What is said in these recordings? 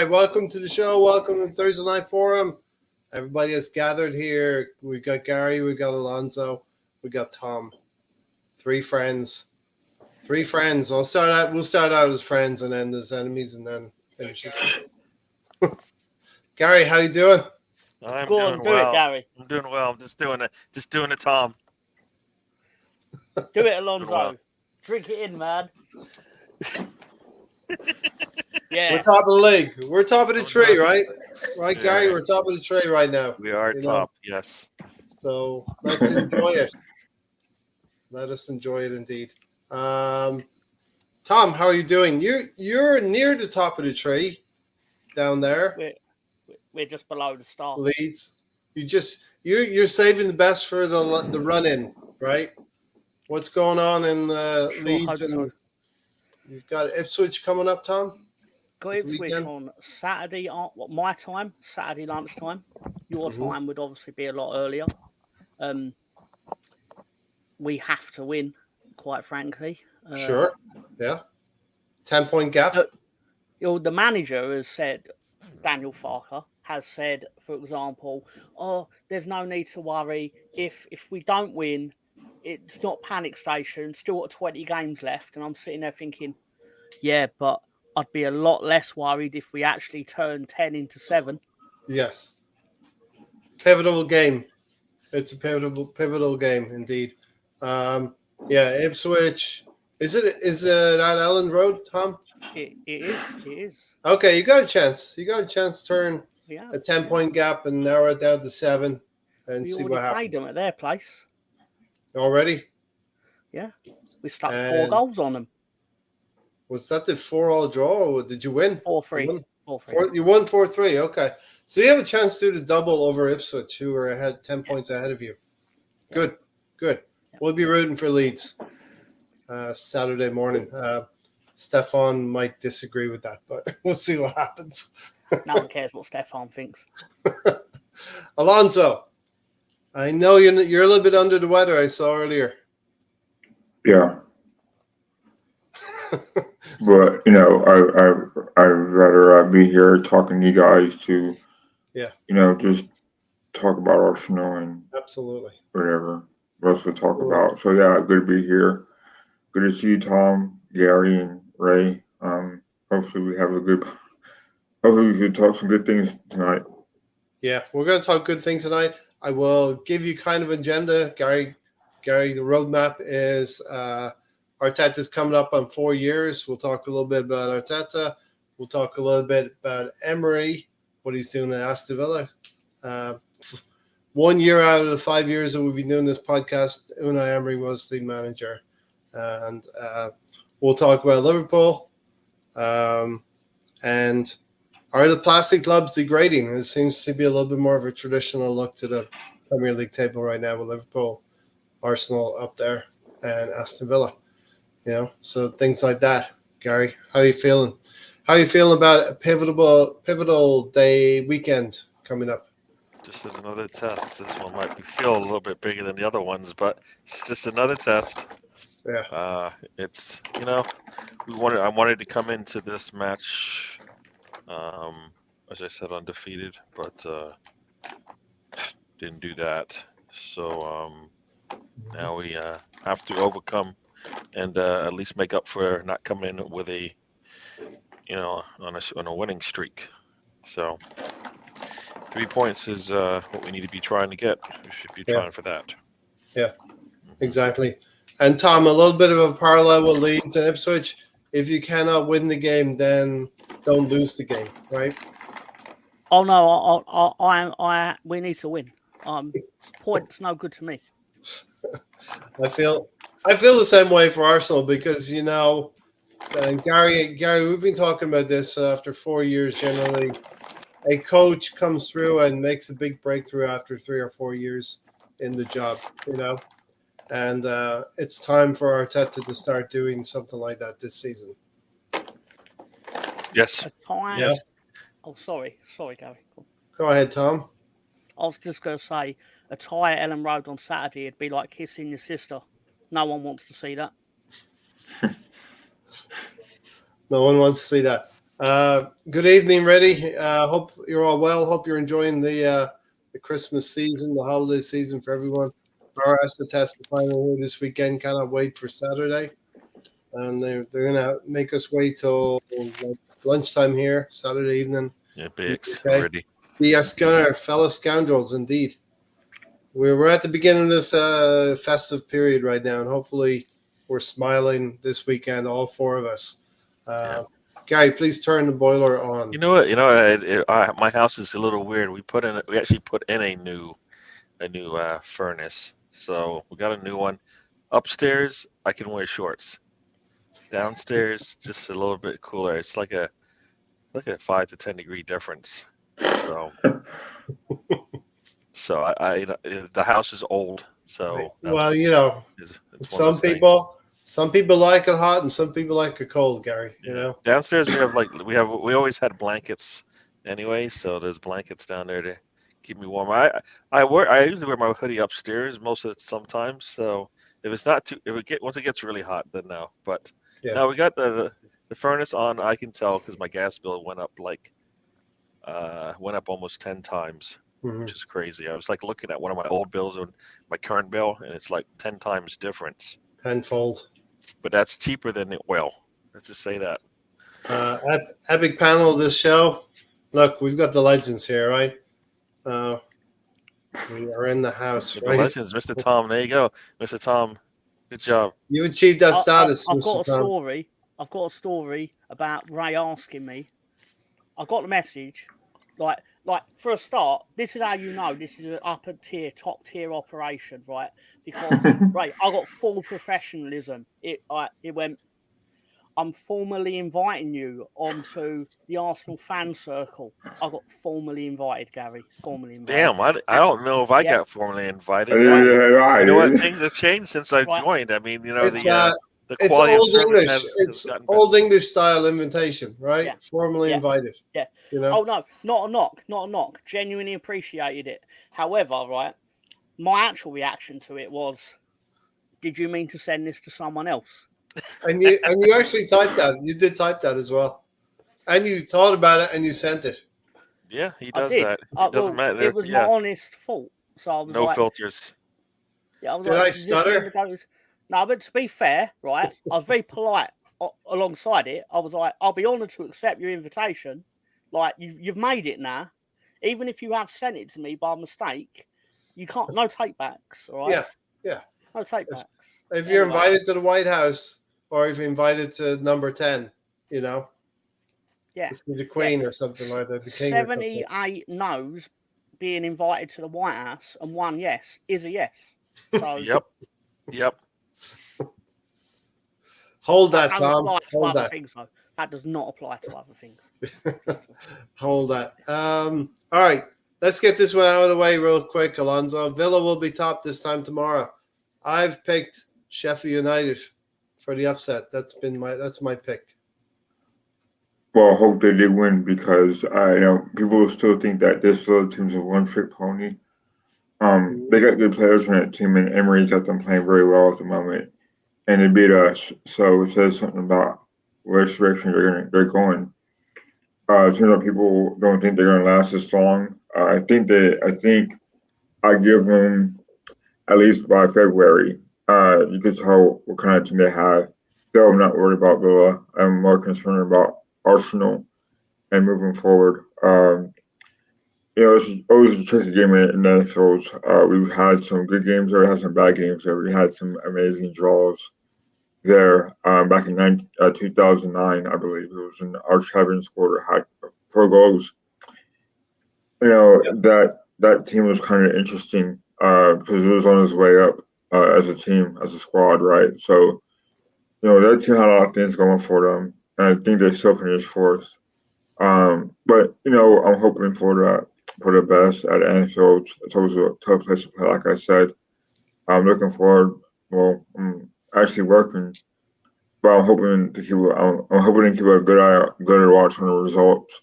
right, welcome to the show. Welcome to Thursday Night Forum. Everybody has gathered here. We got Gary, we got Alonso, we got Tom. Three friends. We'll start out as friends and then as enemies and then finish it. Gary, how you doing? I'm Go doing on, do well. it, Gary. I'm doing well. I'm just doing it, Tom. Do it, Alonso. Well. Drink it in, man. Yeah. We're top of the league. We're top of the tree, right? Right, Gary? Yeah. We're top of the tree right now. We are top, yes. So let's enjoy it. Let us enjoy it indeed. Tom, how are you doing? You're near the top of the tree down there. We're just below the star. Leeds. You're saving the best for the run in, right? What's going on in Leeds and you've got Ipswich coming up, Tom? Got Ipswich on Saturday, my time, Saturday lunchtime. Your time would obviously be a lot earlier. We have to win, quite frankly. Sure. Yeah. 10-point gap. The manager has said, Daniel Farker has said, for example, there's no need to worry. If we don't win, it's not panic station. Still got 20 games left. And I'm sitting there thinking, yeah, but I'd be a lot less worried if we actually turn 10 into 7. Yes. Pivotal game. It's a pivotal game indeed. Ipswich. Is it at Ellen Road, Tom? It is. Okay, you got a chance. You got a chance to turn a 10-point gap and narrow it down to 7 and see what happens. We played them at their place. Already? Yeah. We stuck 4 goals on them. Was that the 4-all draw or did you win? 4-3. You won 4-3. Okay. So you have a chance to do the double over Ipswich, who are ahead 10 points ahead of you. Good. We'll be rooting for Leeds Saturday morning. Stefan might disagree with that, but we'll see what happens. No one cares what Stefan thinks. Alonso, I know you're a little bit under the weather, I saw earlier. Yeah. But, I'd rather be here talking to you guys to, just talk about Arsenal and absolutely whatever else to talk about. So, yeah, good to be here. Good to see you, Tom, Gary, and Ray. Hopefully we can talk some good things tonight. Yeah, we're going to talk good things tonight. I will give you kind of agenda. Gary, the roadmap is Arteta's coming up on 4 years. We'll talk a little bit about Arteta. We'll talk a little bit about Emery, what he's doing at Aston Villa. 1 year out of the 5 years that we've been doing this podcast, Unai Emery was the manager. And we'll talk about Liverpool. And are the plastic clubs degrading? It seems to be a little bit more of a traditional look to the Premier League table right now with Liverpool, Arsenal up there, and Aston Villa. So things like that. Gary, how are you feeling? How are you feeling about a pivotal day weekend coming up? Just another test. This one might feel a little bit bigger than the other ones, but it's just another test. Yeah. It's I wanted to come into this match, as I said, undefeated, but didn't do that. So now we have to overcome and at least make up for not coming in with on a winning streak. So 3 points is what we need to be trying to get. We should be trying for that. Yeah, exactly. And Tom, a little bit of a parallel with Leeds and Ipswich. If you cannot win the game, then don't lose the game, right? Oh no, we need to win. Points no good to me. I feel the same way for Arsenal because and Gary, we've been talking about this after 4 years. Generally, a coach comes through and makes a big breakthrough after 3 or 4 years in the job, and it's time for Arteta to start doing something like that this season. Yes. Yes. Oh, sorry, Gary. Go ahead, Tom. I was just going to say, a tie at Ellen Road on Saturday would be like kissing your sister. No one wants to see that. No one wants to see that. Good evening, Reddy. Hope you're all well. Hope you're enjoying the Christmas season, the holiday season for everyone. Our Aston test final here this weekend. Cannot wait for Saturday, and they're gonna make us wait till like lunchtime here Saturday evening. Yeah, Biggs Okay. already. Yes, fellow scoundrels, indeed. We're at the beginning of this festive period right now, and hopefully we're smiling this weekend, all four of us. Yeah. Gary, please turn the boiler on. You know what? My house is a little weird. We actually put in a new furnace. So we got a new one. Upstairs, I can wear shorts. Downstairs, just a little bit cooler. It's like a 5 to 10 degree difference. So the house is old. So well, it's some people like it hot and some people like it cold, Gary. Yeah. You know. Downstairs we always had blankets anyway, so there's blankets down there to keep me warm. I usually wear my hoodie upstairs most of it sometimes. So if it's not too once it gets really hot, then no. But now we got the furnace on. I can tell because my gas bill went up almost 10 times. Which is crazy. I was like looking at one of my old bills and my current bill, and it's like 10 times difference. Tenfold. But that's cheaper than the oil. Let's just say that. Epic panel of this show. Look, we've got the legends here, right? We are in the house, With right? the legends, Mr. Tom. There you go, Mr. Tom. Good job. You achieved that status, I've Mr. got a Tom. story. I've got a story about Ray asking me. I got the message. Like for a start, this is how you know this is an top tier operation, right? Because right, I got full professionalism. It went. I'm formally inviting you onto the Arsenal fan circle. I got formally invited, Gary. Formally invited. Damn, I don't know if I got formally invited. Right. You know what? Things have changed since I've joined. I mean, the quality of service has gotten better. Old English style invitation, right? Yeah. Formally invited. Yeah. You know? Oh no, not a knock. Genuinely appreciated it. However, right, my actual reaction to it was, did you mean to send this to someone else? And you actually typed that. You did type that as well. And you thought about it and you sent it. Yeah, he does that. It doesn't matter. It was my honest fault. So I was no filters. Yeah, I was did I stutter? No, but to be fair, right, I was very polite alongside it. I was like, I'll be honoured to accept your invitation. Like, you've made it now. Even if you have sent it to me by mistake, you can't, no take-backs, all right? Yeah. No take-backs. If you're invited to the White House or if you're invited to number 10, you know? Yeah. To see the Queen or something like that. The King 78 no's being invited to the White House and 1 yes is a yes. So Yep. Hold that, Tom. Hold that. Things, though. That does not apply to other things. Hold that. All right. Let's get this one out of the way real quick, Alonso. Villa will be top this time tomorrow. I've picked Sheffield United for the upset. That's my pick. Well, I hope they did win because people still think that this Villa team's a one-trick pony. They got good players on that team, and Emery's got them playing very well at the moment, and they beat us. So it says something about which direction they're going. It seems like people don't think they're going to last this long. I think I give them at least by February. You could tell what kind of team they have. Still, I'm not worried about Villa. I'm more concerned about Arsenal and moving forward. It's always a tricky game in the NFL. We've had some good games there, had some bad games there. We had some amazing draws there back in 2009, I believe. It was when Arch Kevin scored had 4 goals. That team was kind of interesting because it was on its way up as a team, as a squad, right? So, that team had a lot of things going for them, and I think they still finished 4th. But I'm hoping for the best at Anfield. It's always a tough place to play, like I said. I'm looking forward. Well, I'm actually working, but I'm hoping to keep a good watch on the results.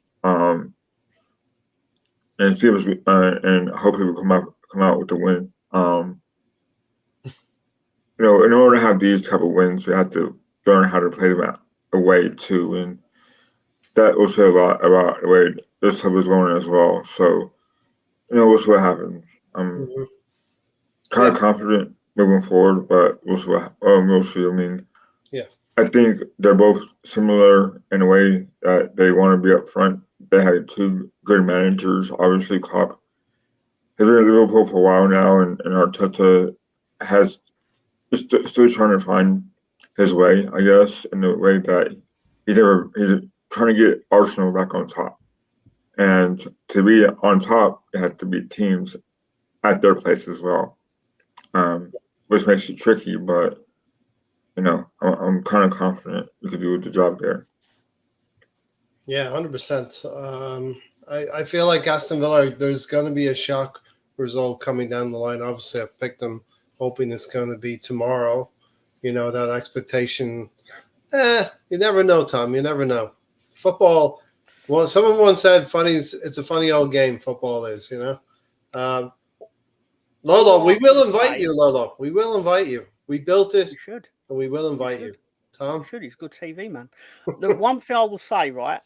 And see if and hopefully we come out with the win. In order to have these type of wins, we have to learn how to play them away too. And that will say a lot about the way this club is going as well. So, we'll see what happens. I'm Mhm. kind of Yeah. confident moving forward, but we'll see. We'll see. I mean, Yeah. I think they're both similar in a way that they want to be up front. They had two good managers. Obviously, Klopp has been at Liverpool for a while now, and Arteta has still trying to find his way, I guess, in the way that he's trying to get Arsenal back on top. And to be on top, it has to be teams at their place as well, which makes it tricky. But I'm kind of confident we could do the job there. Yeah, 100%. I feel like Aston Villa, there's going to be a shock result coming down the line. Obviously, I picked them hoping it's going to be tomorrow. That expectation. You never know, Tom. You never know. Football, well, someone once said, it's a funny old game, football is, Lolo, we will invite you, Lolo. We will invite you. We built it, You should. and we will invite you. You Tom? should. He's good TV, man. The one thing I will say, right,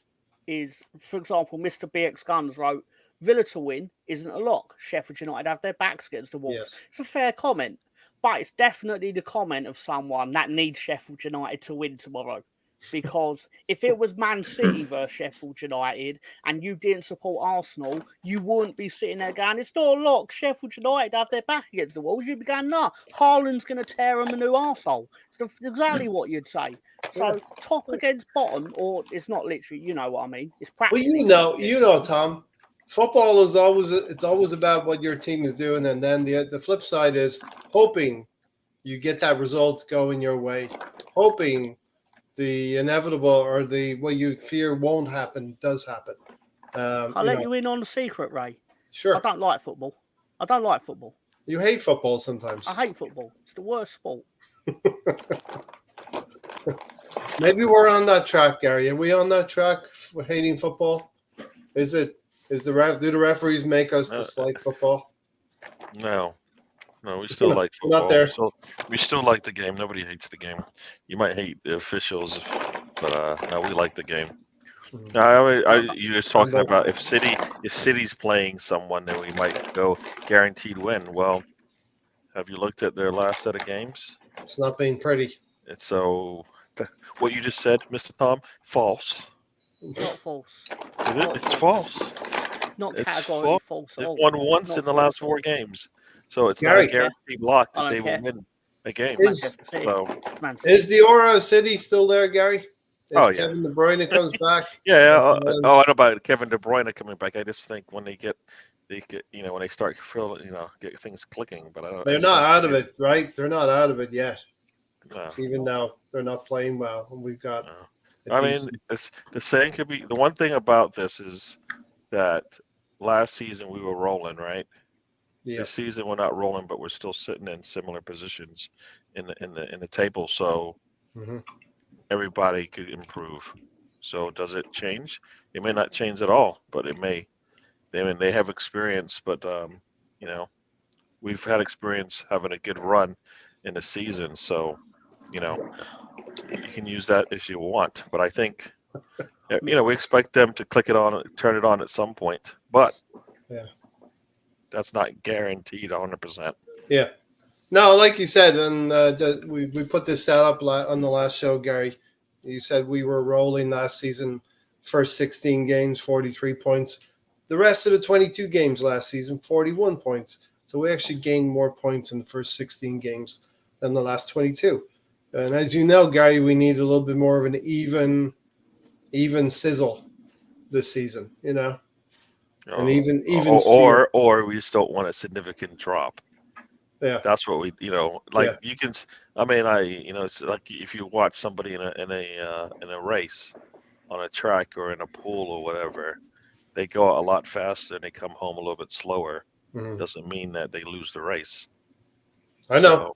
is, for example, Mr. BX Guns wrote, Villa to win isn't a lock. Sheffield United have their backs against the Wolves. Yes. It's a fair comment, but it's definitely the comment of someone that needs Sheffield United to win tomorrow. Because if it was Man City versus Sheffield United and you didn't support Arsenal, you wouldn't be sitting there going, it's not a lock. Sheffield United have their back against the Wolves. You'd be going, nah, Haaland's going to tear them a new arsehole. It's exactly what you'd say. So top against bottom, or it's not literally, you know what I mean? It's Well, practically. Tom. Football is always about what your team is doing, and then the flip side is hoping you get that result going your way, hoping the inevitable or the what you fear won't happen does happen. I'll let you in on the secret, Ray. Sure. I don't like football. I don't like football. You hate football sometimes. I hate football. It's the worst sport. Maybe we're on that track, Gary. Are we on that track for hating football? Do the referees make us dislike football? No, we still like football. Not there. We still like the game. Nobody hates the game. You might hate the officials, but no, we like the game. You was talking about if City's playing someone, then we might go guaranteed win. Well, have you looked at their last set of games? It's not being pretty. And so, what you just said, Mr. Tom, false. Not false. It's false. Not It's categorically false at all. They've won once in the last 4 games. So it's Gary, not a guaranteed lock that they will win a game. Is the aura of City still there, Gary? If Kevin De Bruyne comes back. I know about Kevin De Bruyne coming back. I just think when they get when they start get things clicking. But they're not out of it, right? They're not out of it yet. No. Even though they're not playing well, and we've got. It's the same could be. The one thing about this is that last season we were rolling, right? Yeah. This season we're not rolling, but we're still sitting in similar positions in the table. So everybody could improve. So does it change? It may not change at all, but it may. They have experience, but we've had experience having a good run in the season. So you can use that if you want. But I think we expect them to turn it on at some point. But that's not guaranteed 100%. Yeah. No, like you said, and we put this stat up on the last show, Gary. You said we were rolling last season, first 16 games, 43 points. The rest of the 22 games last season, 41 points. So we actually gained more points in the first 16 games than the last 22. And as you know, Gary, we need a little bit more of an even sizzle this season, and even or we just don't want a significant drop. Yeah, that's what we you can. I mean, it's like if you watch somebody in a race on a track or in a pool or whatever, they go a lot faster and they come home a little bit slower. Doesn't mean that they lose the race. I know.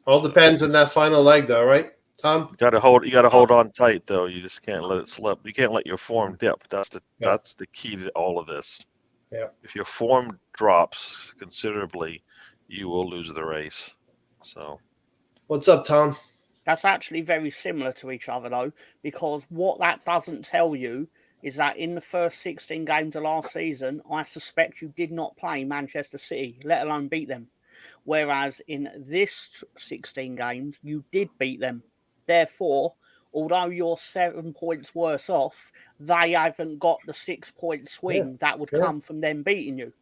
All depends on that final leg, though, right, Tom? You got to hold on tight, though. You just can't let it slip. You can't let your form dip. That's the key to all of this. Yeah. If your form drops considerably, you will lose the race. So, what's up, Tom? That's actually very similar to each other, though, because what that doesn't tell you is that in the first 16 games of last season, I suspect you did not play Manchester City, let alone beat them. Whereas in this 16 games, you did beat them. Therefore, although you're 7 points worse off, they haven't got the 6-point swing that would come from them beating you.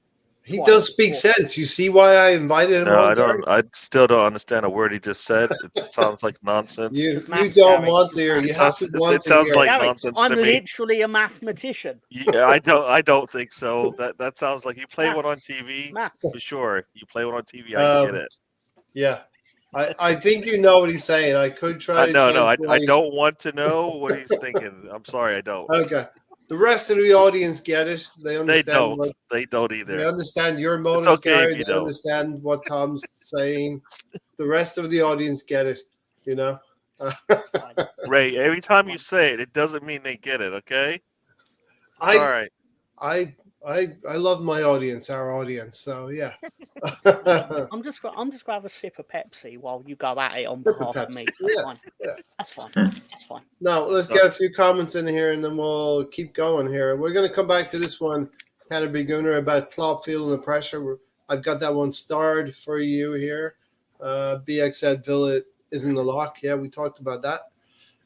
He does speak sense. You see why I invited him No, on? I don't. I still don't understand a word he just said. It sounds like nonsense. You don't want to hear. It You have to want it to sounds hear. like Gary, nonsense I'm to me. literally a mathematician. Yeah, I don't think so. That sounds like you play one on TV Maths. for sure. You play one on TV, I get it. Yeah, I think you know what he's saying. I could try to translate. I don't want to know what he's thinking. I'm sorry, I don't. Okay. The rest of the audience get it. They understand. They don't either. They understand your motives, okay Gary. if you They don't. understand what Tom's saying. The rest of the audience get it. You know. Ray, every time you say it, it doesn't mean they get it. Okay. All right. I love my audience, our audience. So yeah. I'm just gonna have a sip of Pepsi while you go at it on behalf of me. That's fine. That's fine. That's fine. Now let's get a few comments in here, and then we'll keep going here. We're going to come back to this one, kind of beginner about Klopp feeling the pressure. I've got that one starred for you here. BX said Villa is in the lock. Yeah, we talked about that.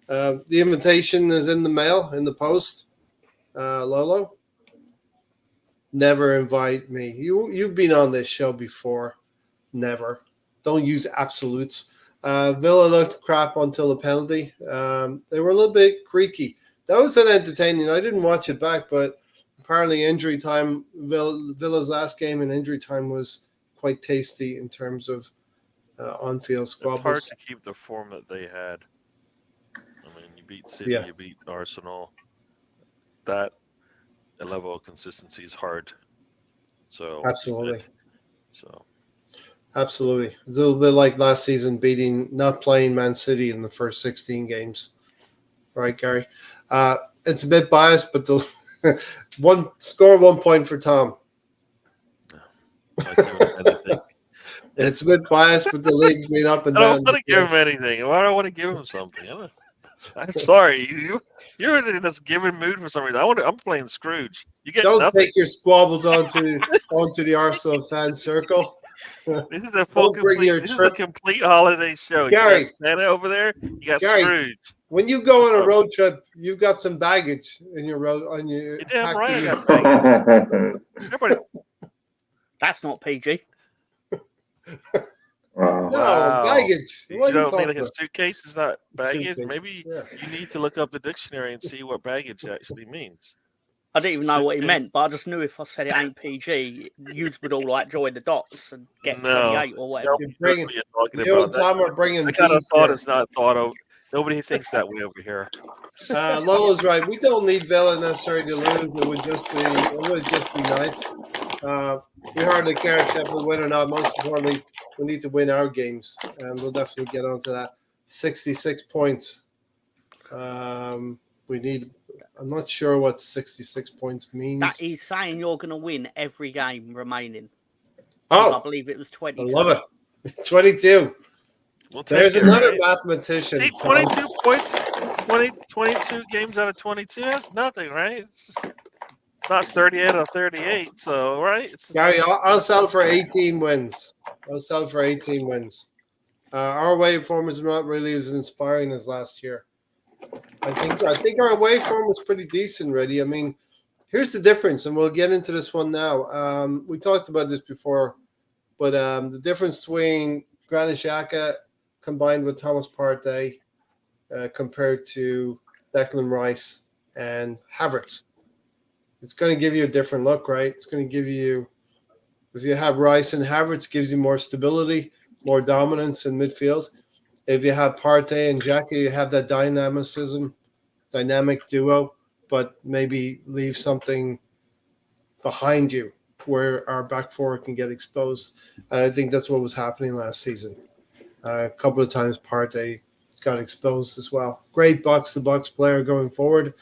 The invitation is in the mail, in the post. Lolo, never invite me. You've been on this show before. Never. Don't use absolutes. Villa looked crap until the penalty. They were a little bit creaky. That was an entertaining. I didn't watch it back, but apparently injury time, Villa's last game in injury time was quite tasty in terms of on-field squabbles. It's hard to keep the form that they had. I mean, you beat City, you beat Arsenal. That level of consistency is hard. So absolutely. It's a little bit like last season, not playing Man City in the first 16 games. Right, Gary? It's a bit biased, but the 1 point for Tom. It's a bit biased, but the league's been up and down. I don't want to give him anything. Why do I want to give him something? I'm sorry. You're in this giving mood for some reason. I'm playing Scrooge. You get don't nothing. Take your squabbles onto the Arsenal fan circle. This is a complete holiday show. Gary, you got Santa over there. You got Gary, Scrooge. When you go on a road trip, you've got some baggage in your road on your. You're damn right. I got baggage. Everybody. That's not PG. No, baggage. You don't mean like a suitcase is not baggage? Maybe you need to look up the dictionary and see what baggage actually means. I didn't even know what he meant, but I just knew if I said it ain't PG, you would all like join the dots and get 28 or whatever. You and Tom are bringing I kind of thought it's not thought of. Nobody thinks that way over here. Lolo's right. We don't need Villa necessarily to lose. It would just be nice. We hardly care if Sheffield win or not. Most importantly, we need to win our games, and we'll definitely get onto that. 66 points. We need. I'm not sure what 66 points means. That he's saying you're going to win every game remaining. Oh, I believe it was 22. I love it. 22. There's another mathematician. See, 22 points, 22 games out of 22. That's nothing, right? It's not 38 out of 38. So, right? Gary, I'll sell for 18 wins. Our away performance is not really as inspiring as last year. I think our away form was pretty decent, really. I mean, here's the difference, and we'll get into this one now. We talked about this before, but the difference between Granit Xhaka combined with Thomas Partey compared to Declan Rice and Havertz, it's going to give you a different look, right? It's going to give you, if you have Rice and Havertz, gives you more stability, more dominance in midfield. If you have Partey and Xhaka, you have that dynamic duo, but maybe leave something behind you where our back four can get exposed. And I think that's what was happening last season. A couple of times Partey got exposed as well. Great box-to-box player going forward,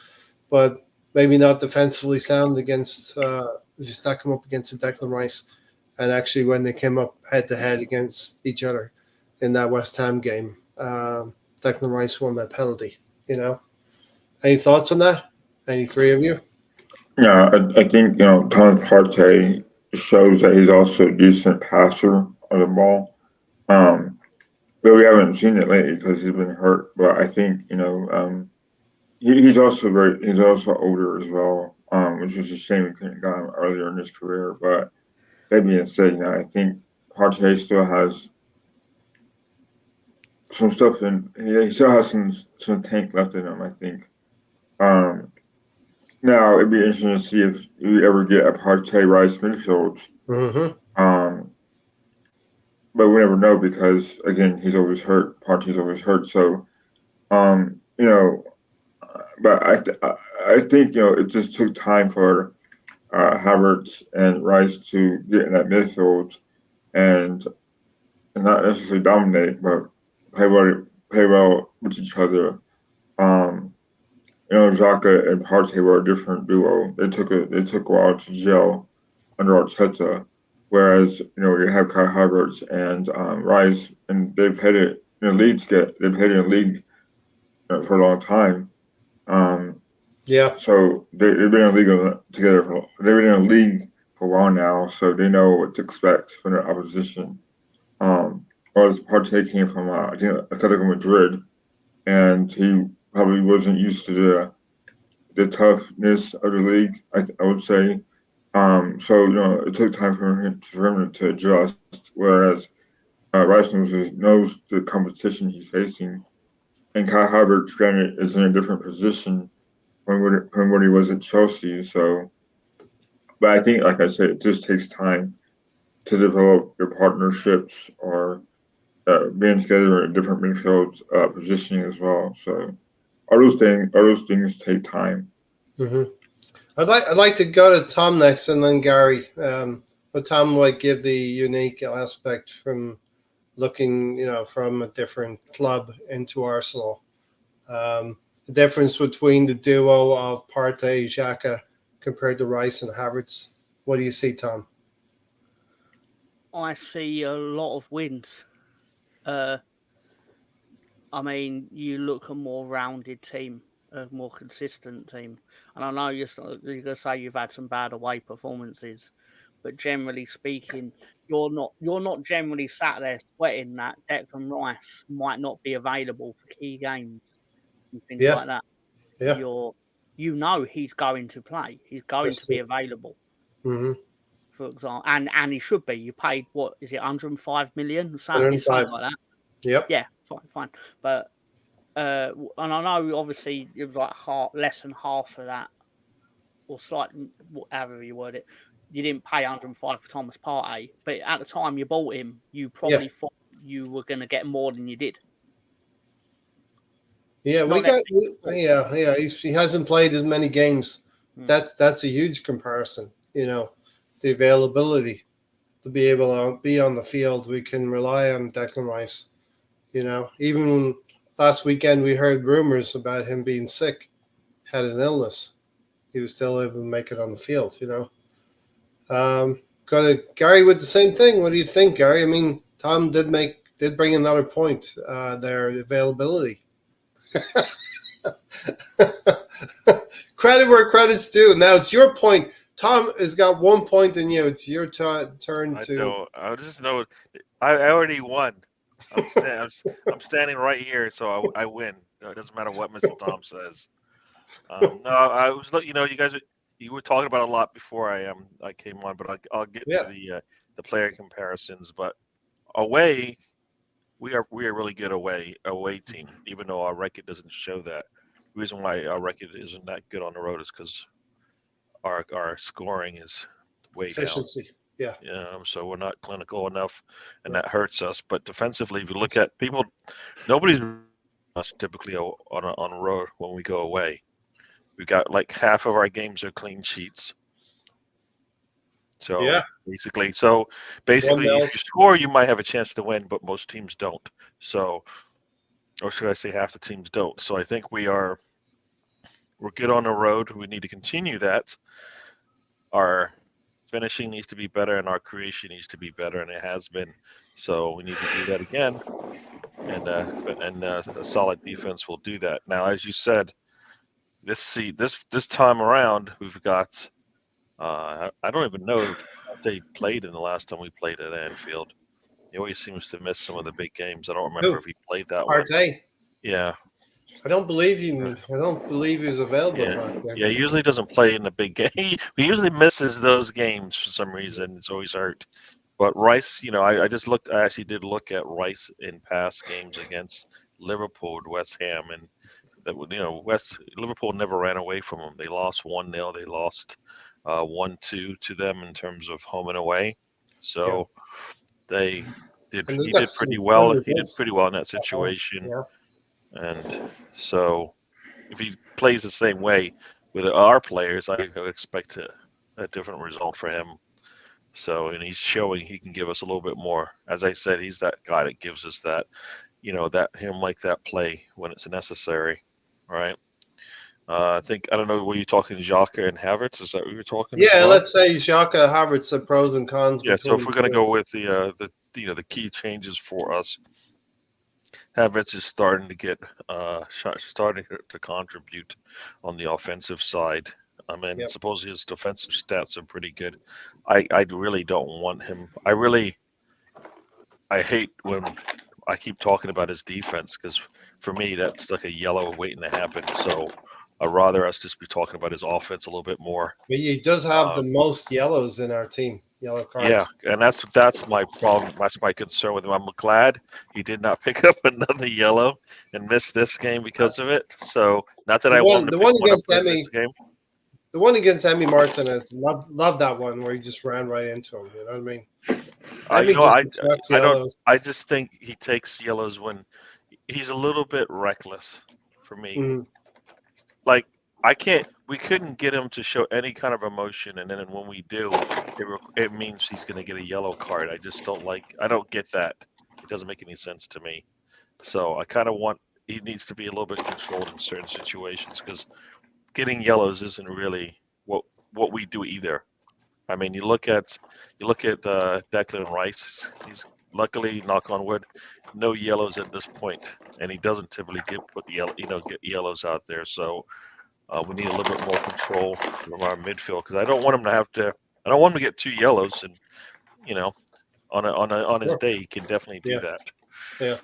but maybe not defensively sound against if you stack him up against the Declan Rice. And actually when they came up head-to-head against each other in that West Ham game, Declan Rice won that penalty, you know. Any thoughts on that? Any three of you? Yeah, I think Thomas Partey shows that he's also a decent passer of the ball. But we haven't seen it lately because he's been hurt. But I think he's also older as well, which is a shame we couldn't get him earlier in his career. But that being said, I think Partey still has some stuff he still has some tank left in him, I think. Now it'd be interesting to see if we ever get a Partey Rice midfield. Mm-hmm. But we never know because again he's always hurt. Partey's always hurt. So but I think it just took time for Havertz and Rice to get in that midfield and not necessarily dominate, but play well with each other. Xhaka and Partey were a different duo. They took a while to gel under Arteta, whereas you have Kai Havertz and Rice, and they've played it in the league they've played in the league for a long time. Yeah. So they've been in the league together. They've been in the league for a while now, so they know what to expect from their opposition. Whereas Partey came from Atletico Madrid, and he probably wasn't used to the toughness of the league. I would say. So it took time for him to adjust. Whereas Rice knows the competition he's facing, and Kai Havertz, granted, is in a different position from when he was at Chelsea. So, but I think, like I said, it just takes time to develop your partnerships or being together in a different midfield positioning as well. So, all those things take time. Mm-hmm. I'd like to go to Tom next, and then Gary. But Tom might give the unique aspect from looking, from a different club into Arsenal. The difference between the duo of Partey, Xhaka compared to Rice and Havertz. What do you see, Tom? I see a lot of wins. I mean, you look at a more rounded team, a more consistent team. And I know you're going to say you've had some bad away performances, but generally speaking, you're not generally sat there sweating that Declan Rice might not be available for key games and things Yeah. like that. Yeah. He's going to play. He's going to be available. Mm-hmm. For example, and he should be. You paid what is it, 105 million? Something 105. like that. Yep. Yeah, fine. But and I know obviously it was like less than half of that, or slightly, however you word it. You didn't pay 105 for Thomas Partey, but at the time you bought him, you probably thought you were going to get more than you did. Yeah, he hasn't played as many games. That's a huge comparison. The availability to be able to be on the field. We can rely on Declan Rice. Even last weekend we heard rumors about him being sick, had an illness. He was still able to make it on the field. Go to Gary with the same thing. What do you think, Gary? I mean, Tom did bring another point. Their availability. Credit where credit's due. Now it's your point. Tom has got 1 point in you. It's your turn to. I just know I already won. I'm standing right here, so I win. It doesn't matter what Mr. Tom says. No, I was you were talking about a lot before I came on, but I'll get to the player comparisons. But away, we are really good away team, even though our record doesn't show that. The reason why our record isn't that good on the road is because our scoring is way efficiency. Down. Yeah. So we're not clinical enough, and that hurts us. But defensively, if you look at people, nobody's us typically on a road when we go away. We've got like half of our games are clean sheets. So basically, if you score, you might have a chance to win, but most teams don't. So, or should I say, half the teams don't. So I think we're good on the road. We need to continue that. Our finishing needs to be better, and our creation needs to be better, and it has been. So we need to do that again, and a solid defense will do that. Now, as you said, this time around we've got. I don't even know if they played in the last time we played at Anfield. He always seems to miss some of the big games. I don't remember Who? if he played that one. Partey. Yeah. I don't believe he was available for that game. Yeah, he usually doesn't play in the big game. He usually misses those games for some reason. It's always hurt. But Rice, I actually did look at Rice in past games against Liverpool, West Ham, and that Liverpool never ran away from them. They lost 1-0. They lost 1-2 to them in terms of home and away. So he did pretty well. He did pretty well in that situation. And so if he plays the same way with our players, I would expect a different result for him. So, and he's showing he can give us a little bit more. As I said, he's that guy that gives us that, that play when it's necessary, right? I don't know, were you talking Xhaka and Havertz? Is that what you were talking about? Yeah, let's say Xhaka, Havertz, the pros and cons. Yeah, so if we're going to go with the key changes for us, Havertz is starting to get starting to contribute on the offensive side. I mean, suppose his defensive stats are pretty good. I really don't want him. I hate when I keep talking about his defense because for me that's like a yellow waiting to happen. So I'd rather us just be talking about his offense a little bit more. But he does have the most yellows in our team, yellow cards. Yeah, and that's my problem. That's my concern with him. I'm glad he did not pick up another yellow and miss this game because of it. So not that I want to pick one up in this game. The one against Emi Martinez, love that one where he just ran right into him. You know what I mean? I just think he takes yellows when he's a little bit reckless for me. Mm-hmm. Like we couldn't get him to show any kind of emotion, and then when we do, it means he's going to get a yellow card. I just I don't get that. It doesn't make any sense to me. So I kind of he needs to be a little bit controlled in certain situations because getting yellows isn't really what we do either. I mean, you look at Declan Rice. He's luckily, knock on wood, no yellows at this point, and he doesn't typically get yellows out there. So we need a little bit more control from our midfield because I don't want him to have to. I don't want him to get 2 yellows, and on his day he can definitely do that. Yeah.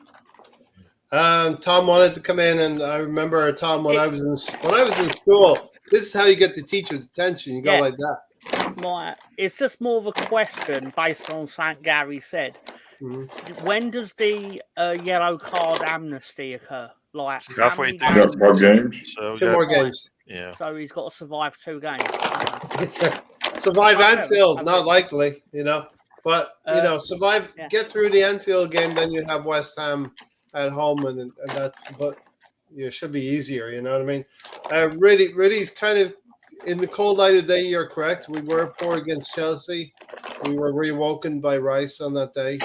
Tom wanted to come in, and I remember Tom when I was in school. This is how you get the teacher's attention. You go like that. It's just more of a question based on St. Gary said. Mm-hmm. When does the yellow card amnesty occur? Like halfway through. Got more games. So 2 more games. Yeah. So he's got to survive 2 games. Survive Anfield, not likely, But survive, get through the Anfield game, then you have West Ham at home, and that's should be easier. You know what I mean? Really, kind of in the cold light of day. You're correct. We were poor against Chelsea. We were rewoken by Rice on that day.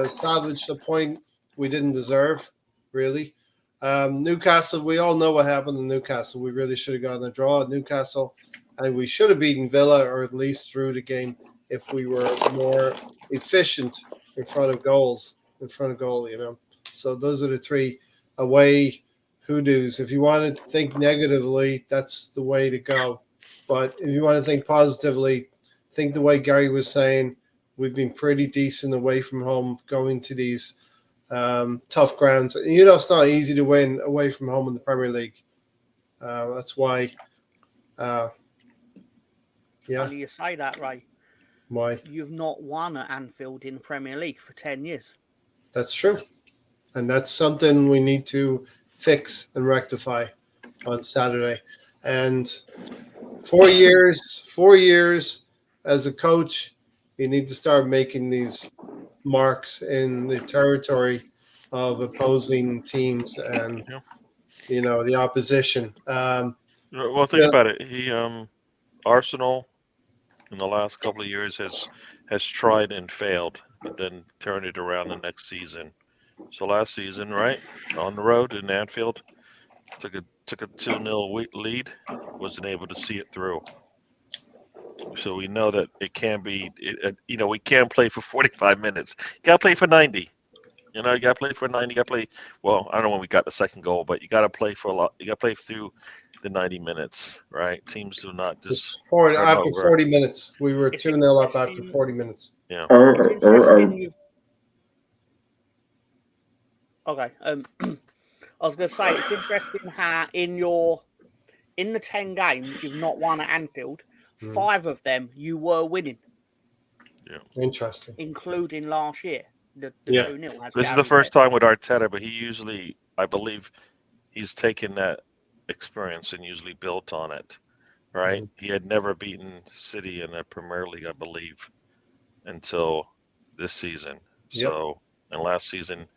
Salvaged a point we didn't deserve, really. Newcastle, we all know what happened in Newcastle. We really should have gotten a draw at Newcastle, and we should have beaten Villa, or at least through the game, if we were more efficient in front of goal. So those are the 3 away hoodoos. If you want to think negatively, that's the way to go. But if you want to think positively, think the way Gary was saying, we've been pretty decent away from home going to these tough grounds. It's not easy to win away from home in the Premier League. That's why. Funny you say that, Ray. Why? You've not won at Anfield in the Premier League for 10 years. That's true. And that's something we need to fix and rectify on Saturday. And 4 years as a coach, you need to start making these marks in the territory of opposing teams and the opposition. Well, think about it. Arsenal in the last couple of years has tried and failed, but then turned it around the next season. So last season, right, on the road in Anfield, took a 2-0 lead, wasn't able to see it through. So we know that it can be, we can't play for 45 minutes. You got to play for 90. You got to play for 90. You got to play. Well, I don't know when we got the second goal, but you got to play for a lot. You got to play through the 90 minutes, right? Teams do not just It's 40, turn after over. 40 minutes. We were It's 2-0 up after interesting. 40 minutes. Yeah. It's interesting. Okay. I was going to say it's interesting how in the 10 games you've not won at Anfield, 5 of them you were winning, Interesting. including last year. The Yeah. 2-0. This is the first time with Arteta, but he usually, I believe, he's taken that experience and usually built on it, right? He had never beaten City in the Premier League, I believe, until this season. Yep. So, and last season,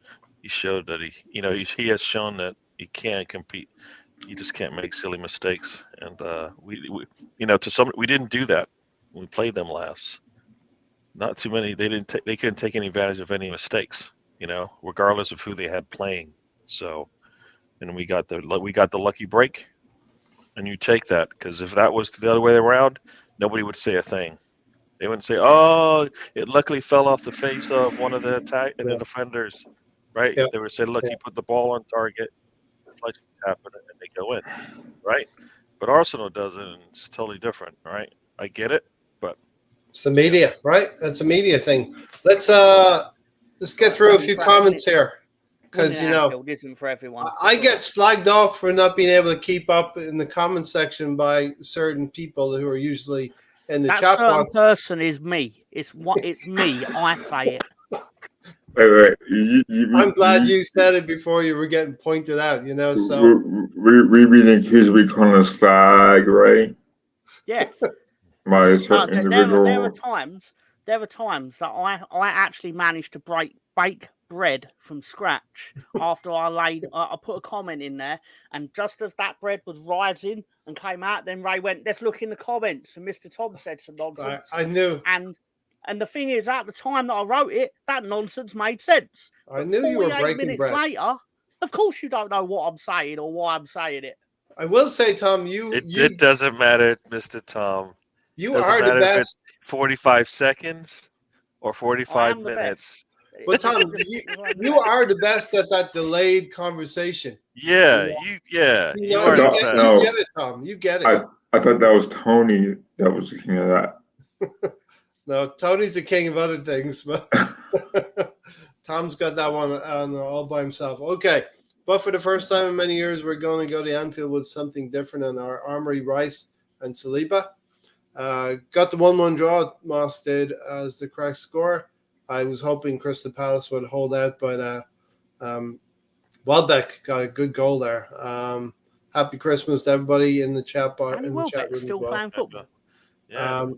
he showed that he has shown that he can compete. You just can't make silly mistakes, and we we didn't do that when we played them last. Not too many. They couldn't take any advantage of any mistakes, regardless of who they had playing. So, and we got the lucky break, and you take that, because if that was the other way around, nobody would say a thing. They wouldn't say, "Oh, it luckily fell off the face of one of the the defenders," right? Yeah. They would say, "Look, he put the ball on target, deflections happen, and they go in," right? But Arsenal doesn't, and it's totally different, right? I get it, but it's the media, right? That's a media thing. Let's get through a few comments here, because Anfield isn't for everyone. I get slagged off for not being able to keep up in the comment section by certain people who are usually in the that chat certain box. person is me. It's me. I say it. Wait. I'm glad you said it before you were getting pointed out. So we've been accused of becoming a slag, right? Yeah. By a certain individual. There are times that I actually managed to bake bread from scratch after I put a comment in there, and just as that bread was rising and came out, then Ray went, "Let's look in the comments," and Mr. Tom said some nonsense. I knew. And the thing is, at the time that I wrote it, that nonsense made sense. I knew you were breaking minutes bread. later, of course you don't know what I'm saying or why I'm saying it. I will say, Tom, it doesn't matter, Mr. Tom. You are the best. 45 seconds or 45 minutes. But Tom, you are the best at that delayed conversation. Yeah, you are. You get it, Tom. You get it. I thought that was Tony that was the king of that. No, Tony's the king of other things, but Tom's got that one on all by himself. Okay, but for the first time in many years, we're going to go to Anfield with something different on our Armory, Rice, and Saliba. Got the 1-1 draw, Moss did, as the correct score. I was hoping Crystal Palace would hold out, but Welbeck got a good goal there. Happy Christmas to everybody in the chat bar. In the chat room still as well. playing football. Yeah.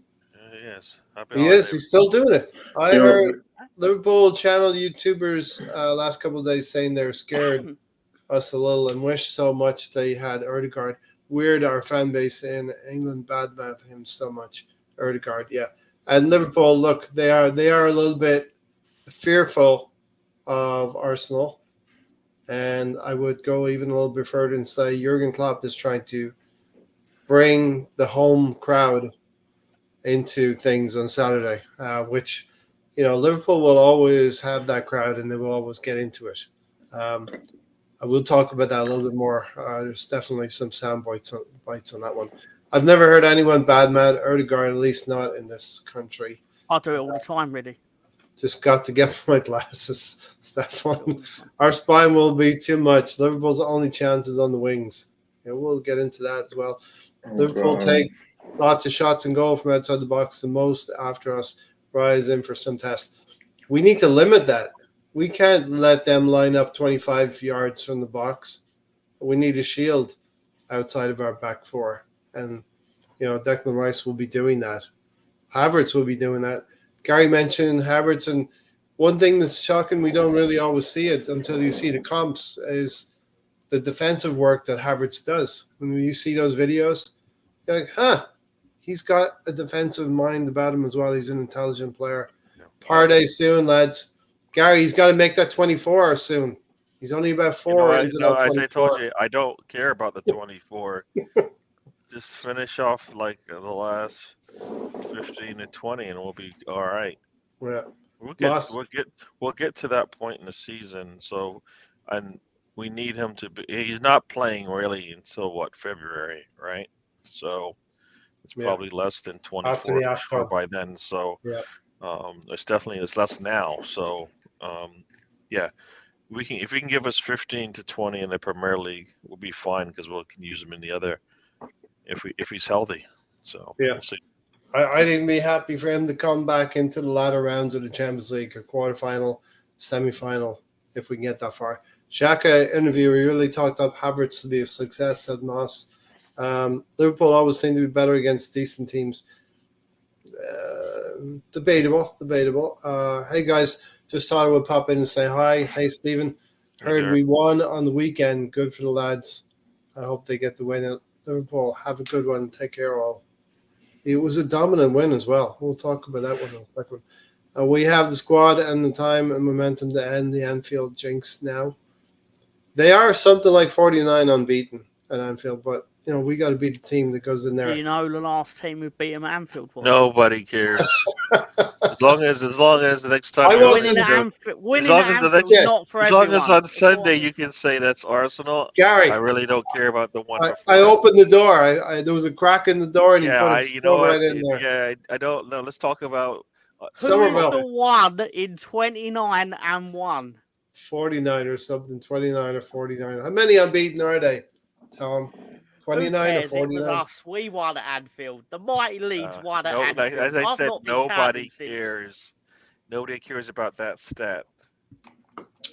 Yes. He is. He's still doing it. I heard Liverpool channel YouTubers last couple of days saying they're scared us a little and wish so much they had Odegaard. Weird, our fan base in England badmouth him so much. Odegaard, yeah. And Liverpool, look, they are a little bit fearful of Arsenal. And I would go even a little bit further and say Jurgen Klopp is trying to bring the home crowd into things on Saturday, which, Liverpool will always have that crowd and they will always get into it. I will talk about that a little bit more. There's definitely some sound bites on that one. I've never heard anyone badmouth Odegaard, at least not in this country. I do it all the time, really. Just got to get my glasses, Stefan. Our spine will be too much. Liverpool's only chance is on the wings. We'll get into that as well. Liverpool take lots of shots and goal from outside the box. The most after us rise in for some test. We need to limit that. We can't let them line up 25 yards from the box. We need a shield outside of our back four. And, Declan Rice will be doing that. Havertz will be doing that. Gary mentioned Havertz, and one thing that's shocking, we don't really always see it until you see the comps, is the defensive work that Havertz does. When you see those videos, you're like, he's got a defensive mind about him as well. He's an intelligent player. Partey soon, lads. Gary, he's got to make that 24 soon. He's only about 4 into that 24. As I told you, I don't care about the 24. Just finish off like the last 15 to 20, and we'll be all right. Yeah, we'll get to that point in the season. So, and we need him to be. He's not playing really until February, right? So it's Yeah. probably less than After 24 the for sure AFCON. by then. So Yeah. it's less now. So yeah, if we can give us 15 to 20 in the Premier League, we'll be fine because we can use him in the other if he's healthy. So Yeah. we'll see. I think we'd be happy for him to come back into the latter rounds of the Champions League, or quarterfinal, semi-final, if we can get that far. Xhaka interview, he really talked up Havertz to be a success, said Moss. Liverpool always seem to be better against decent teams. Debatable. Hey guys, just thought I would pop in and say hi. Hey Stephen, heard we won on the weekend. Good for the lads. I hope they get the win at Liverpool. Have a good one. Take care all. It was a dominant win as well. We'll talk about that one in a second. We have the squad and the time and momentum to end the Anfield jinx now. They are something like 49 unbeaten at Anfield, but we got to beat the team that goes in there. Do you know the last team who beat him at Anfield was? Nobody cares. as long as the next time winning at Anfield, not for as everyone. long as on Sunday you can say that's Arsenal. Gary, I really don't care about the one before. I opened the door. There was a crack in the door, and he put a foot right in there. Yeah, I don't know. Let's talk about who is the one in 29 and 1? 49 or something. 29 or 49. How many unbeaten are they, Tom? 29 or 49? It was us. We won at Anfield. The mighty Leeds won at Anfield. As I said, nobody cares. Nobody cares about that stat.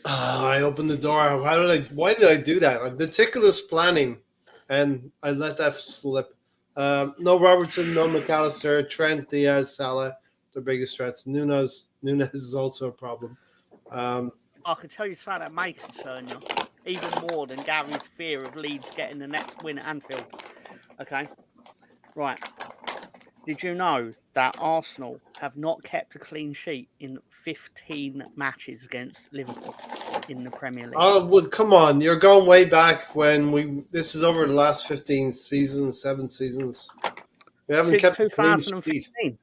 I opened the door. Why did I do that? Meticulous planning, and I let that slip. No Robertson, no McAllister, Trent, Diaz, Salah, the biggest threats. Nunes is also a problem. I can tell you something that may concern you, even more than Gary's fear of Leeds getting the next win at Anfield. Okay, right. Did you know that Arsenal have not kept a clean sheet in 15 matches against Liverpool in the Premier League? Oh, well, come on. You're going way back when this is over the last 15 seasons, 7 seasons. We haven't kept a clean sheet.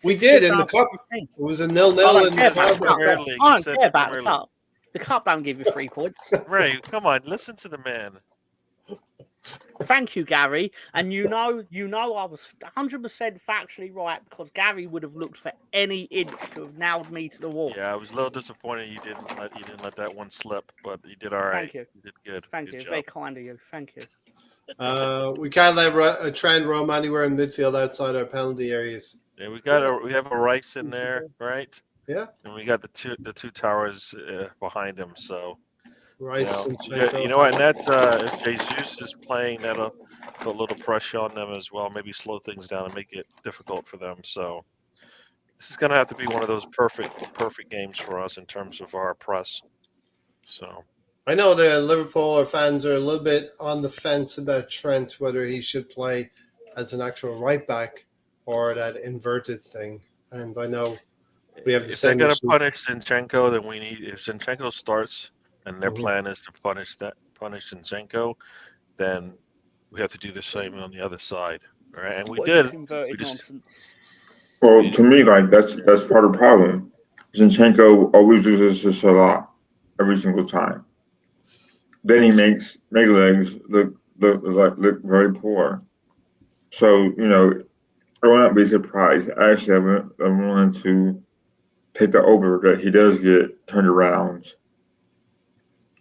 We did in the cup. It was a 0-0 in the cup. I don't care about the cup. The cup don't give you 3 points. Ray, come on, listen to the man. Thank you, Gary. And you know, I was 100% factually right because Gary would have looked for any inch to have nailed me to the wall. Yeah, I was a little disappointed you didn't let that one slip, but you did all right. Thank you. You did good. Thank you. Very kind of you. Thank you. We can't let Trent roam anywhere in midfield outside our penalty areas. Yeah, we have a Rice in there, right? Yeah. And we got the two towers behind him. So Rice. you know what? And that if Jesus is playing, that'll put a little pressure on them as well. Maybe slow things down and make it difficult for them. So this is going to have to be one of those perfect games for us in terms of our press. So I know the Liverpool fans are a little bit on the fence about Trent, whether he should play as an actual right back or that inverted thing. And I know we have the same. If they're going to punish Zinchenko, then if Zinchenko starts and their plan is to punish Zinchenko, then we have to do the same on the other side, right? And we did. Well, to me, that's part of the problem. Zinchenko always loses to Salah every single time. Then he makes legs look very poor. So I will not be surprised. Actually, I'm willing to take the over that he does get turned around.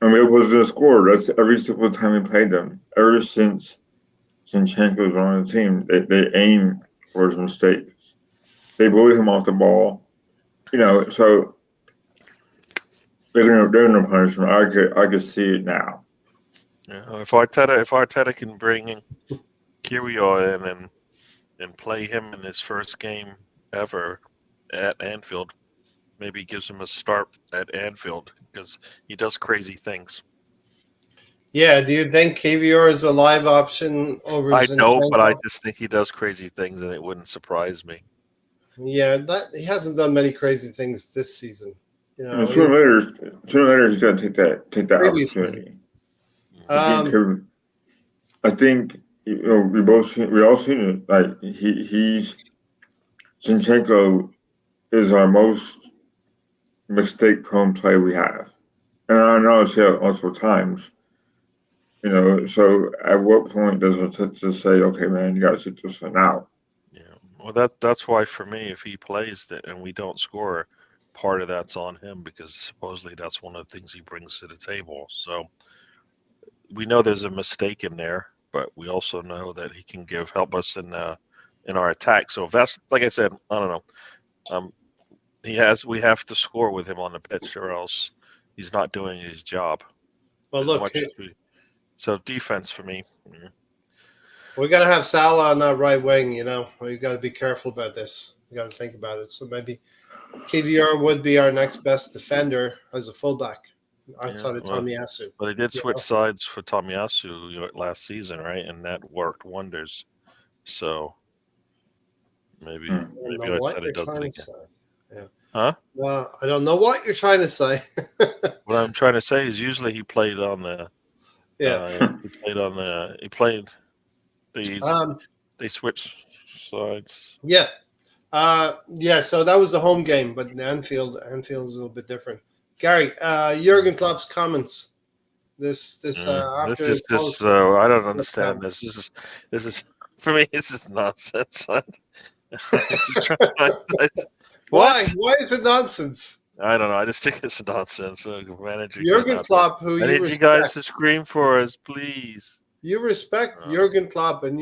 I mean, it was the score. That's every single time we played them. Ever since Zinchenko was on the team, they aim for his mistakes. They bully him off the ball. So they're gonna punish him. I could see it now. Yeah, if Arteta can bring in Kyrgios in and play him in his first game ever at Anfield, maybe gives him a start at Anfield because he does crazy things. Yeah, do you think Kvyat is a live option over I Zinchenko? know, but I just think he does crazy things, and it wouldn't surprise me. Yeah, he hasn't done many crazy things this season. Sooner or later, he's got to take that opportunity. I think we all seen it. Like Zinchenko is our most mistake-prone player we have, And I know I said it multiple times. So at what point does it just say, okay, man, you got to sit this one out? Yeah. Well, that's why for me, if he plays that and we don't score, part of that's on him because supposedly that's one of the things he brings to the table. So we know there's a mistake in there, but we also know that he can help us in our attack. So if that's like I said, I don't know. We have to score with him on the pitch, or else he's not doing his job. Well, As look, much as so defense for me. we got to have Salah on that right wing. You got to be careful about this. You got to think about it. So maybe KVR would be our next best defender as a fullback outside of Tomiyasu. But he did switch sides for Tomiyasu last season, right? And that worked wonders. So maybe Arteta does it again. Yeah. Huh? Well, I don't know what you're trying to say. What I'm trying to say is usually he played on the. Yeah. He played. They switched sides. Yeah. So that was the home game, but Anfield is a little bit different. Gary, Jurgen Klopp's comments. After this. I don't understand this. This is for me. This is nonsense. Why? Why is it nonsense? I don't know. I just think it's nonsense. Manager Jurgen Klopp, who I need you guys to scream for us, please. You respect Jurgen Klopp, and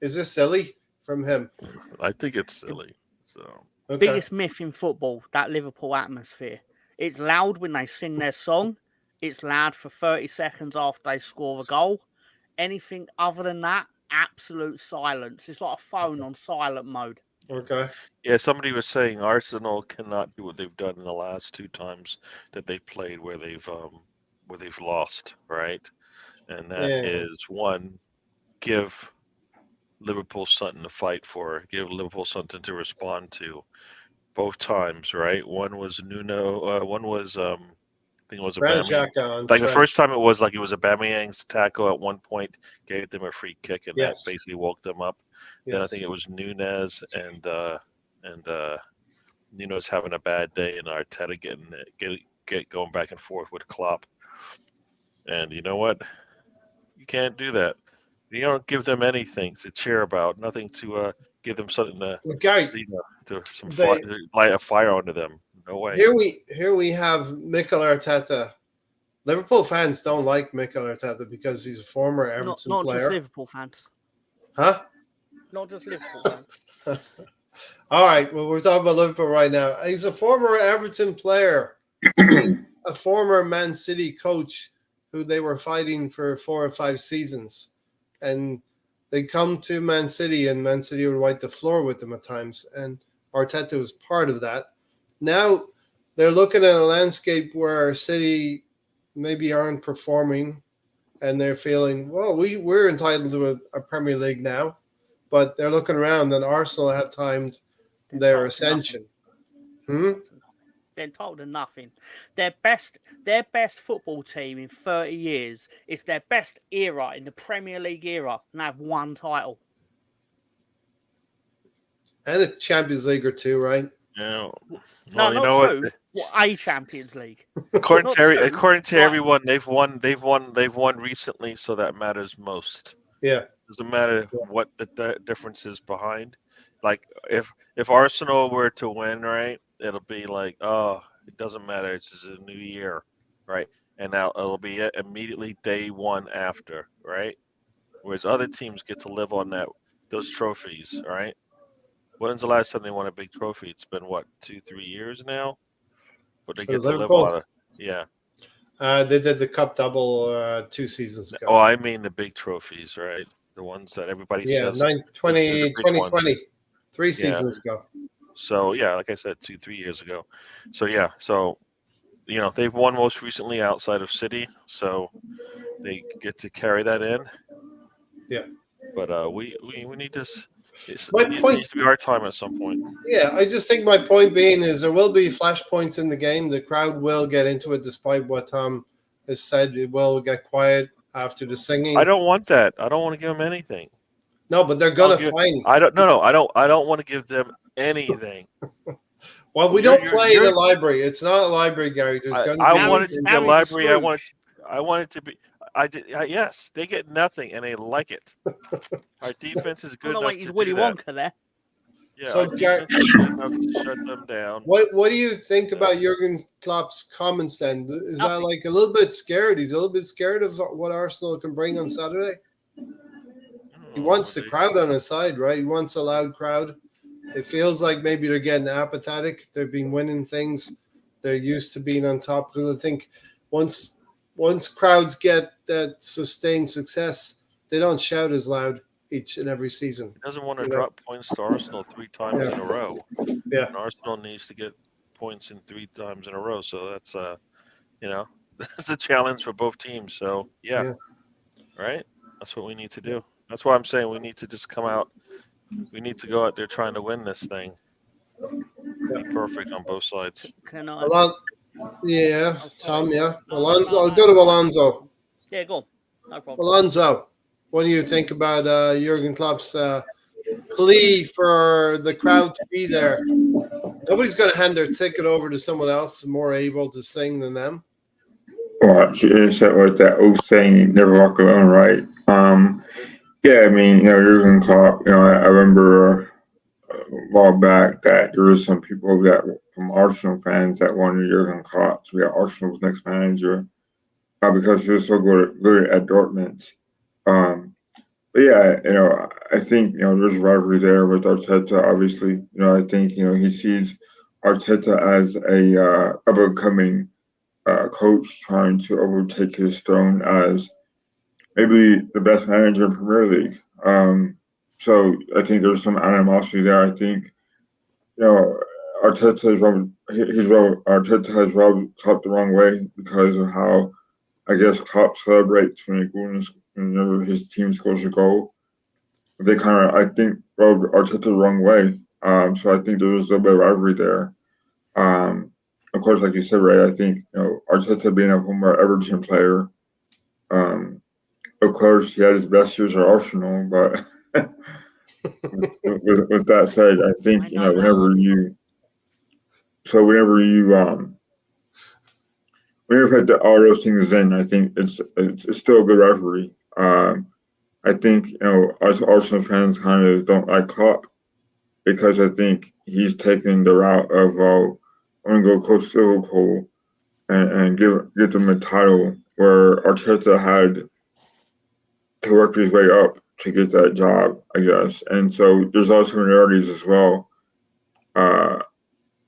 is this silly from him? I think it's silly. So biggest myth in football, that Liverpool atmosphere. It's loud when they sing their song. It's loud for 30 seconds after they score a goal. Anything other than that, absolute silence. It's like a phone on silent mode. Okay. Yeah, somebody was saying Arsenal cannot do what they've done in the last 2 times that they've played where they've lost, right? And that is one, give Liverpool something to fight for, give Liverpool something to respond to. Both times, right? One was Nuno. One was I think it was Aubameyang. Like the first time, it was Aubameyang's tackle at one point gave them a free kick, and that basically woke them up. Yes. Then I think it was Nunez and Nuno's having a bad day, and Arteta get going back and forth with Klopp. And you know what? You can't do that. You don't give them anything to cheer about, nothing to give them something to light a fire under them. No way. Here we have Mikel Arteta. Liverpool fans don't like Mikel Arteta because he's a former Everton player. Not just Liverpool fans. Huh? Not just Liverpool fans. All right. Well, we're talking about Liverpool right now. He's a former Everton player. A former Man City coach who they were fighting for 4 or 5 seasons. And they come to Man City, and Man City would wipe the floor with them at times. And Arteta was part of that. Now they're looking at a landscape where City maybe aren't performing, and they're feeling, well, we're entitled to a Premier League now. But they're looking around, and Arsenal have timed their ascension. They're told them nothing. Their best football team in 30 years is their best era in the Premier League era, and have 1 title. And a Champions League or 2, right? Yeah. No, not 2. A Champions League. According to everyone, they've won recently, so that matters most. Yeah. Doesn't matter what the difference is behind. Like if Arsenal were to win, right, it'll be like, oh, it doesn't matter. It's just a new year, right? And now it'll be immediately day 1 after, right? Whereas other teams get to live on those trophies, right? When's the last time they won a big trophy? It's been 2-3 years now, but they get to live on it. Yeah. They did the cup double 2 seasons ago. Oh, I mean the big trophies, right? The ones that everybody says. 2020, 3 seasons ago. So, yeah, like I said, 2-3 years ago. So, yeah. So, they've won most recently outside of City. So, they get to carry that in. Yeah. But we need this. It needs to be our time at some point. Yeah, I just think my point being is there will be flashpoints in the game. The crowd will get into it despite what Tom has said. It will get quiet after the singing. I don't want that. I don't want to give them anything. No, but they're gonna find. I don't want to give them anything. Well, we don't play in a library. It's not a library, Gary. There's going to be. I want it to be a library. I Scrooge. want it to be. Yes, they get nothing and they like it. Our defense is good enough he's to Willy do that. Wonka there. Yeah, So, our defense is good enough to shut them down. What do you think about Jurgen Klopp's comments then? Is that like a little bit scared? He's a little bit scared of what Arsenal can bring on Saturday? He wants the crowd on his side, right? He wants a loud crowd. It feels like maybe they're getting apathetic. They've been winning things. They're used to being on top, because I think once crowds get that sustained success, they don't shout as loud each and every season. He doesn't want to drop points to Arsenal 3 times in a row. Yeah. And Arsenal needs to get points in 3 times in a row. So that's that's a challenge for both teams. So right? That's what we need to do. That's why I'm saying we need to just come out. We need to go out there trying to win this thing. Be perfect on both sides. Tom, Alonso. I'll go to Alonso. Yeah, go on. No problem. Alonso, what do you think about Jurgen Klopp's plea for the crowd to be there? Nobody's going to hand their ticket over to someone else more able to sing than them. Well, she said like that old saying, "Never walk alone," right? Yeah, I mean, Jurgen Klopp. I remember a while back that there were some people that from Arsenal fans that wanted Jurgen Klopp to be Arsenal's next manager because he was so good at Dortmund. But yeah, I think there's a rivalry there with Arteta. Obviously, I think he sees Arteta as a up-and-coming coach trying to overtake his throne as maybe the best manager in Premier League. So I think there's some animosity there. I think Arteta has rubbed Klopp the wrong way because of how I guess Klopp celebrates whenever his team scores a goal. They I think rubbed Arteta the wrong way. So I think there's a little bit of rivalry there. Of course, like you said, right, I think Arteta being a former Everton player. Of course, he had his best years at Arsenal, but with that said, I think whenever you put all those things in, I think it's still a good rivalry. I think us Arsenal fans kind of don't like Klopp because I think he's taken the route of I'm gonna go coach Liverpool and get them a title, where Arteta had to work his way up to get that job, I guess. And so there's a lot of similarities as well.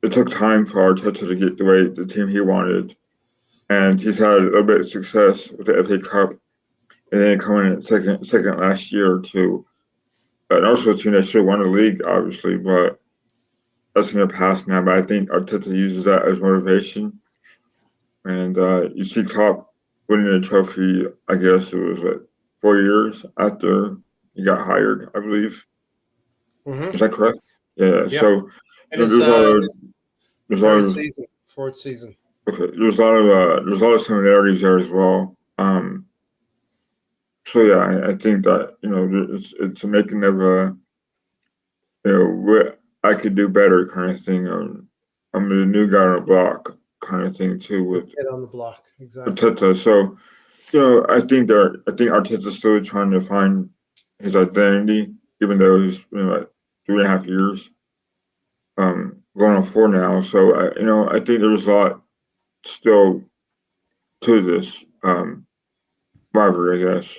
It took time for Arteta to get the team he wanted, and he's had a little bit of success with the FA Cup, and then coming in second last year to an Arsenal team that should have won the league, obviously, but that's in the past now. But I think Arteta uses that as motivation, and you see Klopp winning the trophy. I guess it was 4 years after he got hired, I believe. Mm-hmm. Is that correct? Yeah. So there's fourth season. Okay, there's a lot of similarities there as well. So yeah, I think that it's a making of a what I could do better kind of thing. I'm the new guy on the block kind of thing too with Get on the block, exactly. Arteta. So I think Arteta's still trying to find his identity, even though he's been like 3.5 years, going on 4 now. So I think there's a lot still to this rivalry, I guess.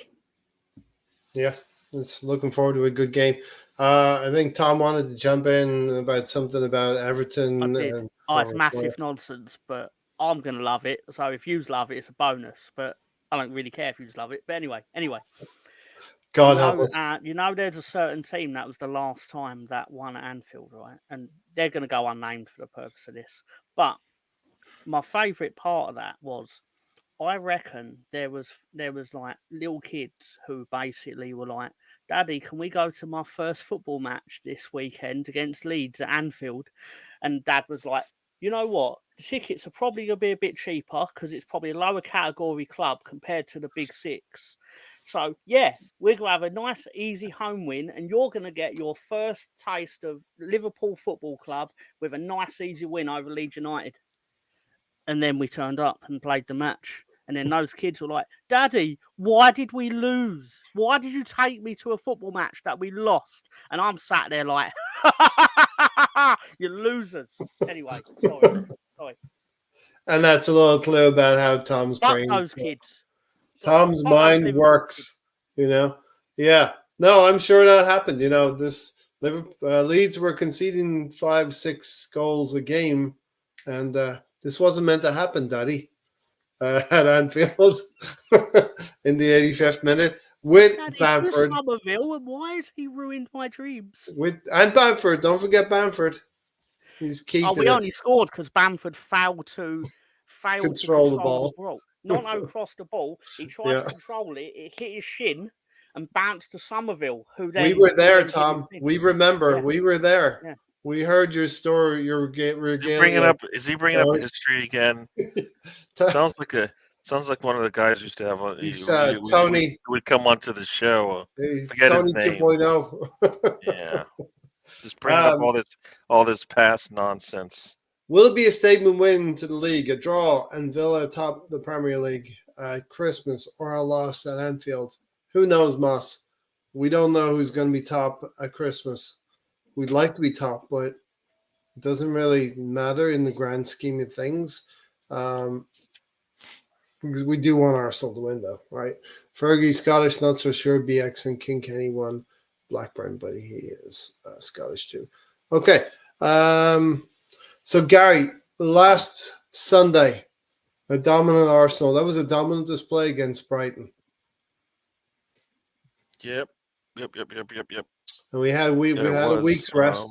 Yeah, it's looking forward to a good game. I think Tom wanted to jump in about something about Everton. It's massive nonsense, but I'm going to love it. So if you love it, it's a bonus. But I don't really care if you love it. But anyway. God help us. There's a certain team that was the last time that won at Anfield, right? And they're going to go unnamed for the purpose of this. But my favourite part of that was, I reckon there was like little kids who basically were like, "Daddy, can we go to my first football match this weekend against Leeds at Anfield?" And Dad was like, "You know what? The tickets are probably going to be a bit cheaper because it's probably a lower category club compared to the big 6. So, yeah, we're going to have a nice, easy home win, and you're going to get your first taste of Liverpool Football Club with a nice, easy win over Leeds United. And then we turned up and played the match. And then those kids were like, Daddy, why did we lose? Why did you take me to a football match that we lost? And I'm sat there like, you losers. Anyway, sorry. And that's a little clue about how Tom's Fuck brain. those kids. Tom's Fuck those mind Liverpool works, kids. you know. Yeah, no, I'm sure that happened. You know, this Leeds were conceding 5-6 goals a game, and this wasn't meant to happen, Daddy, at Anfield in the 85th minute with Daddy, Bamford. Somerville, and why has he ruined my dreams? And Bamford, don't forget Bamford. He's key to we this. only scored because Bamford failed to Control the the ball. ball. Not across the ball. He tried to control it. It hit his shin and bounced to Somerville, who then... We were there, then Tom. We remember. Yeah. We were there. Yeah. We heard your story. Your regalia. Is he bringing up history again? Sounds like one of the guys used to have. He's Tony would come onto the show. Forget Tony his name. 2.0. Yeah, just bringing up all this past nonsense. Will it be a statement win to the league, a draw, and Villa top the Premier League at Christmas, or a loss at Anfield? Who knows, Moss? We don't know who's going to be top at Christmas. We'd like to be top, but it doesn't really matter in the grand scheme of things. Because we do want Arsenal to win, though, right? Fergie, Scottish, not so sure. BX and King Kenny won. Blackburn, but he is Scottish too. Okay. So, Gary, last Sunday, a dominant Arsenal. That was a dominant display against Brighton. Yep. And we had a week's rest.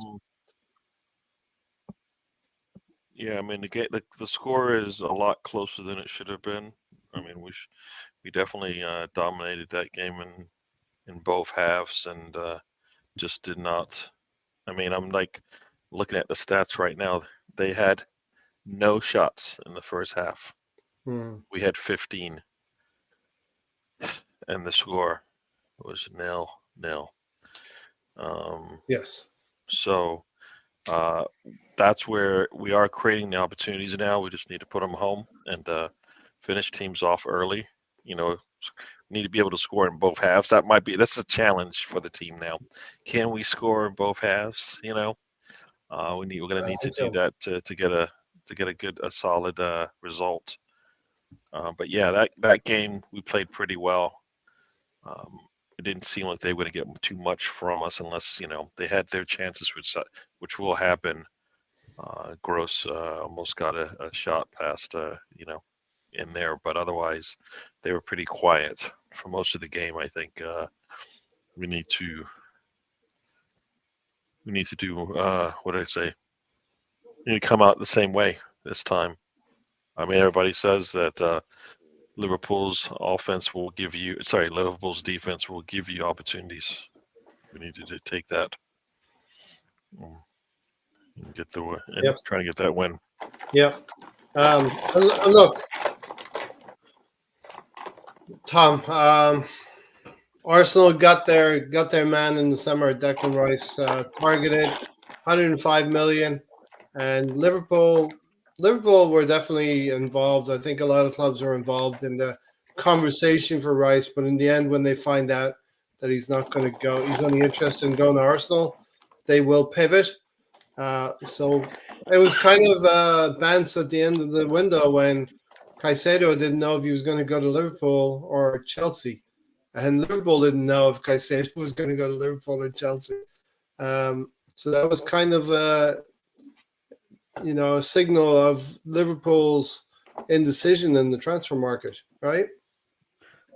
Yeah, I mean the score is a lot closer than it should have been. I mean we definitely dominated that game in both halves, and just did not. I mean, I'm like looking at the stats right now. They had no shots in the first half. We had 15, and the score was 0-0. Yes. So that's where we are creating the opportunities now. We just need to put them home and finish teams off early. You know, need to be able to score in both halves. That's a challenge for the team now. Can we score in both halves? You know, we're going to need to do that to get a solid result. But yeah, that game we played pretty well. It didn't seem like they were going to get too much from us unless, you know, they had their chances, which will happen. Gross almost got a shot past, you know, in there, but otherwise they were pretty quiet for most of the game. I think we need to do what did I say? We need to come out the same way this time. I mean, everybody says that Liverpool's defense will give you opportunities. We need to take that and try to get that win. Yep. Look, Tom. Arsenal got their man in the summer. Declan Rice targeted 105 million, and Liverpool were definitely involved. I think a lot of clubs were involved in the conversation for Rice, but in the end, when they find out that he's not going to go, he's only interested in going to Arsenal, they will pivot. So it was kind of dance at the end of the window when Caicedo didn't know if he was going to go to Liverpool or Chelsea, and Liverpool didn't know if Caicedo was going to go to Liverpool or Chelsea. So that was kind of a signal of Liverpool's indecision in the transfer market, right?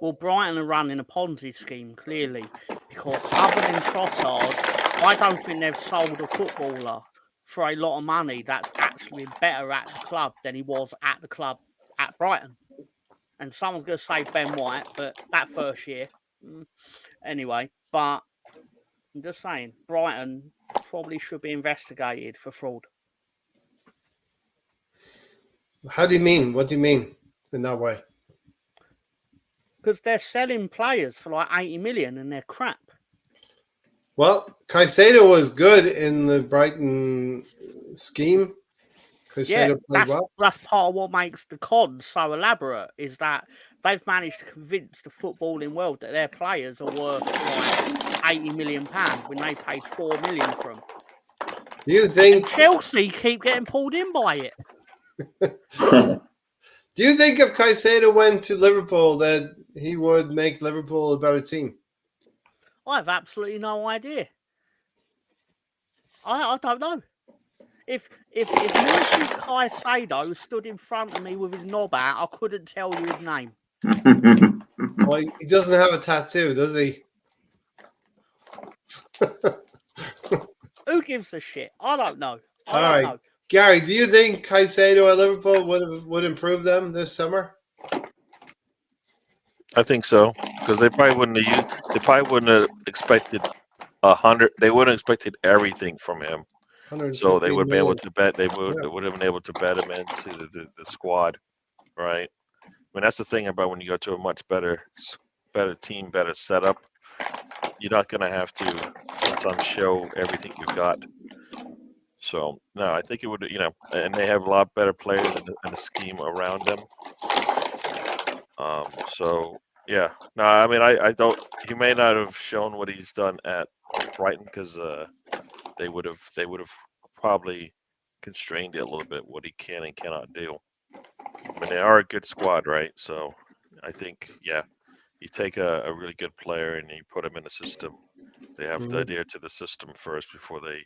Well, Brighton are running a Ponzi scheme, clearly, because other than Trossard, I don't think they've sold a footballer for a lot of money that's actually been better at the club than he was at the club at Brighton. And someone's going to say Ben White, but that first year. Anyway, but I'm just saying, Brighton probably should be investigated for fraud. How do you mean? What do you mean in that way? because they're selling players for like 80 million and they're crap. Well, Caicedo was good in the Brighton scheme. Yeah, Caicedo played well. that's part of what makes the cons so elaborate, is that they've managed to convince the footballing world that their players are worth like 80 million pounds when they paid 4 million for them. Do you And think? Chelsea keep getting pulled in by it. Do you think if Caicedo went to Liverpool that he would make Liverpool a better team? I have absolutely no idea. I don't know. If Moises Caicedo stood in front of me with his knob out, I couldn't tell you his name. Well, he doesn't have a tattoo, does he? Who gives a shit? I don't know. All right, Gary, do you think Caicedo at Liverpool would improve them this summer? I think so, because they probably wouldn't have expected 100. They wouldn't have expected everything from him. So they would be able to bet. They would have been able to bet him into the squad, right? I mean, that's the thing about when you go to a much better team, better setup. You're not going to have to sometimes show everything you've got. So no, I think it would. And they have a lot better players in the scheme around them. So yeah, no, I mean, I don't. He may not have shown what he's done at Brighton because they would have probably constrained it a little bit what he can and cannot do. I mean, they are a good squad, right? So I think, yeah, you take a really good player and you put him in the system. They have to adhere to the system first before they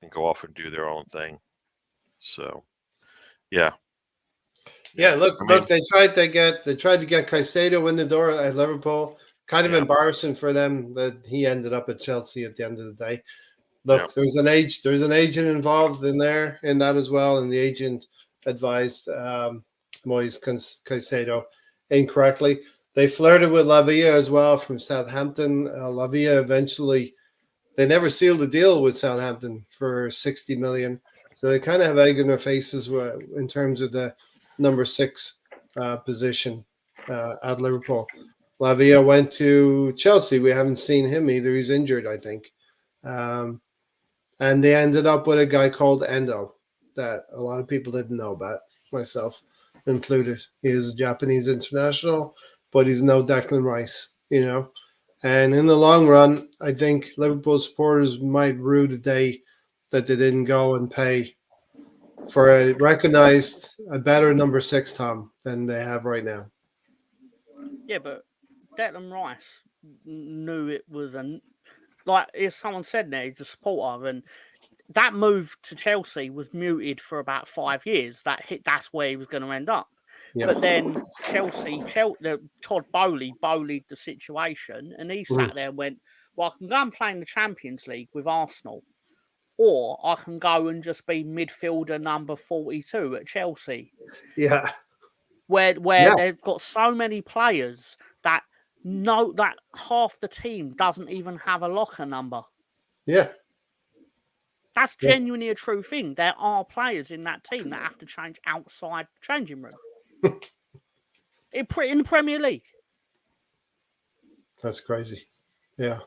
can go off and do their own thing. So, yeah. Yeah, look, they tried to get Caicedo in the door at Liverpool. Kind of embarrassing for them that he ended up at Chelsea at the end of the day. Look, there's an agent involved in that as well, and the agent advised Moise Caicedo incorrectly. They flirted with Lavia as well from Southampton. Lavia eventually, they never sealed a deal with Southampton for 60 million. So they kind of have egg in their faces in terms of the number 6 position at Liverpool. Lavia went to Chelsea. We haven't seen him either. He's injured, I think. And they ended up with a guy called Endo that a lot of people didn't know about, myself included. He is a Japanese international, but he's no Declan Rice, And in the long run, I think Liverpool supporters might rue the day that they didn't go and pay for a better number 6, Tom, than they have right now. Yeah, but Declan Rice knew it was like if someone said there, he's a supporter, and that move to Chelsea was muted for about 5 years. That's where he was going to end up. Yeah. But then Chelsea, Todd Bowley bullied the situation, and he sat there and went, "Well, I can go and play in the Champions League with Arsenal, or I can go and just be midfielder number 42 at Chelsea." Yeah, where they've got so many players that half the team doesn't even have a locker number. Yeah. That's genuinely a true thing. There are players in that team that have to change outside the changing room. in the Premier League. That's crazy. Yeah.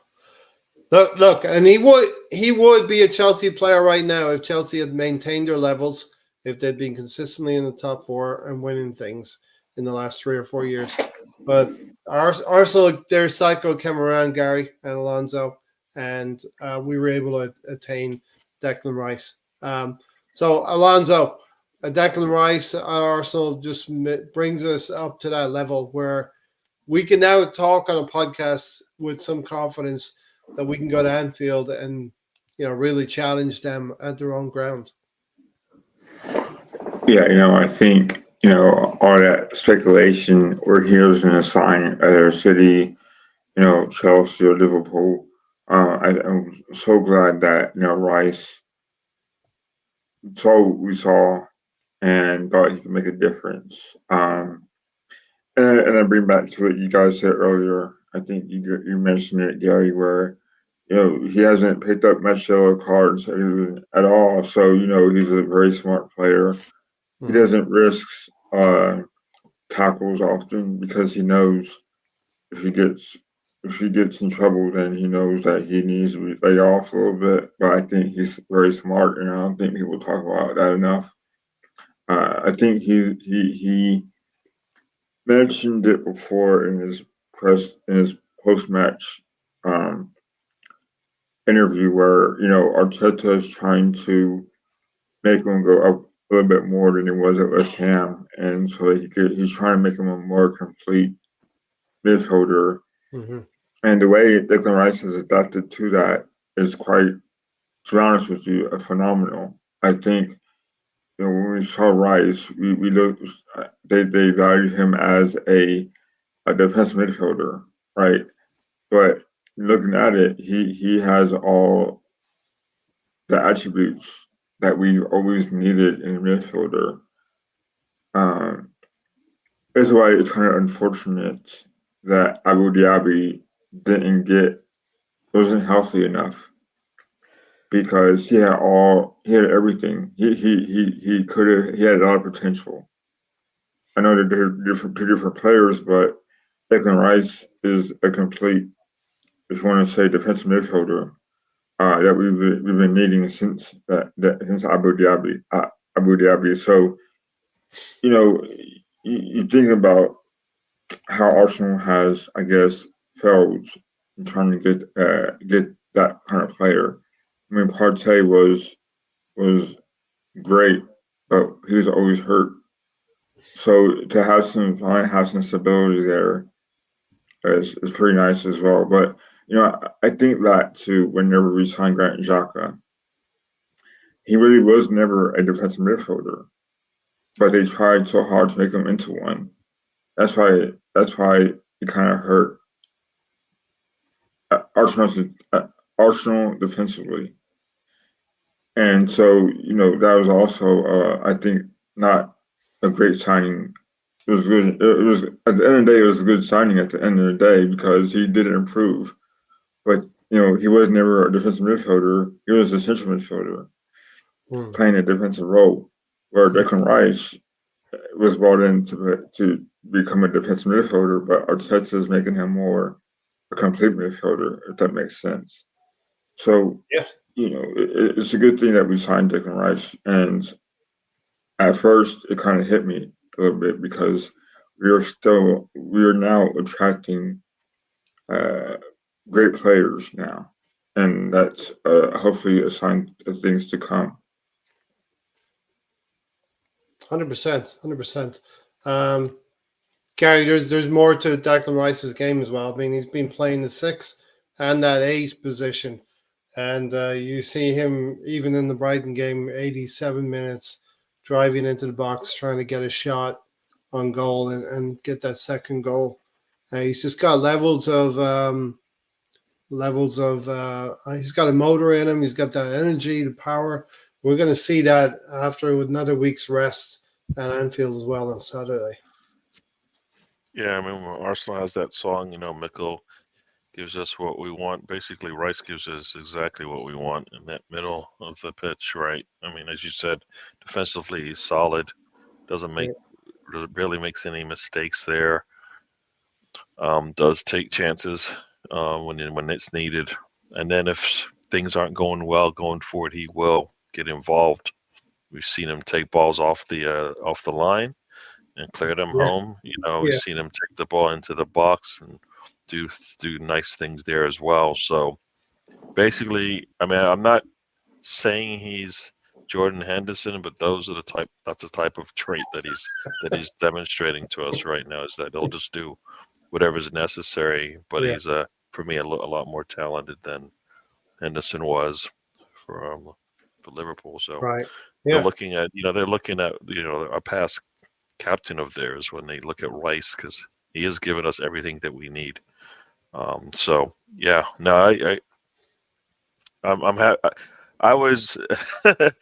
Look, and he would be a Chelsea player right now if Chelsea had maintained their levels, if they'd been consistently in the top 4 and winning things in the last 3 or 4 years. But Arsenal, their cycle came around, Gary and Alonso, and we were able to attain Declan Rice. So Alonso, Declan Rice, Arsenal just brings us up to that level where we can now talk on a podcast with some confidence that we can go to Anfield and really challenge them at their own ground. Yeah, I think all that speculation or here's an assign other city, Chelsea or Liverpool. I'm so glad that Rice saw what we saw and thought he could make a difference. And I bring back to what you guys said earlier. I think you mentioned it, Gary, where he hasn't picked up much yellow cards at all. So he's a very smart player. He doesn't risk tackles often because he knows if he gets in trouble, then he knows that he needs to lay off a little bit. But I think he's very smart, and I don't think people talk about that enough. I think he mentioned it before in his post match um, interview where Arteta is trying to make him go up a little bit more than he was at West Ham, and so he's trying to make him a more complete midfielder. Mm-hmm. And the way Declan Rice has adapted to that is quite, to be honest with you, phenomenal. I think when we saw Rice, we looked they valued him as a defensive midfielder, right? But looking at it, he has all the attributes that we always needed in a midfielder. That's why it's kind of unfortunate that Abu Dhabi wasn't healthy enough because he had everything. He had a lot of potential. I know that they're two different players, but Declan Rice is a complete, if you want to say, defensive midfielder that we've been needing since since Abu Dhabi. So you think about how Arsenal has, I guess, failed in trying to get that kind of player. I mean, Partey was great, but he was always hurt. So to have some stability there is pretty nice as well. But I think that too. Whenever we signed Grant Xhaka, he really was never a defensive midfielder, but they tried so hard to make him into one. That's why it kind of hurt Arsenal defensively. And so, that was also, I think, not a great signing. It was good. It was, at the end of the day, it was a good signing at the end of the day because he did improve. But he was never a defensive midfielder. He was a central midfielder playing a defensive role. Where Declan Rice was brought in to become a defensive midfielder, but Arteta is making him more a complete midfielder, if that makes sense. So Yeah. It's a good thing that we signed Declan Rice. And at first, it kind of hit me a little bit because we are now attracting great players now, and that's hopefully a sign of things to come. 100%, 100%. Gary, there's more to Declan Rice's game as well. I mean, he's been playing the 6 and that 8 position. And you see him, even in the Brighton game, 87 minutes, driving into the box, trying to get a shot on goal and get that second goal. He's just got he's got a motor in him. He's got that energy, the power. We're going to see that after with another week's rest at Anfield as well on Saturday. Yeah, I mean, Arsenal has that song, Mikel gives us what we want. Basically, Rice gives us exactly what we want in that middle of the pitch, right? I mean, as you said, defensively, he's solid. Barely makes any mistakes there. Does take chances when it's needed. And then if things aren't going well going forward, he will get involved. We've seen him take balls off the line and clear them home. We've seen him take the ball into the box and do nice things there as well. So basically, I mean, I'm not saying he's Jordan Henderson, but that's the type of trait that he's demonstrating to us right now, is that he'll just do whatever's necessary. But he's for me a lot more talented than Henderson was for Liverpool. So they're looking at a past captain of theirs when they look at Rice, because he has given us everything that we need. So yeah, no, I'm happy. I was, for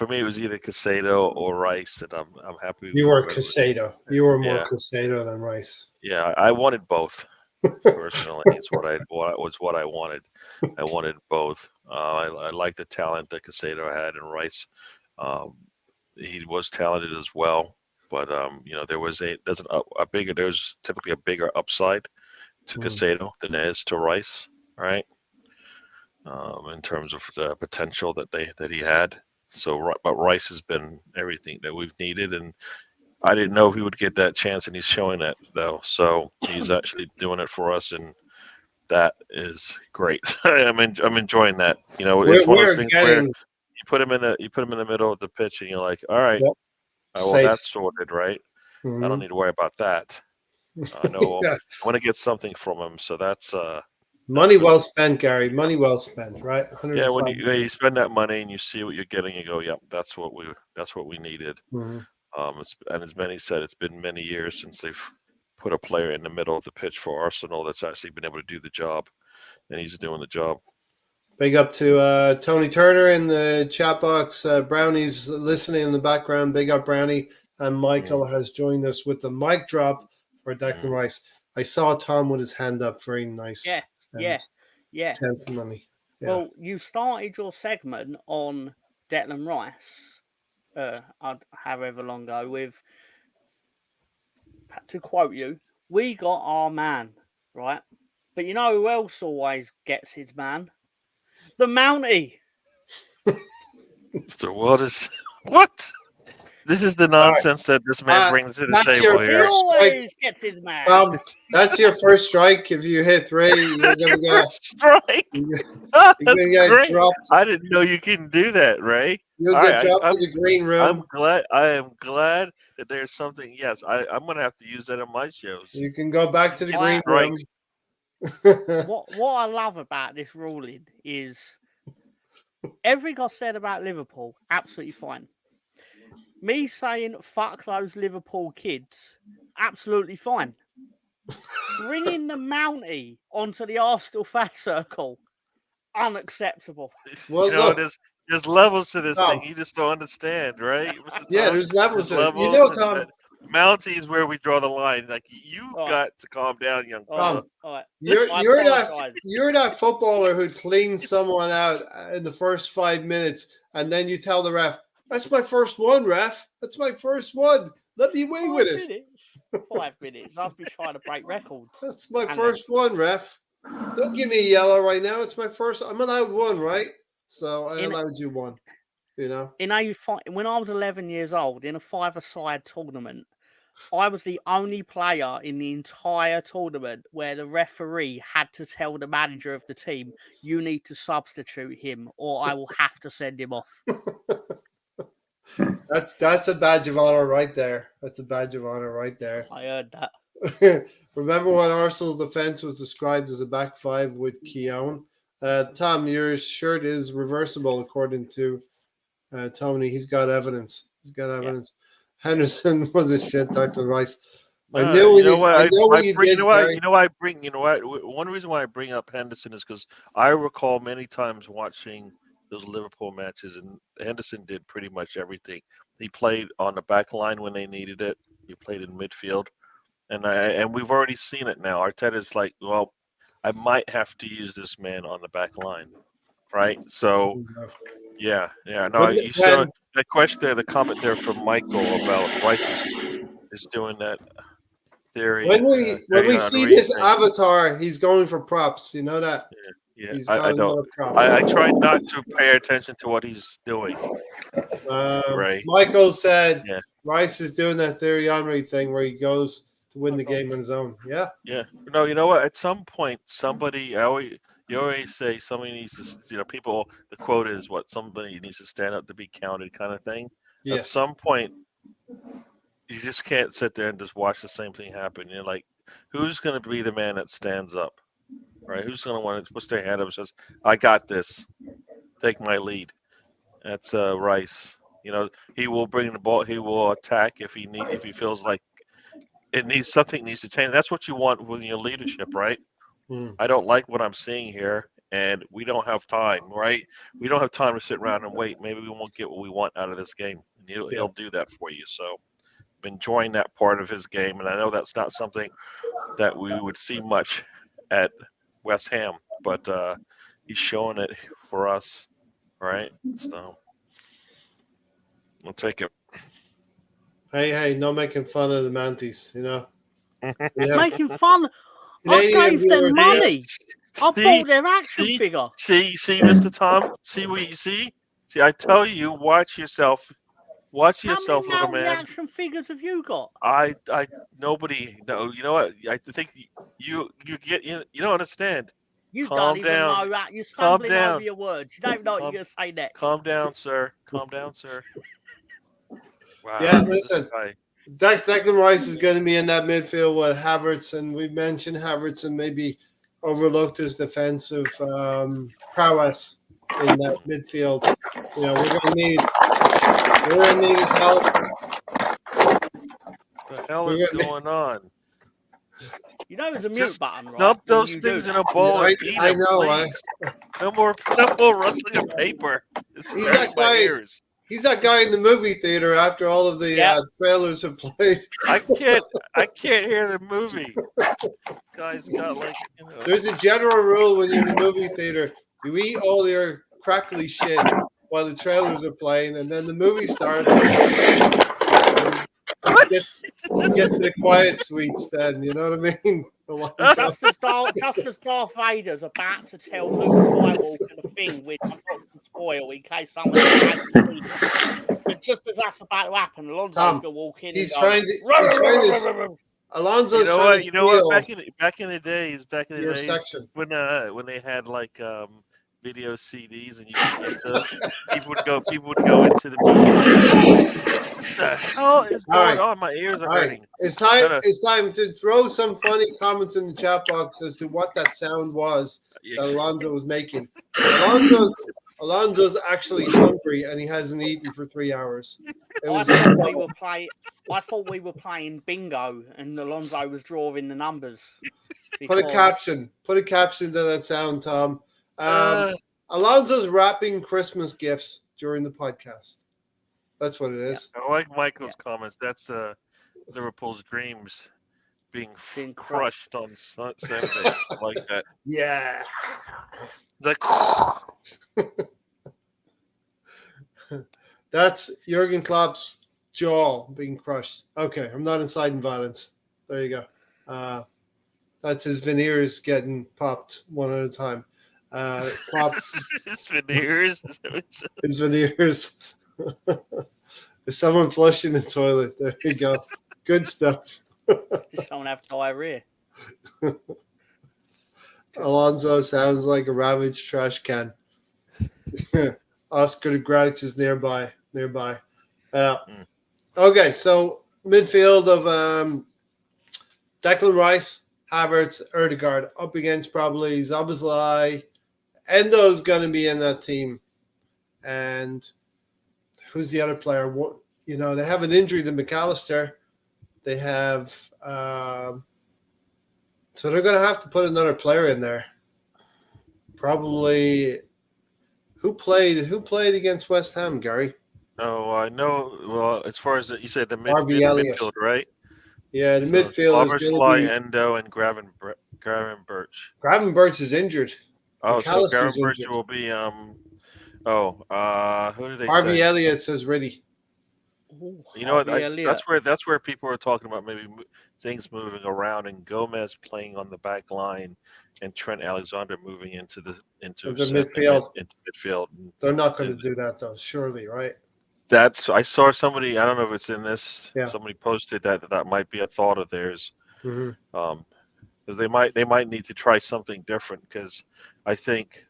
me it was either Caicedo or Rice, and I'm happy. You were Caicedo. You were more Caicedo than Rice. Yeah, I wanted both. Personally, it's what I wanted. I wanted both. I like the talent that Caicedo had, and Rice. He was talented as well. But there's typically a bigger upside to Casado than there is to Rice, right? In terms of the potential that he had. So, but Rice has been everything that we've needed, and I didn't know he would get that chance, and he's showing that though. So he's actually doing it for us, and that is great. I'm enjoying that. It's one of those We're things where getting you put him in the middle of the pitch, and you're like, all right, yep, well safe. that's sorted, right? I Mhm. don't need to worry about that. I know Yeah. I'm going to get something from him, so that's Money really well spent, Gary. Money well spent, right? yeah. When 105 you spend that money and you see what you're getting, you go, yep, that's what we needed. Mhm. And as many said, it's been many years since they've put a player in the middle of the pitch for Arsenal that's actually been able to do the job, and he's doing the job. Big up to Tony Turner in the chat box. Brownie's listening in the background. Big up, Brownie. And Michael has joined us with the mic drop for Declan Rice. I saw Tom with his hand up. Very nice. Yeah. Gentlemanly. Yeah. Well, you started your segment on Declan Rice, however long ago, with, to quote you, we got our man, right? But you know who else always gets his man? The Mountie. So what is what? This is the nonsense that this man brings to the table He here. always gets his man. That's your first strike. If you hit 3, you're gonna get strike. You're gonna get dropped. I didn't know you can do that, Ray. You'll get dropped to the green room. I am glad that there's something. Yes, I'm gonna have to use that on my shows. You can go back to the green room. What I love about this ruling is everything I said about Liverpool, absolutely fine. Me saying fuck those Liverpool kids, absolutely fine. Bringing the Mountie onto the Arsenal fan circle, unacceptable. Well, there's levels to this thing. You just don't understand, right? Yeah, there's levels. Tom. Mountie is where we draw the line. Like you got to calm down, young fella. You're that footballer who cleans someone out in the first 5 minutes, and then you tell the ref, "That's my first one, ref. That's my first one. Let me away with it." 5 minutes. I'll be trying to break records. That's my first one, ref. Don't give me a yellow right now. It's my first. I'm allowed one, right? So I allowed you one. When I was 11 years old in a 5-a-side tournament, I was the only player in the entire tournament where the referee had to tell the manager of the team, "You need to substitute him, or I will have to send him off." That's a badge of honor right there. That's a badge of honor right there. I heard that. Remember when Arsenal's defense was described as a back 5 with Keown? Tom, your shirt is reversible according to Tony. He's got evidence. Yeah. Henderson was a shit Declan Rice. One reason why I bring up Henderson is because I recall many times watching those Liverpool matches, and Henderson did pretty much everything. He played on the back line when they needed it. He played in midfield, and we've already seen it now. Arteta's like, well, I might have to use this man on the back line, right? So, yeah. No, you saw that question there, the comment there from Michael about Rice is doing that theory. When we see this avatar, he's going for props. You know that? Yeah. I don't. I try not to pay attention to what he's doing. Right. Michael said Rice is doing that Thierry Henry thing where he goes to win the game on his own. Yeah. Yeah. No, you know what? At some point, you always say somebody needs to, people, the quote is what? Somebody needs to stand up to be counted kind of thing. Yeah. At some point, you just can't sit there and just watch the same thing happen. You're like, who's going to be the man that stands up? Right? Who's going to want to push their hand up and says, I got this. Take my lead. That's Rice. He will bring the ball. He will attack if he feels like something needs to change. That's what you want with your leadership, right? I don't like what I'm seeing here, and we don't have time, right? We don't have time to sit around and wait. Maybe we won't get what we want out of this game. And he'll do that for you. So I'm enjoying that part of his game, and I know that's not something that we would see much at West Ham, but he's showing it for us, right? So we'll take it. Hey, no making fun of the Manties, you know. We have Making fun. I Canadian gave them viewers. money. I See, bought their action see, figure. see, Mr. Tom. See what you see. See, I tell you, watch yourself. Watch How yourself, many little Mountie man. action figures have you got? Nobody. No, you know what? I think you don't understand. You Calm don't even down. know that. You're Calm stumbling over down. your words. You don't even know what Calm, you're going to say next. calm down, sir. Calm down, sir. Wow. Yeah, this listen. guy. Declan Rice is going to be in that midfield with Havertz, and we mentioned Havertz and maybe overlooked his defensive prowess in that midfield. You know, we're going to need his help. The hell We're is gonna- going on? You know there's a mute Just button, right? dump When those you do things in that. a bowl and I- eat I them, know, please. No more rustling of paper. It's He's hurting that my guy- ears. He's that guy in the movie theater after all of the Yeah. trailers have played. I can't hear the movie. Guy's got like, you know. There's a general rule when you're in the movie theater: you eat all your crackly shit while the trailers are playing, and then the movie starts. You get to the quiet suites, then you know what I mean. The lights off. Just as Darth Vader's about to tell Luke Skywalker the thing, which I'm not going to spoil in case someone hasn't seen it. But just as that's about to happen, Alonso's Tom, going to walk in He's and go, trying to. Alonso's You know trying what? to You know what? steal Back in the days, your section. when they had like video CDs and you could get those, people would go into the movie. What the hell is All going right. on? My ears are All right, hurting. it's time. No, no. It's time to throw some funny comments in the chat box as to what that sound was that Alonso was making. Alonso's actually hungry and he hasn't eaten for 3 hours. It was I thought we were playing bingo and Alonso was drawing the numbers. Put a caption to that sound, Tom. Alonso's wrapping Christmas gifts during the podcast. That's what it is. I like Michael's comments. That's Liverpool's dreams being crushed on Saturday. I like that. Yeah. Like, That's Jurgen Klopp's jaw being crushed. Okay, I'm not inciting violence. There you go. That's his veneers getting popped one at a time. Klopp, his veneers. his veneers. Is someone flushing the toilet? There you go. Good stuff. Just don't have diarrhea. Alonso sounds like a ravaged trash can. Oscar the Grouch is nearby. Okay, so midfield of Declan Rice, Havertz, Ødegaard up against probably Szoboszlai. Endo's going to be in that team. And who's the other player? You know, they have an injury to McAllister. They have so they're going to have to put another player in there. Probably who played against West Ham, Gary? Oh, I know. Well, as far as you said, the midfield, right? Yeah, the midfield is going Szoboszlai, to be Endo, and Gravenberch. Gravenberch is injured. Oh, so McAllister's Gravenberch injured. will be who did they Harvey say? Elliott says ready. Ooh, You know what? Harvey Elliott. That's where people are talking about maybe things moving around and Gomez playing on the back line and Trent Alexander moving into midfield. Into midfield. They're not going to do that though, surely, right? I saw somebody. I don't know if it's in this. Yeah. Somebody posted that might be a thought of theirs. Mm-hmm. Because they might need to try something different. Because I think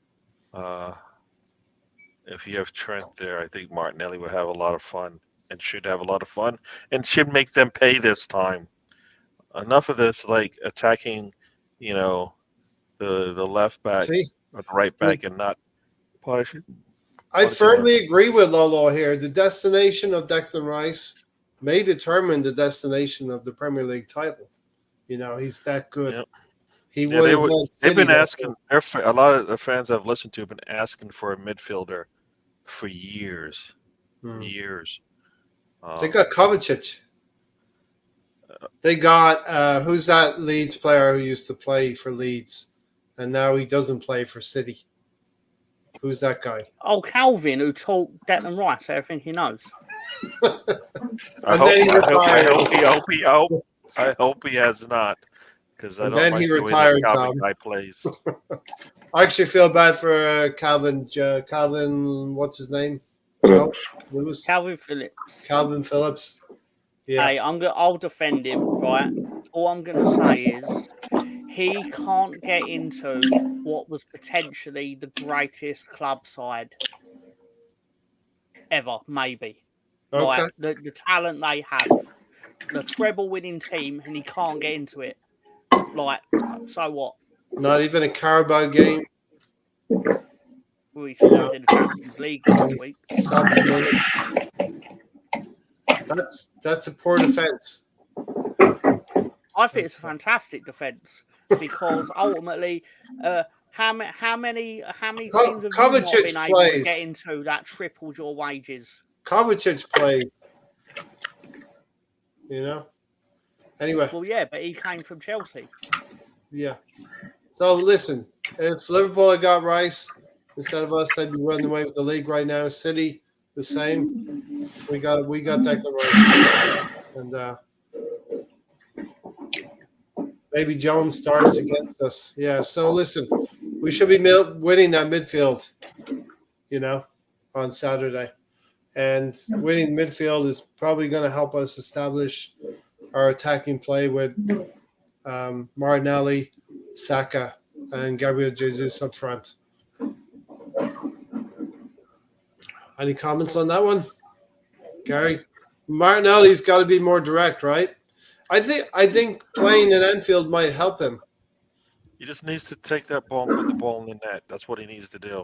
if you have Trent there, I think Martinelli would have a lot of fun and should have a lot of fun and should make them pay this time. Enough of this like attacking, the left back or the right back and not punishing. I firmly agree with Lolo here. The destination of Declan Rice may determine the destination of the Premier League title. You know, he's that good. Yep. He would. They've been asking. A lot of the fans I've listened to have been asking for a midfielder for years. Years. They got Kovacic. They got who's that Leeds player who used to play for Leeds, and now he doesn't play for City. Who's that guy? Oh, Calvin, who taught Declan Rice everything he knows. I hope he has not, because I And don't then like he the way retired, that Calvin Tom. guy plays. I actually feel bad for Calvin. Calvin, what's his name? Phillips. Lewis. Calvin Phillips. Calvin Phillips. Yeah. Hey, I'll defend him, right? All I'm gonna say is he can't get into what was potentially the greatest club side ever, maybe. Okay. Like the talent they have, the treble winning team, and he can't get into it. Like, so what? Not even a Carabao game. We slipped in the Champions League last week. That's a poor defense. I think it's a fantastic defense because ultimately, how many teams have you not Kovacic been able to plays. get into that tripled your wages? Kovacic plays. You know. Anyway. Well, yeah, but he came from Chelsea. Yeah. So listen, if Liverpool had got Rice instead of us, they'd be running away with the league right now. City, the same. We got Declan Rice, and maybe Jones starts against us. Yeah. So listen, we should be winning that midfield, you know, on Saturday, and winning midfield is probably going to help us establish our attacking play with Martinelli, Saka, and Gabriel Jesus up front. Any comments on that one, Gary? Martinelli's got to be more direct, right? I think playing in Anfield might help him. He just needs to take that ball and put the ball in the net. That's what he needs to do.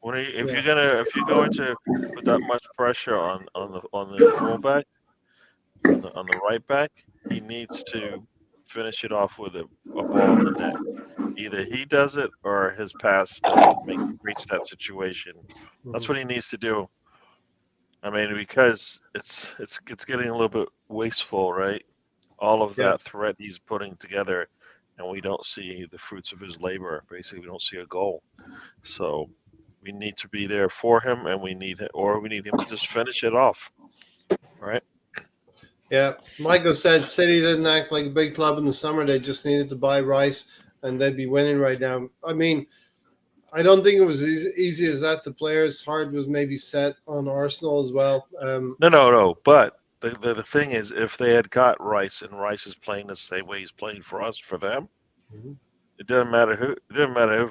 If you're going to put that much pressure on the fullback, on the right back, he needs to finish it off with a ball in the net. Either he does it or his pass creates that situation. That's what he needs to do. I mean, because it's getting a little bit wasteful, right? All of that threat he's putting together, and we don't see the fruits of his labor. Basically, we don't see a goal. So we need to be there for him, and we need him to just finish it off, right? Yeah, Michael said City didn't act like a big club in the summer. They just needed to buy Rice, and they'd be winning right now. I mean, I don't think it was easy as that. The players' heart was maybe set on Arsenal as well. No. But the thing is, if they had got Rice and Rice is playing the same way he's playing for us, for them, it doesn't matter who. It doesn't matter if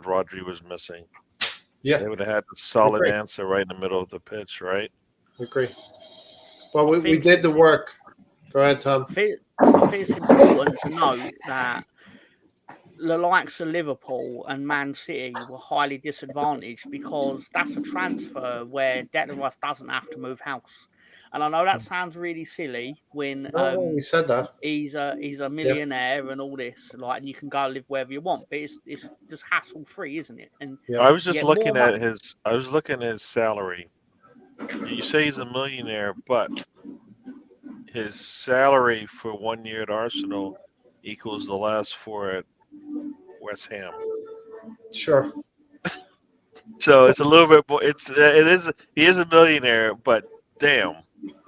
Rodri was missing. Yeah, they would have had a solid answer right in the middle of the pitch, right? I agree. But we did the work. Go ahead, Tom. I think it's important to note that the likes of Liverpool and Man City were highly disadvantaged because that's a transfer where Declan Rice doesn't have to move house. And I know that sounds really silly when we said that he's a millionaire and all this, like, and you can go live wherever you want, but it's just hassle free, isn't it? And I was just looking at his salary. You say he's a millionaire, but his salary for 1 year at Arsenal equals the last 4 at West Ham. Sure. So it's a little bit more. He is a millionaire, but damn,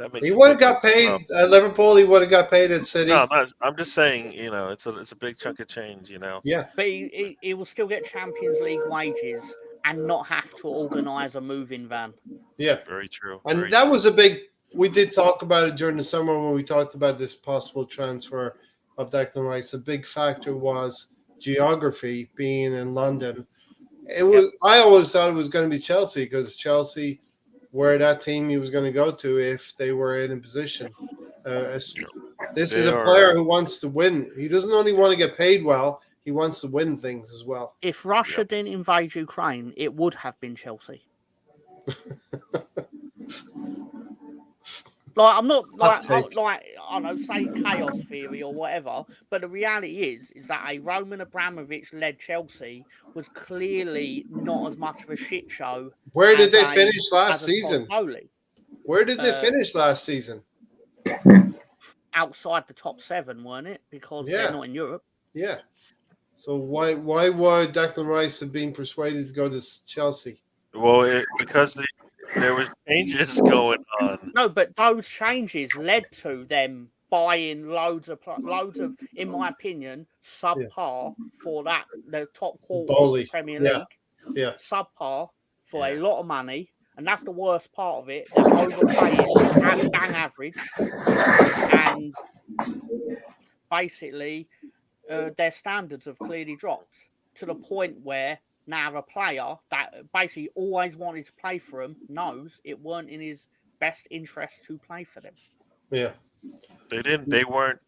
that makes. He would have got paid at Liverpool. He would have got paid at City. No, I'm just saying. It's a big chunk of change. Yeah. But he will still get Champions League wages and not have to organise a moving van. Yeah. Very true. And that was a big. We did talk about it during the summer when we talked about this possible transfer of Declan Rice. A big factor was geography, being in London. It was. I always thought it was going to be Chelsea because Chelsea were that team he was going to go to if they were in a position. This is a player who wants to win. He doesn't only want to get paid well; he wants to win things as well. If Russia didn't invade Ukraine, it would have been Chelsea. Like, I'm not I know, say chaos theory or whatever, but the reality is that a Roman Abramovich led Chelsea was clearly not as much of a shit show. Where did they finish last season? Where did they finish last season? Outside the top 7, weren't it? Because they're not in Europe. Yeah. So why would Declan Rice have been persuaded to go to Chelsea? Well, because there was changes going on. No, but those changes led to them buying loads of, in my opinion, subpar for the top quarter of the Bowley. Premier Yeah. League. Yeah. Subpar for a Yeah. lot of money, and that's the worst part of it. They're overpaying for bang average, and basically their standards have clearly dropped to the point where now a player that basically always wanted to play for them knows it weren't in his best interest to play for them. Yeah. They weren't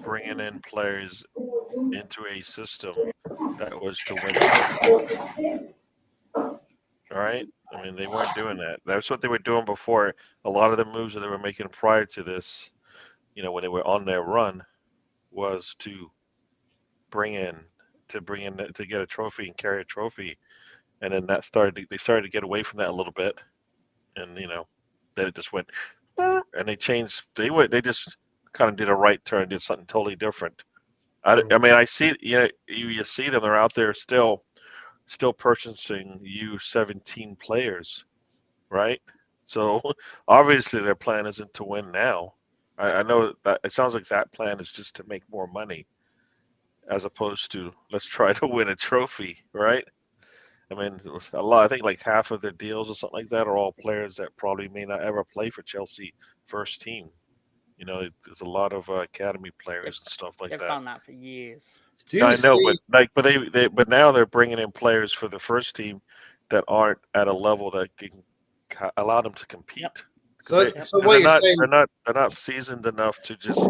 bringing in players into a system that was to win trophies. All right. I mean, they weren't doing that. That's what they were doing before. A lot of the moves that they were making prior to this, when they were on their run, was to bring in to get a trophy and carry a trophy, and then they started to get away from that a little bit, and then it just went, and they changed. They just kind of did a right turn, did something totally different. I mean, I see, you see them. They're out there still purchasing U17 players, right? So obviously their plan isn't to win now. I know that it sounds like that plan is just to make more money, as opposed to let's try to win a trophy, right? I mean, it was a lot. I think like half of their deals or something like that are all players that probably may not ever play for Chelsea first team. There's a lot of academy players and stuff like They've that. done that for years. Do you I know, see? but now they're bringing in players for the first team that aren't at a level that can allow them to compete. Yep. So, They, so they're what you're not saying? they're not seasoned enough to just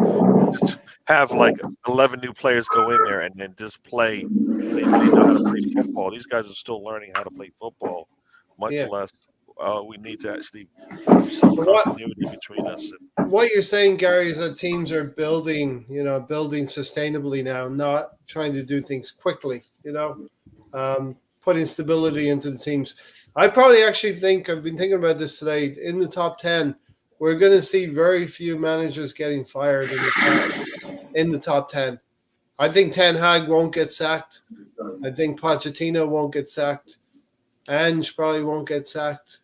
have like 11 new players go in there and then just play. They know how to play football. These guys are still learning how to play football, much Yeah. less we need to actually have some So what continuity between us. what you're saying, Gary, is that teams are building sustainably now, not trying to do things quickly. Putting stability into the teams. I probably actually think I've been thinking about this today. In the top 10, we're going to see very few managers getting fired in the top 10. I think Ten Hag won't get sacked. I think Pochettino won't get sacked. Ange probably won't get sacked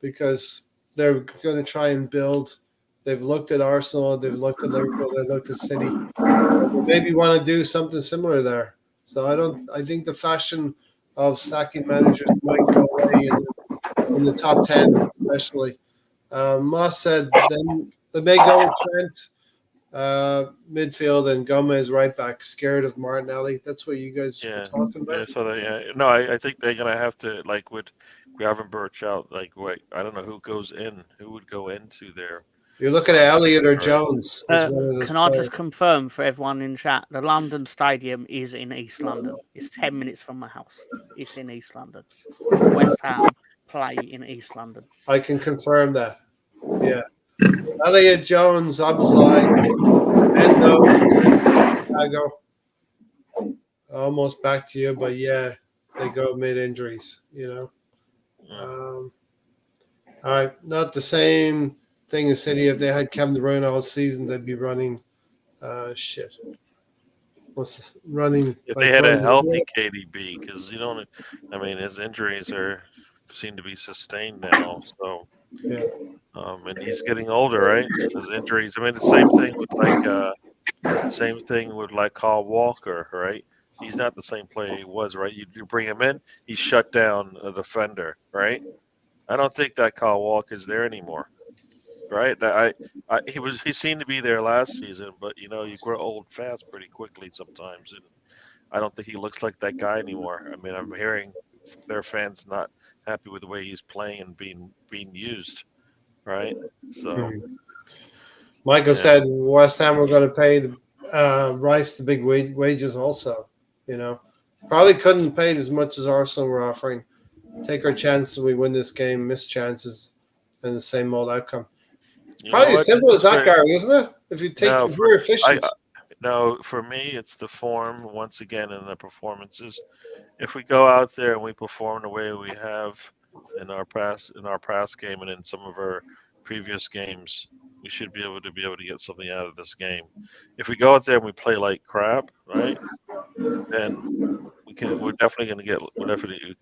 because they're going to try and build. They've looked at Arsenal, they've looked at Liverpool, they've looked at City. They maybe want to do something similar there. So I think the fashion of sacking managers might go away in the top 10, especially. Moss said then they may go with Trent, midfield, and Gomez right back, scared of Martinelli. That's what you guys were talking about. Yeah. So no, I think they're gonna have to like with Gravenberch out. Like, wait, I don't know who goes in, who would go into there. You're looking at Elliott or Jones. As one of those Can I players. just confirm for everyone in chat, the London Stadium is in East London. It's 10 minutes from my house. It's in East London. West Ham play in East London. I can confirm that. Yeah. Elliott, Jones, Abslai, Endo, Chicago. Almost back to you, but yeah, they go mid injuries, All right. Not the same thing as City. If they had Kevin De Bruyne all season, they'd be running shit. Running. If like they had a running- healthy KDB, because I mean, his injuries seem to be sustained now. So, Yeah. And he's getting older, right? His injuries. I mean, the same thing with like Carl Walker, right? He's not the same player he was, right? You bring him in, he shut down a defender, right? I don't think that Carl Walker's there anymore, right? He seemed to be there last season, but you grow old fast pretty quickly sometimes, and I don't think he looks like that guy anymore. I mean, I'm hearing their fans not happy with the way he's playing and being used, right? So, Michael said West Ham were going to pay Rice the big wages also. Probably couldn't pay it as much as Arsenal were offering. Take our chances, we win this game, miss chances, and the same old outcome. Probably as simple as that, Gary, isn't it? If you're efficient. No, for me, it's the form once again and the performances. If we go out there and we perform the way we have in our past game and in some of our previous games, we should be able to get something out of this game. If we go out there and we play like crap, right, then we're definitely going to get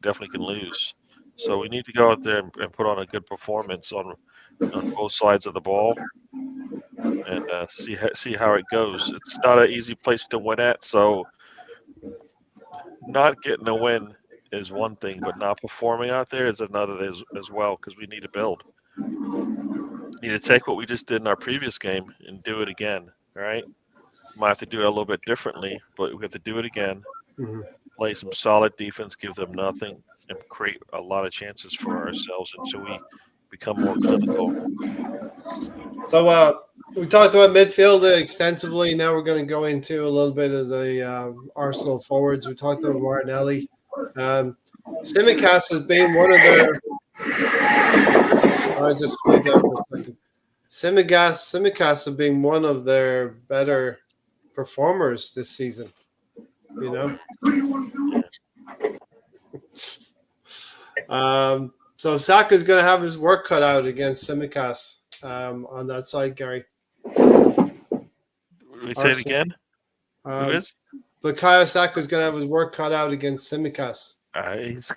definitely can lose. So we need to go out there and put on a good performance on both sides of the ball and see how it goes. It's not an easy place to win at, so not getting a win is one thing, but not performing out there is another as well, because we need to build. We need to take what we just did in our previous game and do it again, right? Might have to do it a little bit differently, but we have to do it again, play some solid defense, give them nothing, and create a lot of chances for ourselves until we become more clinical. So we talked about midfield extensively. Now we're going to go into a little bit of the Arsenal forwards. We talked about Martinelli. Tsimikas has been one of their. I just moved that for a second. Tsimikas has been one of their better performers this season. You know. So Saka's going to have his work cut out against Tsimikas on that side, Gary. We say it again. Who is? Bukayo Saka is going to have his work cut out against Tsimikas.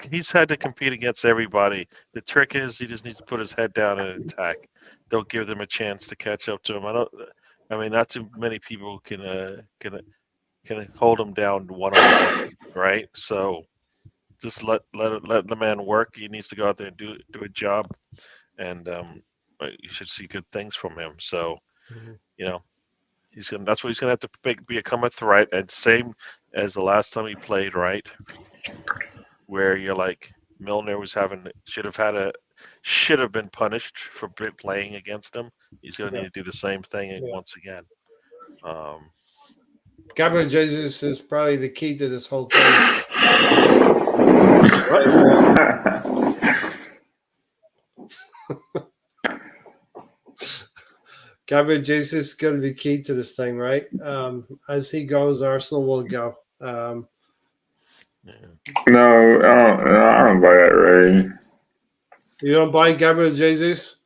He's had to compete against everybody. The trick is he just needs to put his head down and attack. Don't give them a chance to catch up to him. I mean, not too many people can hold him down one-on-one, right? So just let the man work. He needs to go out there and do a job, and you should see good things from him. So, you know, that's what he's gonna have to become a threat. And same as the last time he played, right? Where you're like Milner should have been punished for playing against him. He's gonna need to do the same thing once again. Gabriel Jesus is probably the key to this whole thing. Gabriel Jesus is going to be key to this thing, right? As he goes, Arsenal will go. No, I don't buy that, Ray. You don't buy Gabriel Jesus?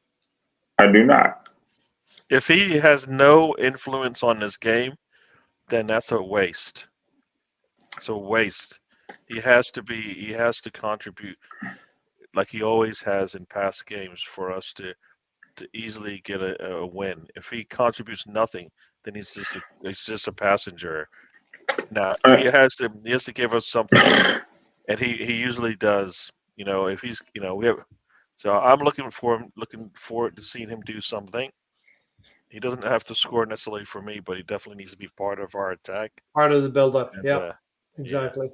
I do not. If he has no influence on this game, then that's a waste. It's a waste. He has to contribute like he always has in past games for us to easily get a win. If he contributes nothing, then he's just a passenger. Now he has to give us something, and he usually does. You know, if he's so I'm looking forward to seeing him do something. He doesn't have to score necessarily for me, but he definitely needs to be part of our attack. Part of the build-up, exactly.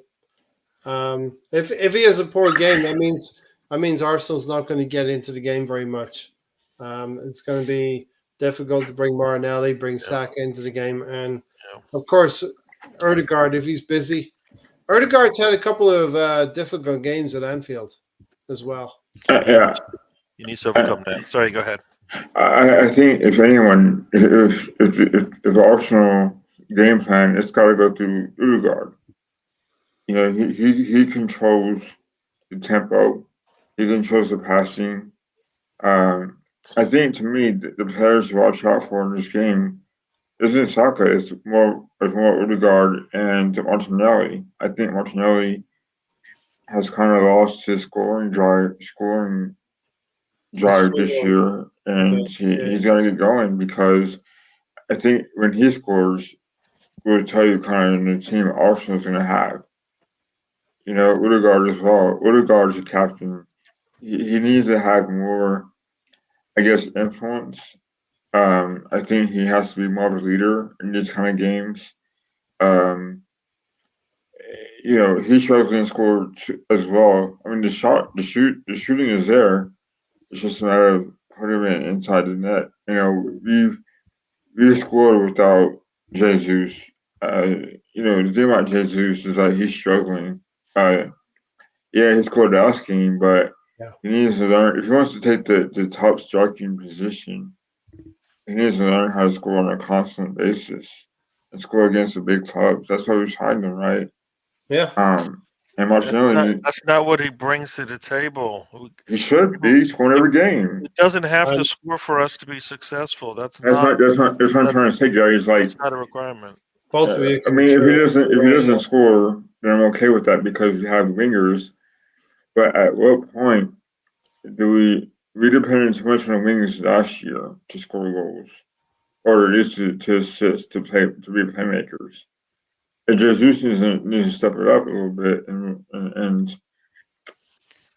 Yeah. If he has a poor game, that means Arsenal's not going to get into the game very much. It's going to be difficult to bring Martinelli, bring Saka into the game, and of course, Ødegaard, if he's busy. Ødegaard's had a couple of difficult games at Anfield as well. He needs to overcome that. Sorry, go ahead. I think if anyone, if Arsenal game plan, it's got to go through Ødegaard. You know, he controls the tempo. He controls the passing. I think to me, the players to watch out for in this game isn't Saka. It's more Ødegaard and Martinelli. I think Martinelli has kind of lost his scoring drive this year, and he's got to get going, because I think when he scores, it will tell you kind of the team Arsenal's going to have. You know, Ødegaard as well. Ødegaard's the captain. He needs to have more, I guess, influence. I think he has to be more of a leader in these kind of games. You know, he struggles to score as well. I mean, the shooting is there. It's just a matter of putting it inside the net. You know, we've scored without Jesus. You know, the thing about Jesus is that he's struggling. He scored last game, but he needs to learn. If he wants to take the top striking position, he needs to learn how to score on a constant basis and score against the big clubs. That's why we signed him, right? Yeah. And Martinelli, That's not what he brings to the table. he should be scoring every game. It doesn't have to Um, score for us to be successful. That's That's not what I'm trying to say, Gary. It's like, that's not a requirement. both of you I can mean, be if he true. doesn't score, then I'm okay with that because we have wingers. But at what point do we depended too much on the wingers last year to score goals, or at least to assist, to be playmakers? And Jesus needs to step it up a little bit, and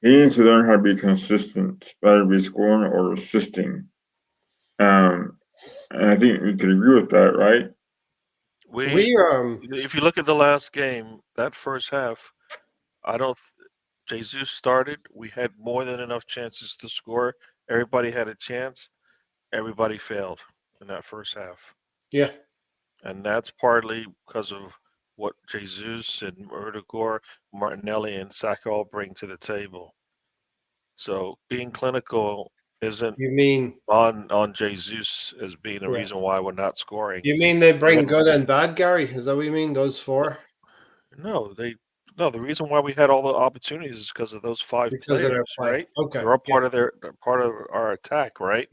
he needs to learn how to be consistent, whether it be scoring or assisting. And I think we could agree with that, right? We If you look at the last game, that first half, I don't. Jesus started. We had more than enough chances to score. Everybody had a chance. Everybody failed in that first half, yeah. and that's partly because of what Jesus and Erdegaard, Martinelli, and Saka all bring to the table. So being clinical isn't You mean on Jesus as being the yeah. reason why we're not scoring. You mean they bring And good and bad, Gary? Is that what you mean? Those four? no, the reason why we had all the opportunities is because of those five Because of their players, play. right? Okay. They're all Yeah. they're part of our attack, right?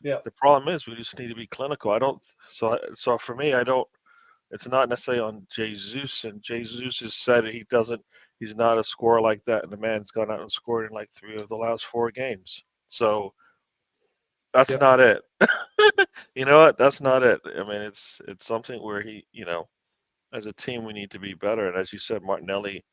Yeah. The problem is we just need to be clinical. I don't so for me I don't it's not necessarily on Jesus, and Jesus has said he's not a scorer like that, and the man's gone out and scored in like 3 of the last 4 games. So that's Yeah. not it. You know what? That's not it. I mean, it's something where as a team, we need to be better. And as you said, Martinelli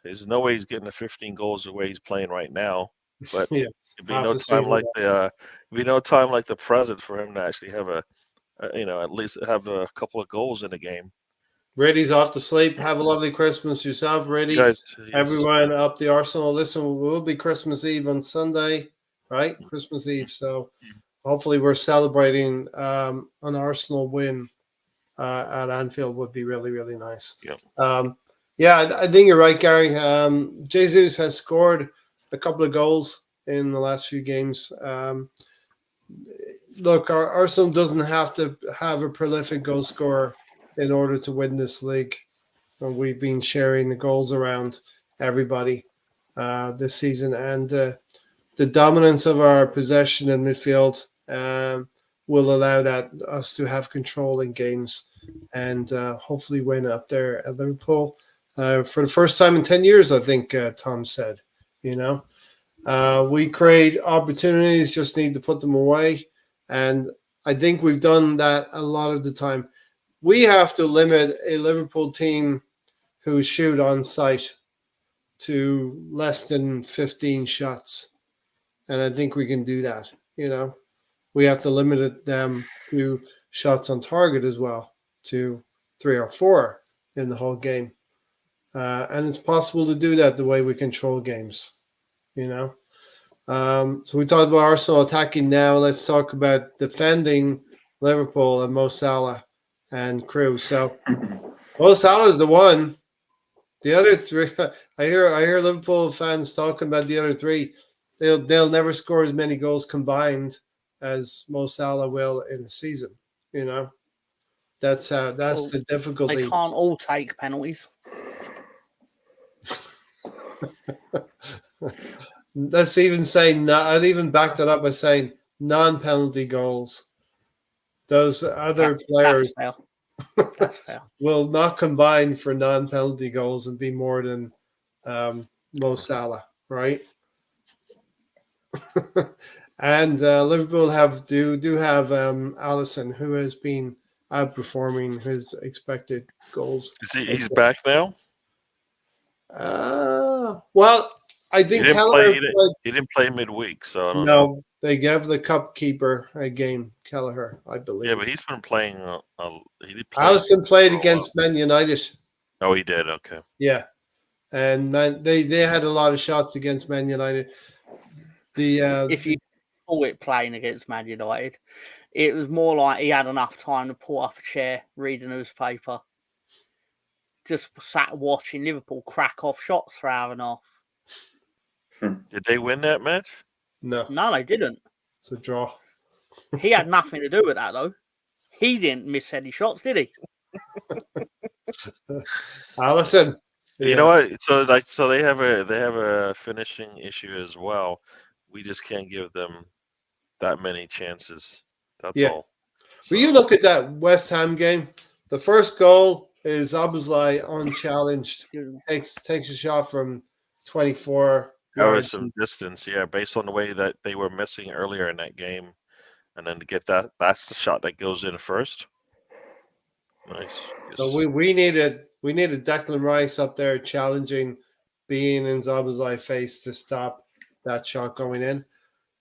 there's no way he's getting the 15 goals the way he's playing right now. But Yeah. it'd be Half no the time season like left. the present for him to actually have at least have a couple of goals in a game. Ready's off to sleep. Have a lovely Christmas yourself, Ready. You guys, yes. Everyone up the Arsenal. Listen, we'll be Christmas Eve on Sunday, right? Christmas Eve. So hopefully we're celebrating an Arsenal win at Anfield would be really, really nice. Yep. Yeah, I think you're right, Gary. Jesus has scored a couple of goals in the last few games. Look, our Arsenal doesn't have to have a prolific goal scorer in order to win this league. And we've been sharing the goals around everybody this season, and the dominance of our possession in midfield will allow us to have control in games and hopefully win up there at Liverpool for the first time in 10 years, I think Tom said. We create opportunities, just need to put them away. And I think we've done that a lot of the time. We have to limit a Liverpool team who shoot on sight to less than 15 shots. And I think we can do that. We have to limit them to shots on target as well, to 3 or 4 in the whole game. And it's possible to do that the way we control games, So we talked about Arsenal attacking now. Let's talk about defending Liverpool and Mo Salah and crew. So Mo Salah is the one. The other 3, I hear Liverpool fans talking about the other 3. They'll never score as many goals combined as Mo Salah will in a season. That's the difficulty. They can't all take penalties. Let's even say I'd even back that up by saying non-penalty goals. Those other players That's fair. will not combine for non-penalty goals and be more than Mo Salah, right? And Liverpool do have Alisson, who has been outperforming his expected goals. He's back now? Well, I think he didn't play midweek, so I don't know. No, they gave the cup keeper a game, Kelleher, I believe. Yeah, but he's been playing. He did play Alisson played against Man United. Oh, he did. Okay. Yeah, and they had a lot of shots against Man United. If you call it playing against Man United, it was more like he had enough time to pull up a chair, read a newspaper, just sat watching Liverpool crack off shots for hour and a half. Did they win that match? No, they didn't. It's a draw. He had nothing to do with that, though. He didn't miss any shots, did he? Alisson, You know what? So they have a finishing issue as well. We just can't give them that many chances. That's Yeah. all. But you So look at that West Ham game. The first goal is obviously unchallenged. Takes a shot from 24 there was yards. some distance, yeah, based on the way that they were missing earlier in that game, and then to get that's the shot that goes in first. Nice. So Yes. we needed Declan Rice up there challenging Bean and Zabazai face to stop that shot going in.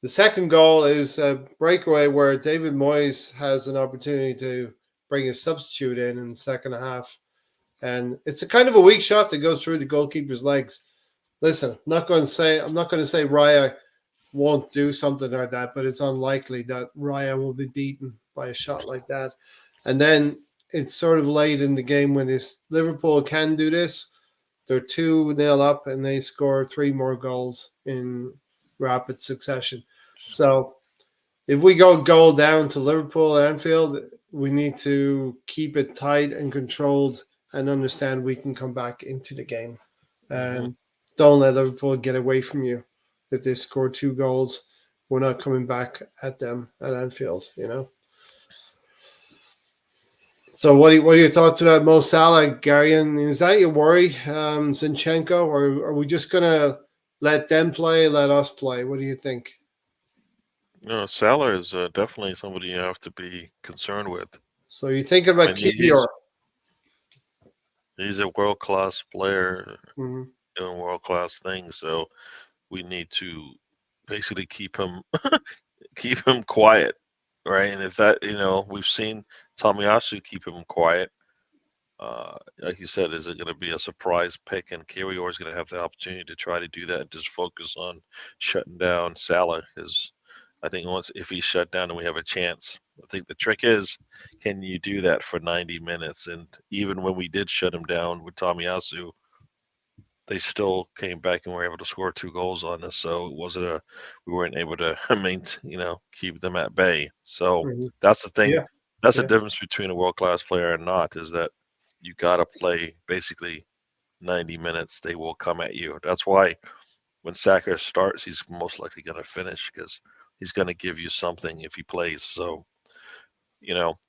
The second goal is a breakaway where David Moyes has an opportunity to bring a substitute in the second half. And it's a kind of a weak shot that goes through the goalkeeper's legs. Listen, I'm not going to say Raya won't do something like that, but it's unlikely that Raya will be beaten by a shot like that. And then it's sort of late in the game when Liverpool can do this. They're 2-0 up and they score 3 more goals in rapid succession. So if we go goal down to Liverpool Anfield, we need to keep it tight and controlled and understand we can come back into the game. And don't let Liverpool get away from you. If they score 2 goals, we're not coming back at them at Anfield, So what are your thoughts about Mo Salah, Gary? And is that your worry, Zinchenko, or are we just going to let them play, let us play? What do you think? No, Salah is definitely somebody you have to be concerned with. So you think about Kivior. He's a world-class player Mhm. doing world-class things, so we need to basically keep him quiet, right? And if that, we've seen Tomiyasu keep him quiet. Like you said, is it going to be a surprise pick? And Kiwior is going to have the opportunity to try to do that and just focus on shutting down Salah. Because I think if he's shut down and we have a chance, I think the trick is, can you do that for 90 minutes? And even when we did shut him down with Tomiyasu, they still came back and were able to score 2 goals on us. So it wasn't we weren't able to keep them at bay. So that's the thing. Yeah. That's the difference between a world-class player and not, is that you got to play basically 90 minutes. They will come at you. That's why when Saka starts, he's most likely going to finish, because he's going to give you something if he plays. So,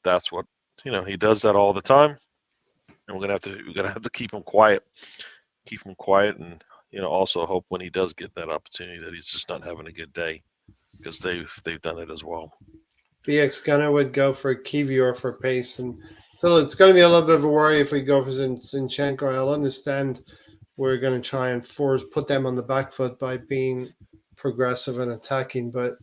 that's what, he does that all the time. And we're going to have to keep him quiet. And also hope when he does get that opportunity that he's just not having a good day, because they've done it as well. BX Gunner would go for Kivior for pace, and so it's going to be a little bit of a worry if we go for Zinchenko. I'll understand we're going to try and put them on the back foot by being progressive and attacking, but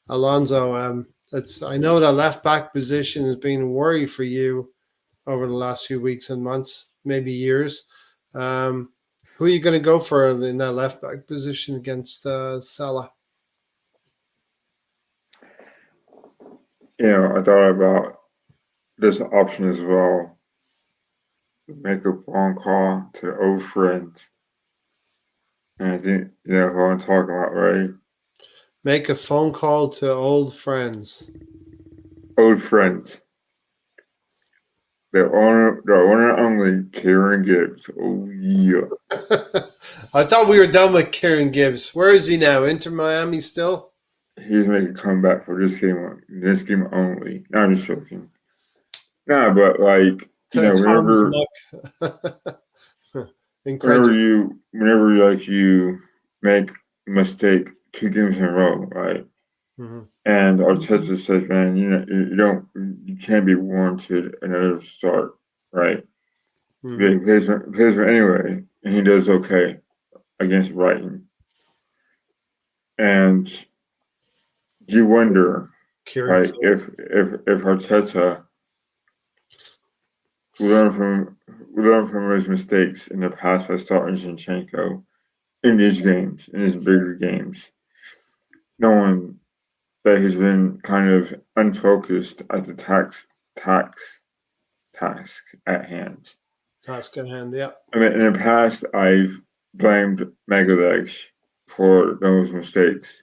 Alonso, I know that left back position has been a worry for you over the last few weeks and months, maybe years. Who are you going to go for in that left back position against Salah? I thought about this option as well. Make a phone call to old friends. And I think who I'm talking about, right? Make a phone call to old friends. Old friends. The owner only, Kieran Gibbs. Oh yeah. I thought we were done with Kieran Gibbs. Where is he now? Inter Miami still? He's making a comeback for this game only. No, I'm just joking. Nah, but whenever you make a mistake 2 games in a row, right? Mm-hmm. And Arteta says, man, you can't be warranted another start, right? Mm-hmm. He plays anyway, and he does okay against Brighton. And you wonder, right, if Arteta learn from his mistakes in the past by starting Zinchenko in these games, in these bigger games, knowing that he's been kind of unfocused at the task at hand. Task at hand, yeah. I mean, in the past, I've blamed Megalex for those mistakes,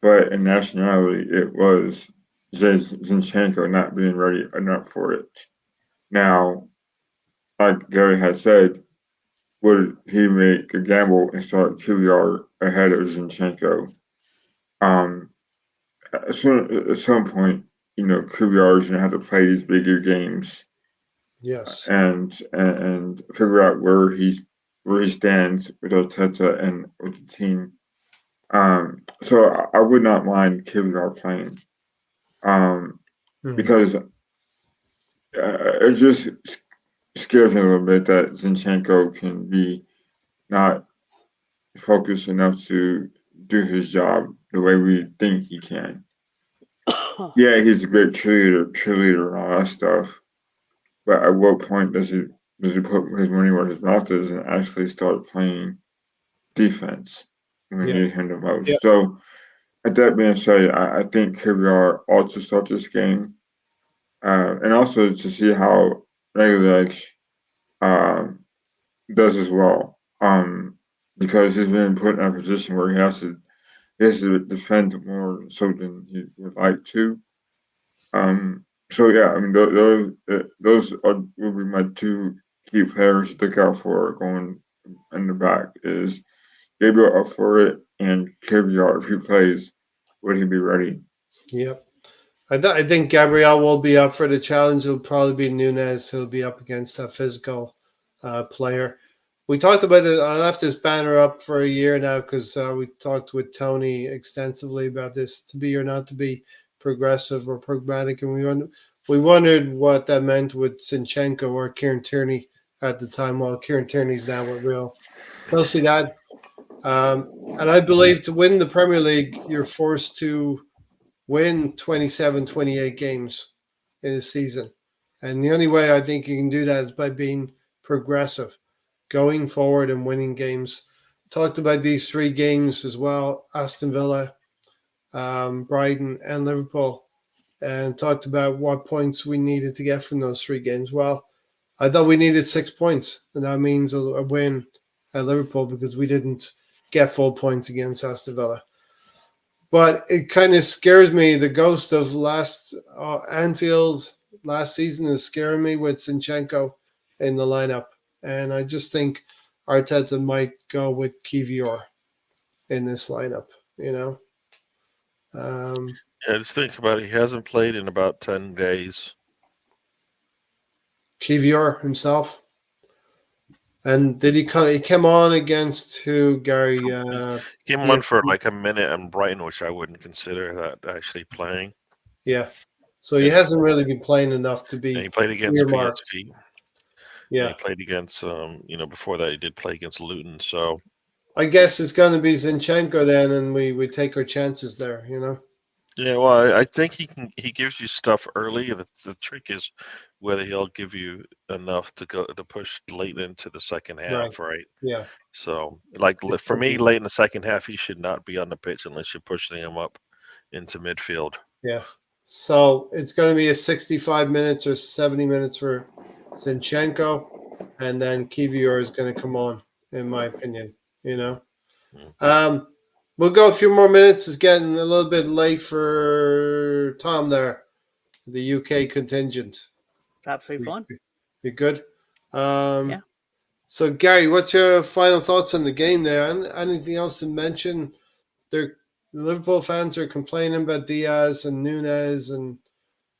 but in nationality, it was Zinchenko not being ready enough for it. Now, like Gary had said, would he make a gamble and start QBR ahead of Zinchenko? Um, at some point, QBR is gonna have to play these bigger games Yes. and figure out where he stands with Arteta and with the team. So I would not mind QBR playing, because it just scares me a little bit that Zinchenko can be not focused enough to do his job the way we think he can. Yeah, he's a great cheerleader and all that stuff. But at what point does he put his money where his mouth is and actually start playing defense when we Yeah. need him the most? Yeah. So, at that being said, I think KVR ought to start this game, and also to see how Regulex does as well, because he's been put in a position where he has to defend more so than he would like to. So yeah, I mean those will be my two key players to look out for going in the back is Gabriel up for it and Caviar if he plays, would he be ready? Yep. I think Gabriel will be up for the challenge. It'll probably be Nunez who'll be up against a physical player. We talked about it. I left this banner up for a year now because we talked with Tony extensively about this to be or not to be progressive or pragmatic, and we wondered what that meant with Zinchenko or Kieran Tierney at the time. Well, Kieran Tierney's now with Real Sociedad. And I believe to win the Premier League, you're forced to win 27, 28 games in a season. And the only way I think you can do that is by being progressive, going forward and winning games. Talked about these three games as well, Aston Villa, Brighton, and Liverpool, and talked about what points we needed to get from those three games. Well, I thought we needed 6 points, and that means a win at Liverpool because we didn't get full points against Aston Villa. But it kind of scares me. The ghost of last Anfield last season is scaring me with Zinchenko in the lineup. And I just think Arteta might go with Kivior in this lineup, you know. Yeah, just think about it. He hasn't played in about 10 days. Kivior himself. And did he come? He came on against who? Gary. Came on for like a minute in Brighton, which I wouldn't consider that actually playing. Yeah. So he hasn't really been playing enough to be. And he played against earmarked. PSV. Yeah. And he played against, before that he did play against Luton. So I guess it's going to be Zinchenko then, and we take our chances there, you know. yeah, well, I think he gives you stuff early. The trick is whether he'll give you enough to push late into the second half, right? Yeah. So, like for me, late in the second half, he should not be on the pitch unless you're pushing him up into midfield. Yeah. So it's going to be a 65 minutes or 70 minutes for Zinchenko, and then Kivior is going to come on, in my opinion, you know. We'll go a few more minutes. It's getting a little bit late for Tom there, the UK contingent. Absolutely fine. You good? Yeah. So, Gary, what's your final thoughts on the game there? Anything else to mention? The Liverpool fans are complaining about Diaz and Nunez and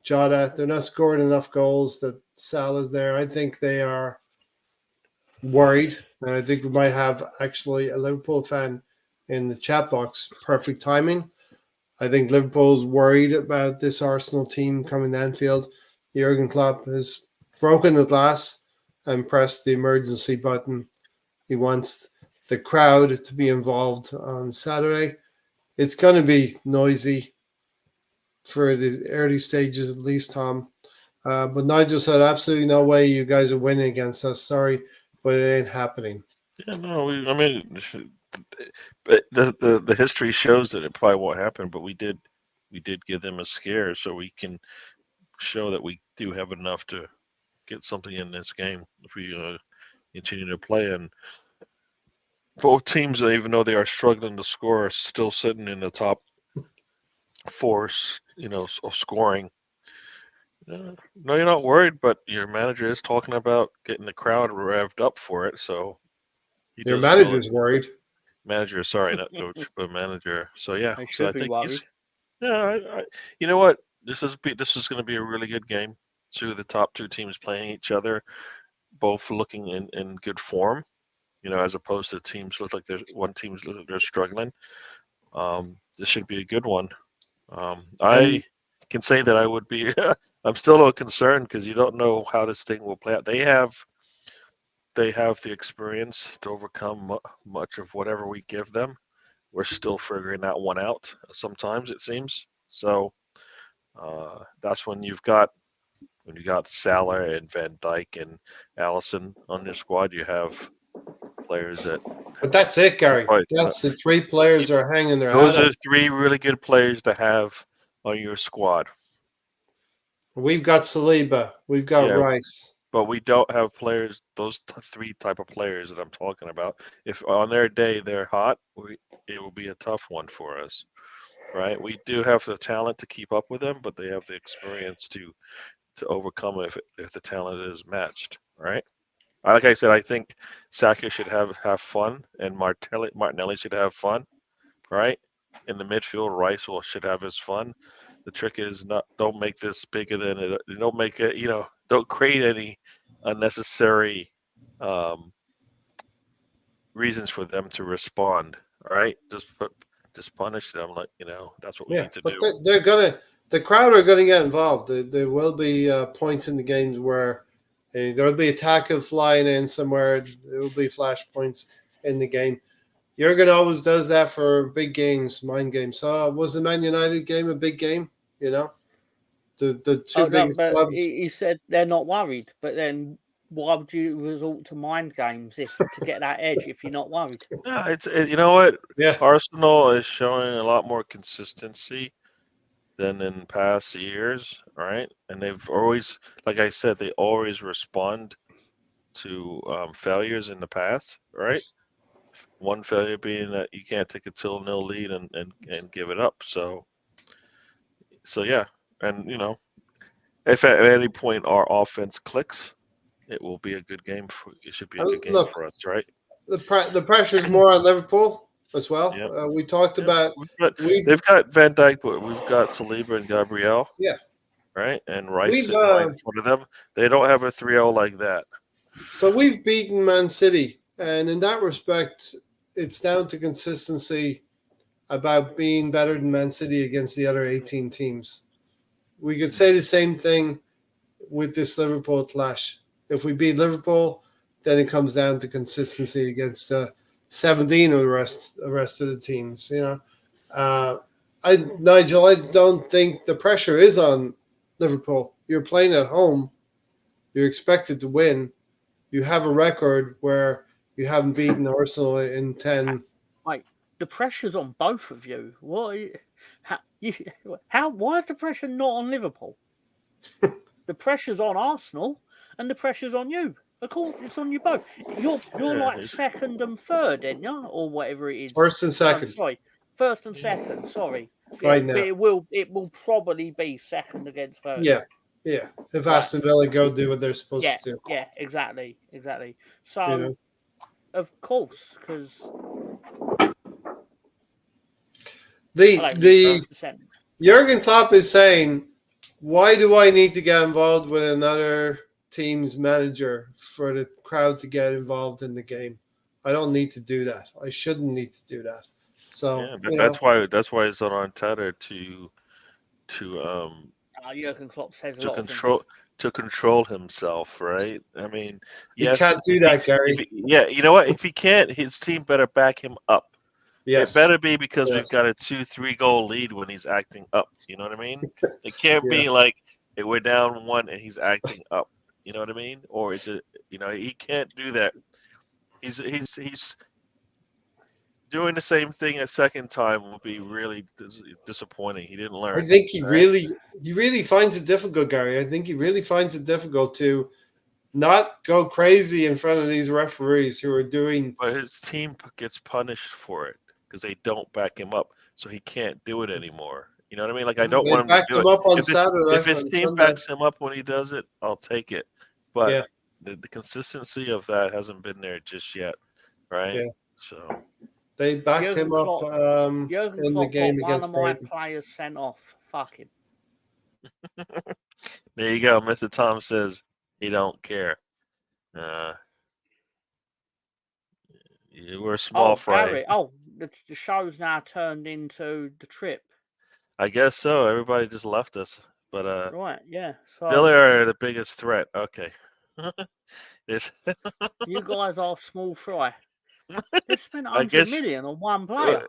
Jota. They're not scoring enough goals. That Salah's there. I think they are worried. And I think we might have actually a Liverpool fan in the chat box. Perfect timing. I think Liverpool's worried about this Arsenal team coming to Anfield. Jurgen Klopp has broken the glass and pressed the emergency button. He wants the crowd to be involved on Saturday. It's going to be noisy for the early stages, at least, Tom. But Nigel said, absolutely no way you guys are winning against us. Sorry, but it ain't happening. Yeah, no, but the history shows that it probably won't happen. But we did give them a scare, so we can show that we do have enough to get something in this game if we continue to play. And both teams, even though they are struggling to score, are still sitting in the top four, of scoring. No, you're not worried, but your manager is talking about getting the crowd revved up for it. So Your manager's worried. Manager, sorry, not coach, but manager. So yeah, They so I should be think worried. you know what? This is going to be a really good game. The top two teams playing each other, both looking in good form. As opposed to teams look like one team's look like they're struggling. This should be a good one. I can say that I would be. I'm still a little concerned because you don't know how this thing will play out. They have the experience to overcome much of whatever we give them. We're still figuring that one out. Sometimes it seems so. That's when you got Salah and Van Dijk and Allison on your squad. You have players that. But that's it, Gary. That's the three players that are hanging their hat. Those are three really good players to have on your squad. We've got Saliba. We've got Rice. But we don't have players, those three type of players that I'm talking about. If on their day they're hot, it will be a tough one for us, right? We do have the talent to keep up with them, but they have the experience to overcome if the talent is matched, right? Like I said, I think Saka should have fun, and Martinelli should have fun, right? In the midfield, Rice should have his fun. The trick is don't make this bigger than it. Don't make it. Don't create any unnecessary reasons for them to respond. All right, just punish them. That's what we need to do. The crowd are gonna get involved. There will be points in the games where there will be a tackle flying in somewhere. There will be flashpoints in the game. Jurgen always does that for big games, mind games. So was the Man United game a big game? The two biggest clubs. He said they're not worried, but then why would you resort to mind games to get that edge if you're not worried? Yeah, you know what? Yeah. Arsenal is showing a lot more consistency than in past years, right? And they've always, like I said, they always respond to failures in the past, right? One failure being that you can't take a 2-0 lead and give it up. So yeah, and if at any point our offense clicks, it will be a good game. It should be a good game for us, right? The pressure is more on Liverpool as well. Yep. We talked about they've got Van Dijk, but we've got Saliba and Gabriel. Yeah, right, and Rice right in front of them. They don't have a 3-0 like that. So we've beaten Man City, and in that respect, it's down to consistency about being better than Man City against the other 18 teams. We could say the same thing with this Liverpool clash. If we beat Liverpool, then it comes down to consistency against 17 of the rest of the teams. Nigel, I don't think the pressure is on Liverpool. You're playing at home. You're expected to win. You have a record where you haven't beaten Arsenal in 10. Wait, the pressure's on both of you. Why is the pressure not on Liverpool? The pressure's on Arsenal and the pressure's on you. Of course, it's on you both. You're like second and third, aren't you? Or whatever it is. First and second. Sorry. First and second, sorry. Right now. But it will probably be second against third. Yeah. If Aston Villa go do what they're supposed to do. Yeah, exactly. So, of course, because the Jurgen Klopp is saying, why do I need to get involved with another team's manager for the crowd to get involved in the game? I don't need to do that. I shouldn't need to do that. So but that's why it's on Arteta to Jurgen Klopp says to control himself, right? I mean, yes, he can't do that, Gary. You know what? If he can't, his team better back him up. Yes. It better be because we've got a 2-3 goal lead when he's acting up. You know what I mean? It can't be like we're down 1 and he's acting up. You know what I mean? Or is it? He can't do that. He's doing the same thing a second time will be really disappointing. He didn't learn. I think he really finds it difficult, Gary. I think he really finds it difficult to not go crazy in front of these referees who are doing. But his team gets punished for it because they don't back him up, so he can't do it anymore. You know what I mean? Like I don't want him to do it. Up on Saturday, if his team backs him up when he does it, I'll take it. But the consistency of that hasn't been there just yet. right? Yeah. So They backed Jurgen him up Klopp- in Jurgen the Klopp game got one against of my Brighton. players sent off. Fuck him. there you go. Mr. Tom says he don't care. You were a small fry. Gary. Oh, the show's now turned into the trip. I guess so. Everybody just left us. But Right, yeah. So Villa are the biggest threat. Okay. If you guys are small fry. They've spent I 100 guess million on one player.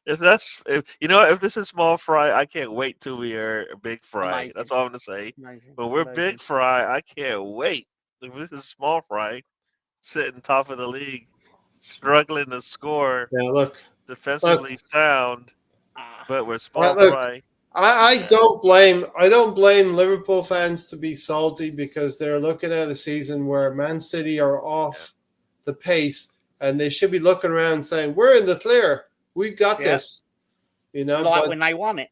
if this is small fry, I can't wait till we are big fry. Amazing. That's all I'm gonna say. Amazing. When we're amazing. big fry, I can't wait. If this is small fry, sitting top of the league, struggling to score, Yeah, look, defensively sound, but we're small look, fry. I don't blame Liverpool fans to be salty because they're looking at a season where Man City are off the pace and they should be looking around saying, we're in the clear. We got this. Like when they won it.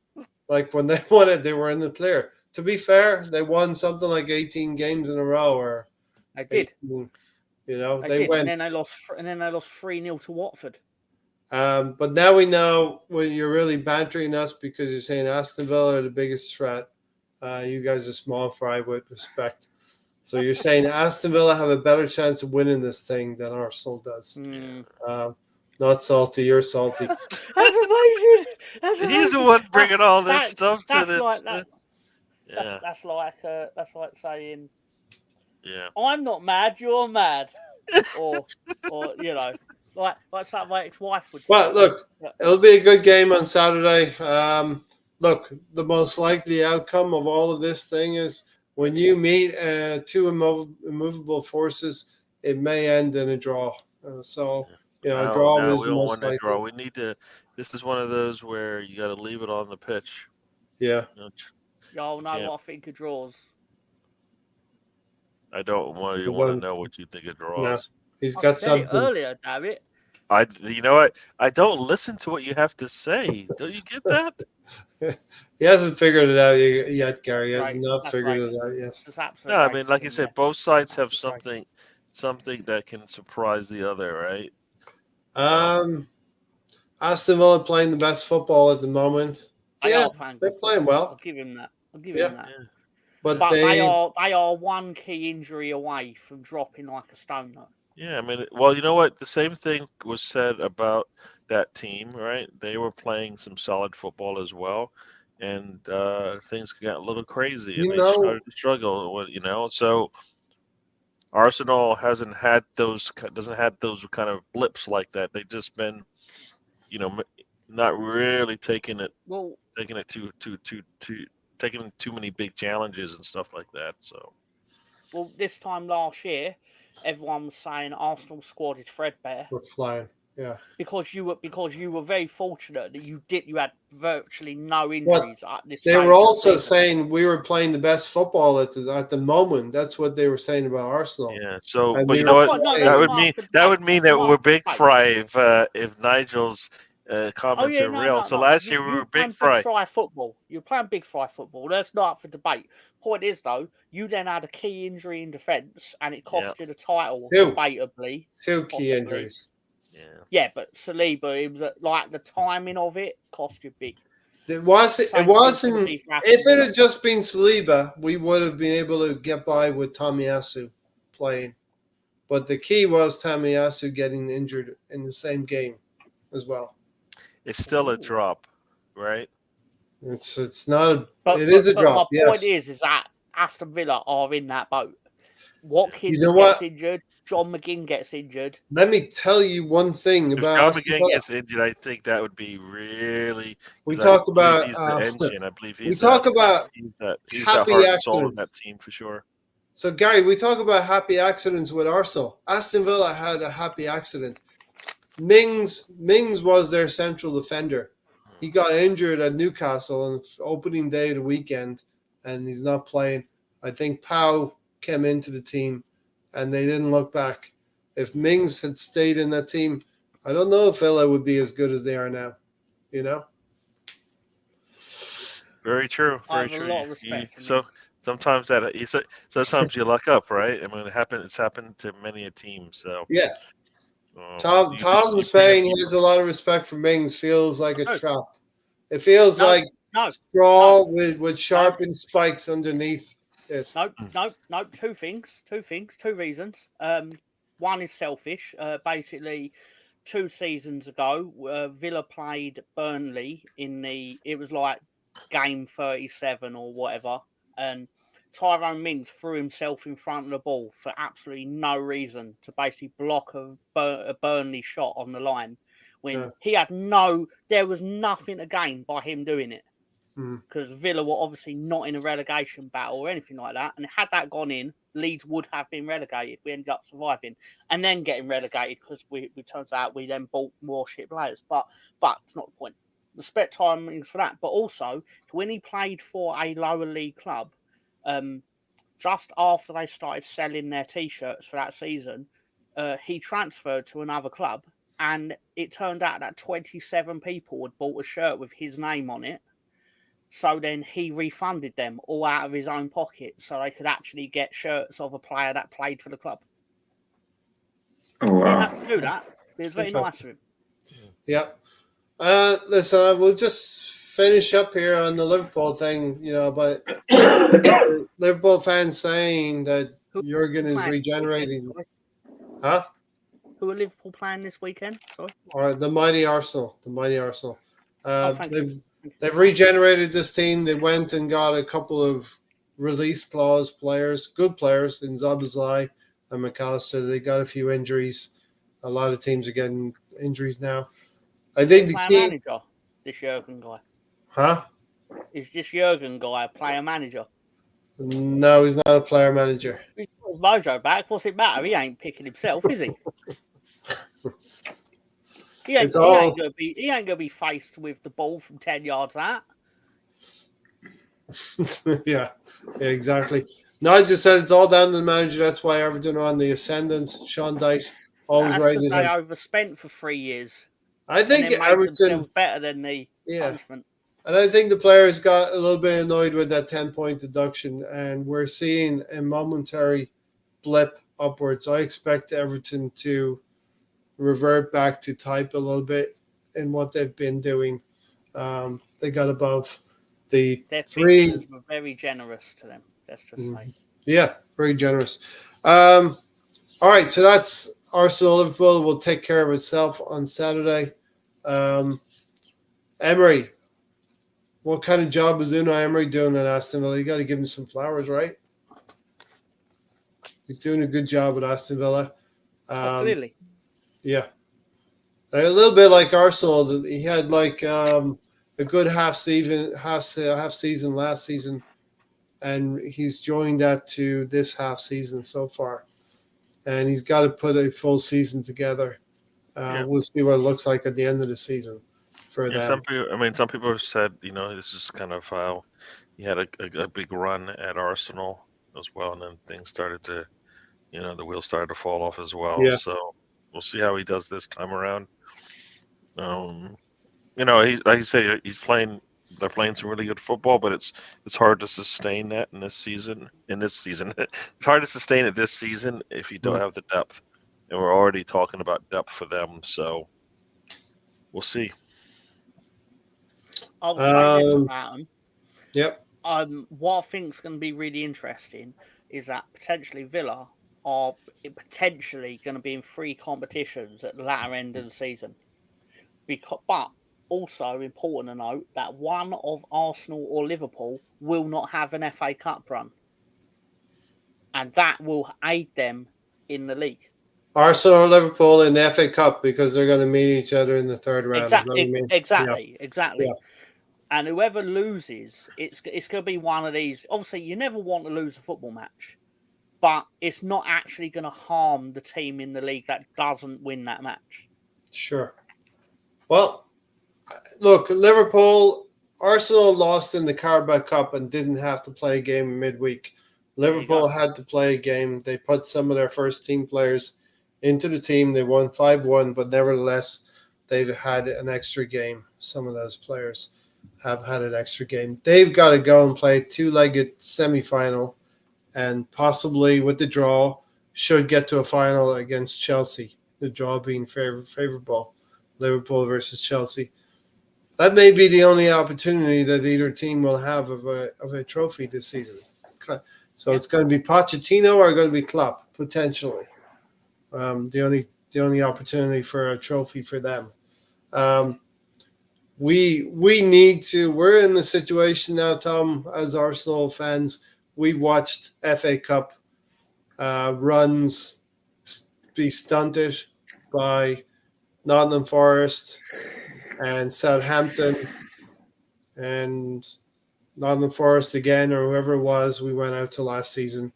Like when they won it, they were in the clear. To be fair, they won something like 18 games in a row or They did. 18, they did. went. And then they lost 3-0 to Watford. But now we know when you're really bantering us because you're saying Aston Villa are the biggest threat. You guys are small fry with respect. So you're saying Aston Villa have a better chance of winning this thing than Arsenal does. Not salty, you're salty. That's amazing. That's amazing. He's the one bringing all this stuff to the. Like that. Yeah. That's like saying, yeah, I'm not mad, you're mad, or like something my ex-wife would say. Well, look, it'll be a good game on Saturday. Look, the most likely outcome of all of this thing is when you meet two immovable forces, it may end in a draw. A draw is the most likely. Draw. We need to. This is one of those where you got to leave it on the pitch. Yeah. Y'all know what I think of draws. I don't want you want to know what you think of draws. No, he's got something. Earlier, David. You know what? I don't listen to what you have to say. Don't you get that? He hasn't figured it out yet, Gary. He has not figured it out yet. No, I mean, like you said, both sides have something that can surprise the other, right? Aston Villa playing the best football at the moment. They're playing well. I'll give him that. Yeah. But they are one key injury away from dropping like a stone, though. Yeah, I mean, well, you know what? The same thing was said about that team, right? They were playing some solid football as well, and things got a little crazy, and they started to struggle. So Arsenal doesn't have those kind of blips like that. They've just been, not really taking too many big challenges and stuff like that. So, well, this time last year, everyone was saying Arsenal squad is threadbare. We're flying, yeah. Because you were very fortunate that you had virtually no injuries at this. They were also saying we were playing the best football at the moment. That's what they were saying about Arsenal. Yeah. So, but you know what? That would mean that we're big fry if Nigel's comments are real. So last year we were big fry. Football. You were playing big fry football. That's not up for debate. Point is, though, you then had a key injury in defence, and it cost you the title, debatably. Two key injuries. Yeah, but Saliba, it was like the timing of it cost you big. It wasn't. If it had just been Saliba, we would have been able to get by with Tomiyasu playing. But the key was Tomiyasu getting injured in the same game as well. It's still a drop, right? It's not. It is a drop. My point is that Aston Villa are in that boat. Watkins gets injured. John McGinn gets injured. Let me tell you one thing about if John McGinn gets injured, I think that would be really. We talk about he's the engine. I believe he's. We talk about he's that heart and soul in that team for sure. So Gary, we talk about happy accidents with Arsenal. Aston Villa had a happy accident. Mings was their central defender. He got injured at Newcastle on the opening day of the weekend, and he's not playing. I think Pau came into the team, and they didn't look back. If Mings had stayed in that team, I don't know if Villa would be as good as they are now. Very true. Very true. I have a lot of respect for so sometimes sometimes you luck up, right? I mean, it's happened to many a team. So Yeah. you Tom was saying he has a lot of respect for Mings. Feels like a No. trap. It feels No, like no, straw with sharpened spikes underneath it. no. Two reasons. One is selfish. Basically, 2 seasons ago, Villa played Burnley it was like game 37 or whatever, and Tyrone Mings threw himself in front of the ball for absolutely no reason to basically block a Burnley shot on the line when there was nothing to gain by him doing it. Because Villa were obviously not in a relegation battle or anything like that. And had that gone in, Leeds would have been relegated. We ended up surviving and then getting relegated because we turns out we then bought more shit players. But it's not the point. Respect timings for that. But also, when he played for a lower league club, just after they started selling their T-shirts for that season, he transferred to another club. And it turned out that 27 people had bought a shirt with his name on it. So then he refunded them all out of his own pocket so they could actually get shirts of a player that played for the club. Oh, He didn't wow. have to do that. It was very nice of him. Yeah. Listen, we'll just finish up here on the Liverpool thing, but Liverpool fans saying that Jurgen is regenerating. Huh? Who are Liverpool playing this weekend? Sorry. Or the mighty Arsenal. Thank you. They've regenerated this team. They went and got a couple of release clause players, good players in Szoboszlai and McAllister. They got a few injuries. A lot of teams are getting injuries now. I think the key. Manager, this Jurgen guy. Huh? Is this Jurgen guy a player manager? No, he's not a player manager. He's got his mojo back. What's it matter? He ain't picking himself, is he? He ain't gonna be faced with the ball from 10 yards out. yeah, exactly. No, I just said it's all down to the manager. That's why Everton are on the ascendant. Sean Dyche always That's right. because they overspent for 3 years. I think and then Everton made better than the punishment. And I think the players got a little bit annoyed with that 10-point deduction, and we're seeing a momentary blip upwards. I expect Everton to revert back to type a little bit in what they've been doing. They got above the Their three. fixtures were very generous to them. Let's just say. Yeah, very generous. All right, so that's Arsenal. Liverpool will take care of itself on Saturday. Emery, what kind of job is Unai Emery doing at Aston Villa? You got to give him some flowers, right? He's doing a good job with Aston Villa. Clearly. Yeah. A little bit like Arsenal. He had a good half season last season, and he's joined that to this half season so far. And he's got to put a full season together. We'll see what it looks like at the end of the season for them. Some people have said, this is kind of how he had a big run at Arsenal as well, and then things started to, the wheels started to fall off as well. Yeah. So we'll see how he does this time around. He, like you say, they're playing some really good football, but it's hard to sustain that in this season. It's hard to sustain it this season if you don't have the depth. And we're already talking about depth for them, so we'll see. I'll say this about them. Yep. What I think is going to be really interesting is that potentially Villa are potentially going to be in 3 competitions at the latter end of the season. But also important to note that one of Arsenal or Liverpool will not have an FA Cup run. And that will aid them in the league. Arsenal or Liverpool in the FA Cup because they're going to meet each other in the third round. Exactly. Yeah. And whoever loses, it's going to be one of these. Obviously, you never want to lose a football match, but it's not actually going to harm the team in the league that doesn't win that match. Sure. Well, look, Arsenal lost in the Carabao Cup and didn't have to play a game in midweek. Liverpool had to play a game. They put some of their first team players into the team. They won 5-1, but nevertheless, they've had an extra game, some of those players. have had an extra game. They've got to go and play a two-legged semi-final, and possibly with the draw, should get to a final against Chelsea. The draw being favorable, Liverpool versus Chelsea. That may be the only opportunity that either team will have of a trophy this season. So it's going to be Pochettino or going to be Klopp potentially. The only opportunity for a trophy for them. We need to. We're in the situation now, Tom, as Arsenal fans. We've watched FA Cup runs be stunted by Nottingham Forest and Southampton and Nottingham Forest again, or whoever it was we went out to last season.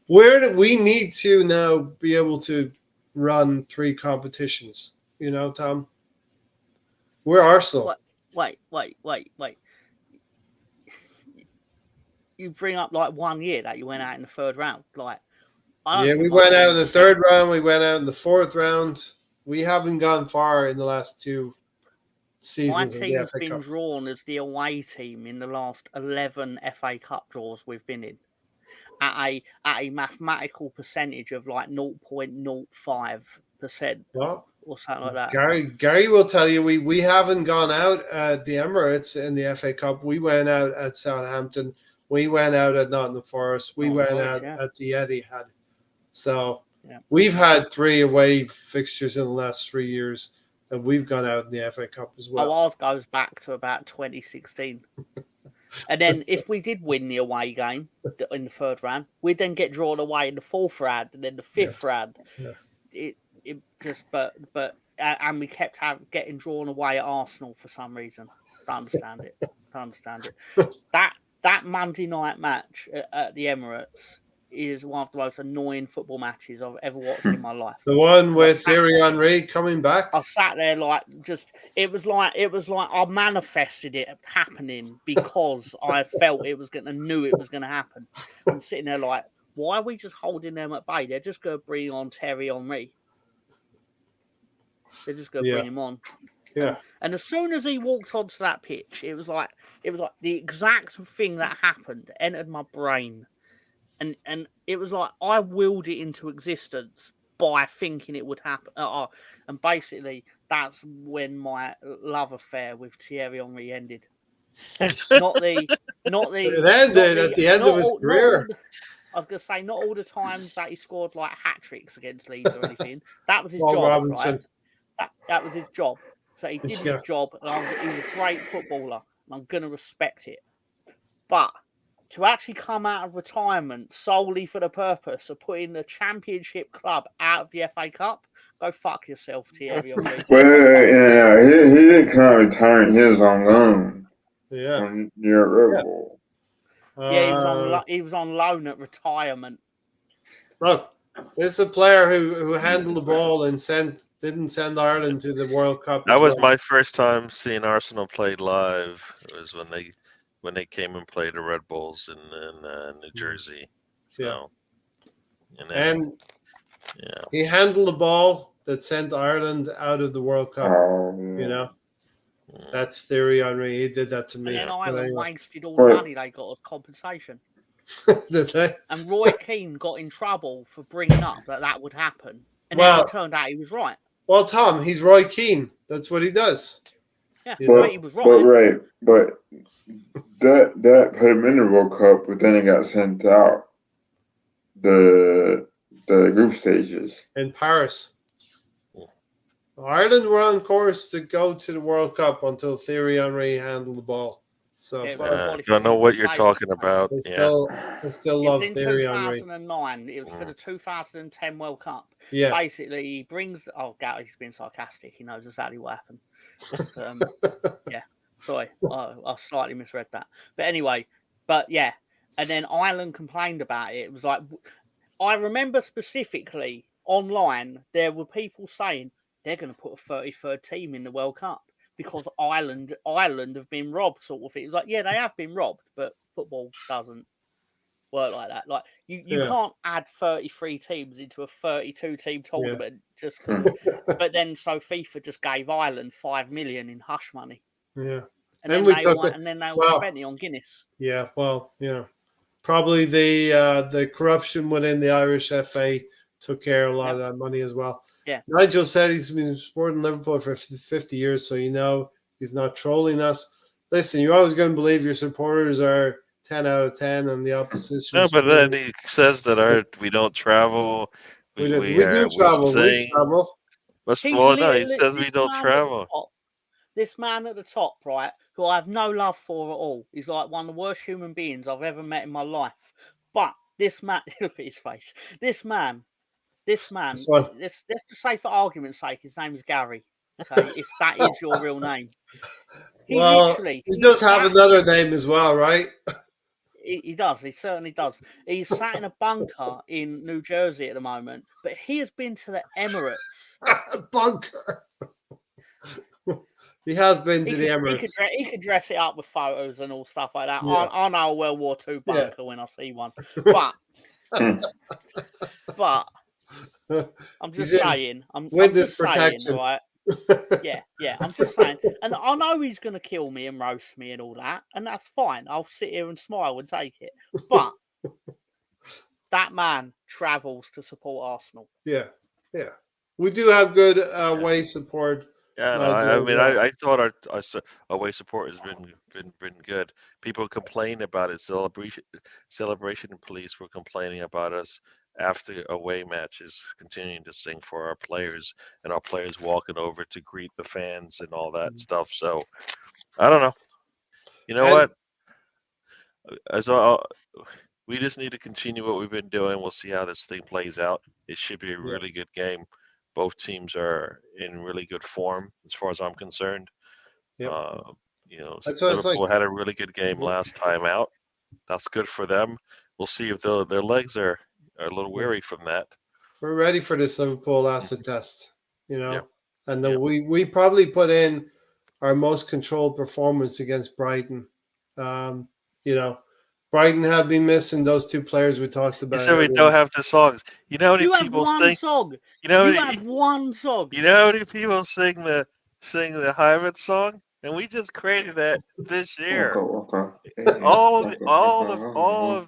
Where do we need to now be able to run 3 competitions? You know, Tom? We're Arsenal. Wait. You bring up like 1 year that you went out in the 3rd round. Like, We went out in the 3rd round. We went out in the 4th round. We haven't gone far in the last 2 seasons. My team's been drawn as the away team in the last 11 FA Cup draws we've been in, at a mathematical percentage of like 0.05%. Well, or something like that. Gary will tell you we haven't gone out at the Emirates in the FA Cup. We went out at Southampton. We went out at Nottingham Forest. We went out at the Etihad. So we've had 3 away fixtures in the last 3 years, and we've gone out in the FA Cup as well. Ours goes back to about 2016. And then if we did win the away game in the 3rd round, we'd then get drawn away in the 4th round and then the 5th round. Yeah. It just and we kept getting drawn away at Arsenal for some reason. Don't understand it. That Monday night match at the Emirates is one of the most annoying football matches I've ever watched in my life. The one with Thierry Henry coming back. I sat there it was like I manifested it happening because I felt knew it was gonna happen. I'm sitting there like, why are we just holding them at bay? They're just gonna bring on Thierry Henry. They're just gonna bring him on. Yeah. And as soon as he walked onto that pitch, it was like the exact thing that happened entered my brain. And it was like I willed it into existence by thinking it would happen. And basically, that's when my love affair with Thierry Henry ended. It ended at the end of his career. I was going to say, not all the times that he scored like hat tricks against Leeds or anything. That was his Paul job. Robinson. Right? That was his job. So he did his job, and he was a great footballer, and I'm going to respect it. But to actually come out of retirement solely for the purpose of putting the Championship club out of the FA Cup, go fuck yourself, Thierry Henry. Well, he didn't kind of retire. He was on loan. Yeah. From Liverpool. He was on loan at retirement. Look, this is a player who handled the ball and didn't send Ireland to the World Cup. That was my first time seeing Arsenal play live. It was when they came and played the Red Bulls in New Jersey. So, he handled the ball that sent Ireland out of the World Cup. You know, that's Thierry Henry. He did that to me. And then Ireland wasted all the money they got as compensation. Did they? And Roy Keane got in trouble for bringing up that would happen. And then it turned out he was right. Well, Tom, he's Roy Keane. That's what he does. Yeah, but he was right. But that put him in the World Cup, but then he got sent out the group stages in Paris. Ireland were on course to go to the World Cup until Thierry Henry handled the ball. So I don't know what you're talking about. They still love Thierry Henry. 2009. It was for the 2010 World Cup. Yeah. Basically, he brings. Gary's been sarcastic. He knows exactly what happened. Yeah. Sorry, I slightly misread that. But anyway, and then Ireland complained about it. It was like, I remember specifically online there were people saying they're going to put a 33rd team in the World Cup because Ireland have been robbed, sort of thing. It was like, yeah, they have been robbed, but football doesn't work like that. Like you can't add 33 teams into a 32 team tournament just because. But then FIFA just gave Ireland $5 million in hush money. Yeah. And And then we they took all, it. and then they all Well, spent it on Guinness. Yeah, well, probably the corruption within the Irish FA took care of a lot of that money as well. Yeah. Nigel said he's been supporting Liverpool for 50 years, so he's not trolling us. Listen, you're always going to believe your supporters are 10 out of 10 and the opposition. No, but then he says that we don't travel. we We do travel. We sing. travel. He says we don't travel. This man at the top, right, who I have no love for at all, is like one of the worst human beings I've ever met in my life. But this man, look at his face. This man, let's just say for argument's sake, his name is Gary. Okay, if that is your real name. He does have another name as well, right? He does. He certainly does. He's sat in a bunker in New Jersey at the moment, but he has been to the Emirates. Bunker. He has been to the Emirates. He could dress it up with photos and all stuff like that. Yeah. I know a World War II bunker when I see one. But I'm just saying. I'm just saying, right? Yeah. I'm just saying. And I know he's going to kill me and roast me and all that. And that's fine. I'll sit here and smile and take it. But that man travels to support Arsenal. Yeah. We do have good away support. Yeah, I thought our away support has been good. People complain about it. Celebration police were complaining about us after away matches, continuing to sing for our players, and our players walking over to greet the fans and all that stuff. So I don't know. You know what? We just need to continue what we've been doing. We'll see how this thing plays out. It should be a really good game. Both teams are in really good form, as far as I'm concerned. Yep. Liverpool had a really good game last time out. That's good for them. We'll see if their legs are a little weary from that. We're ready for this Liverpool acid test, and then we probably put in our most controlled performance against Brighton. Brighton have been missing those two players we talked about. You said we don't have the songs. You know how many people sing? Song. You have one song. You know how many people sing the Hyman song? And we just created that this year. Okay. All of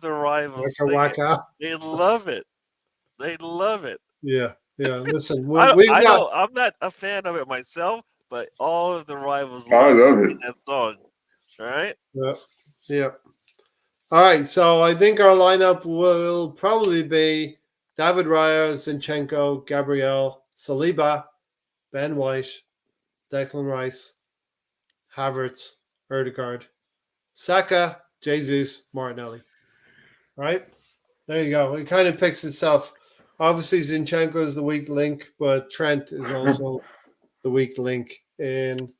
the rivals sing it. They love it. Yeah. Listen, I'm not a fan of it myself, but all of the rivals love that song. All right. Yeah. All right, so I think our lineup will probably be David Raya, Zinchenko, Gabriel, Saliba, Ben White, Declan Rice, Havertz, Ødegaard, Saka, Jesus, Martinelli. All right, there you go. It kind of picks itself. Obviously, Zinchenko is the weak link, but Trent is also the weak link in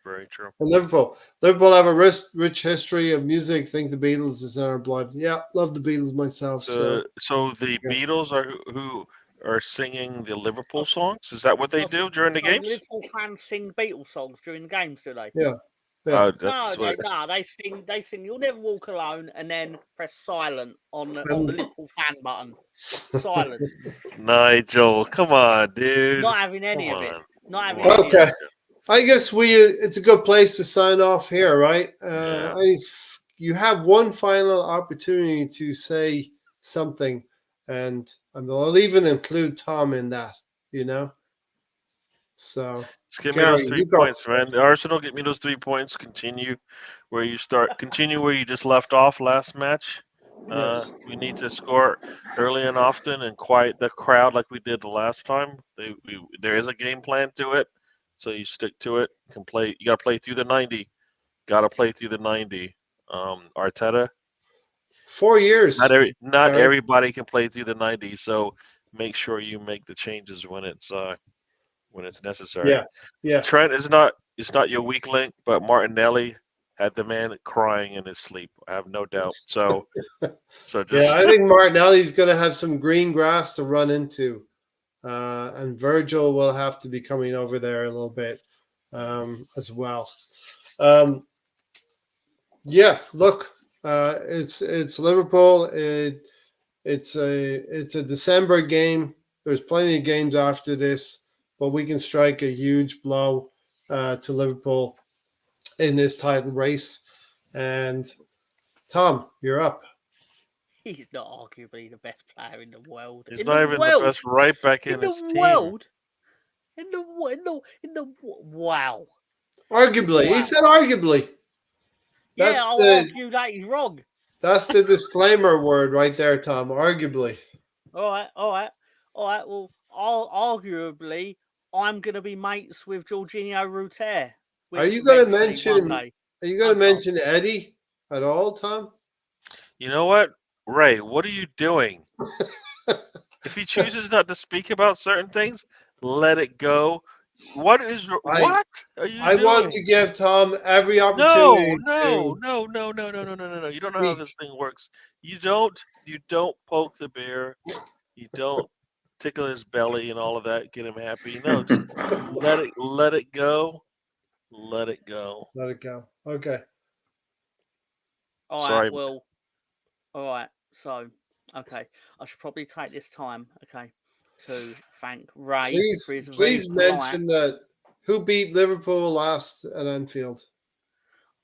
Very true. And Liverpool have a rich history of music. Think the Beatles is in our blood. Yeah, love the Beatles myself. So the Beatles are who are singing the Liverpool songs? Is that what they do during the games? Liverpool fans sing Beatles songs during the games, do they? Yeah. No, they sing "You'll Never Walk Alone" and then press silent on the Liverpool fan button. Silent. Nigel, come on, dude. Not having any of it. Not having any of it. I guess it's a good place to sign off here, right? You have one final opportunity to say something, and I'll even include Tom in that, So just give me those 3 points, man. Arsenal, get me those 3 points. Continue where you just left off last match. Yes. We need to score early and often and quiet the crowd like we did the last time. There is a game plan to it. So you stick to it. You got to play through the 90. Arteta. 4 years. Not everybody can play through the 90. So make sure you make the changes when it's necessary. Yeah. Trent is not your weak link, but Martinelli had the man crying in his sleep. I have no doubt. So just I think Martinelli's going to have some green grass to run into. And Virgil will have to be coming over there a little bit as well. Look, it's Liverpool. It's a December game. There's plenty of games after this, but we can strike a huge blow to Liverpool in this title race. And Tom, you're up. He's not arguably the best player in the world. He's not even the best right back in his team. Wow. Arguably, he said arguably. Yeah, That's I'll argue that he's wrong. That's the disclaimer word right there, Tom. Arguably. All right. Well, arguably, I'm going to be mates with Jorginho Ruter. Are you going to mention? Are you going to mention Eddie at all, Tom? You know what, Ray? What are you doing? If he chooses not to speak about certain things, let it go. What are you I doing? want to give Tom every opportunity. No. You don't know how this thing works. You don't poke the bear. You don't tickle his belly and all of that, get him happy. No, just let it go. Let it go. Let it go. Okay. All right. Sorry. Well, all right. So, okay, I should probably take this time, okay, to thank Ray for his please mention that who beat Liverpool last at Anfield.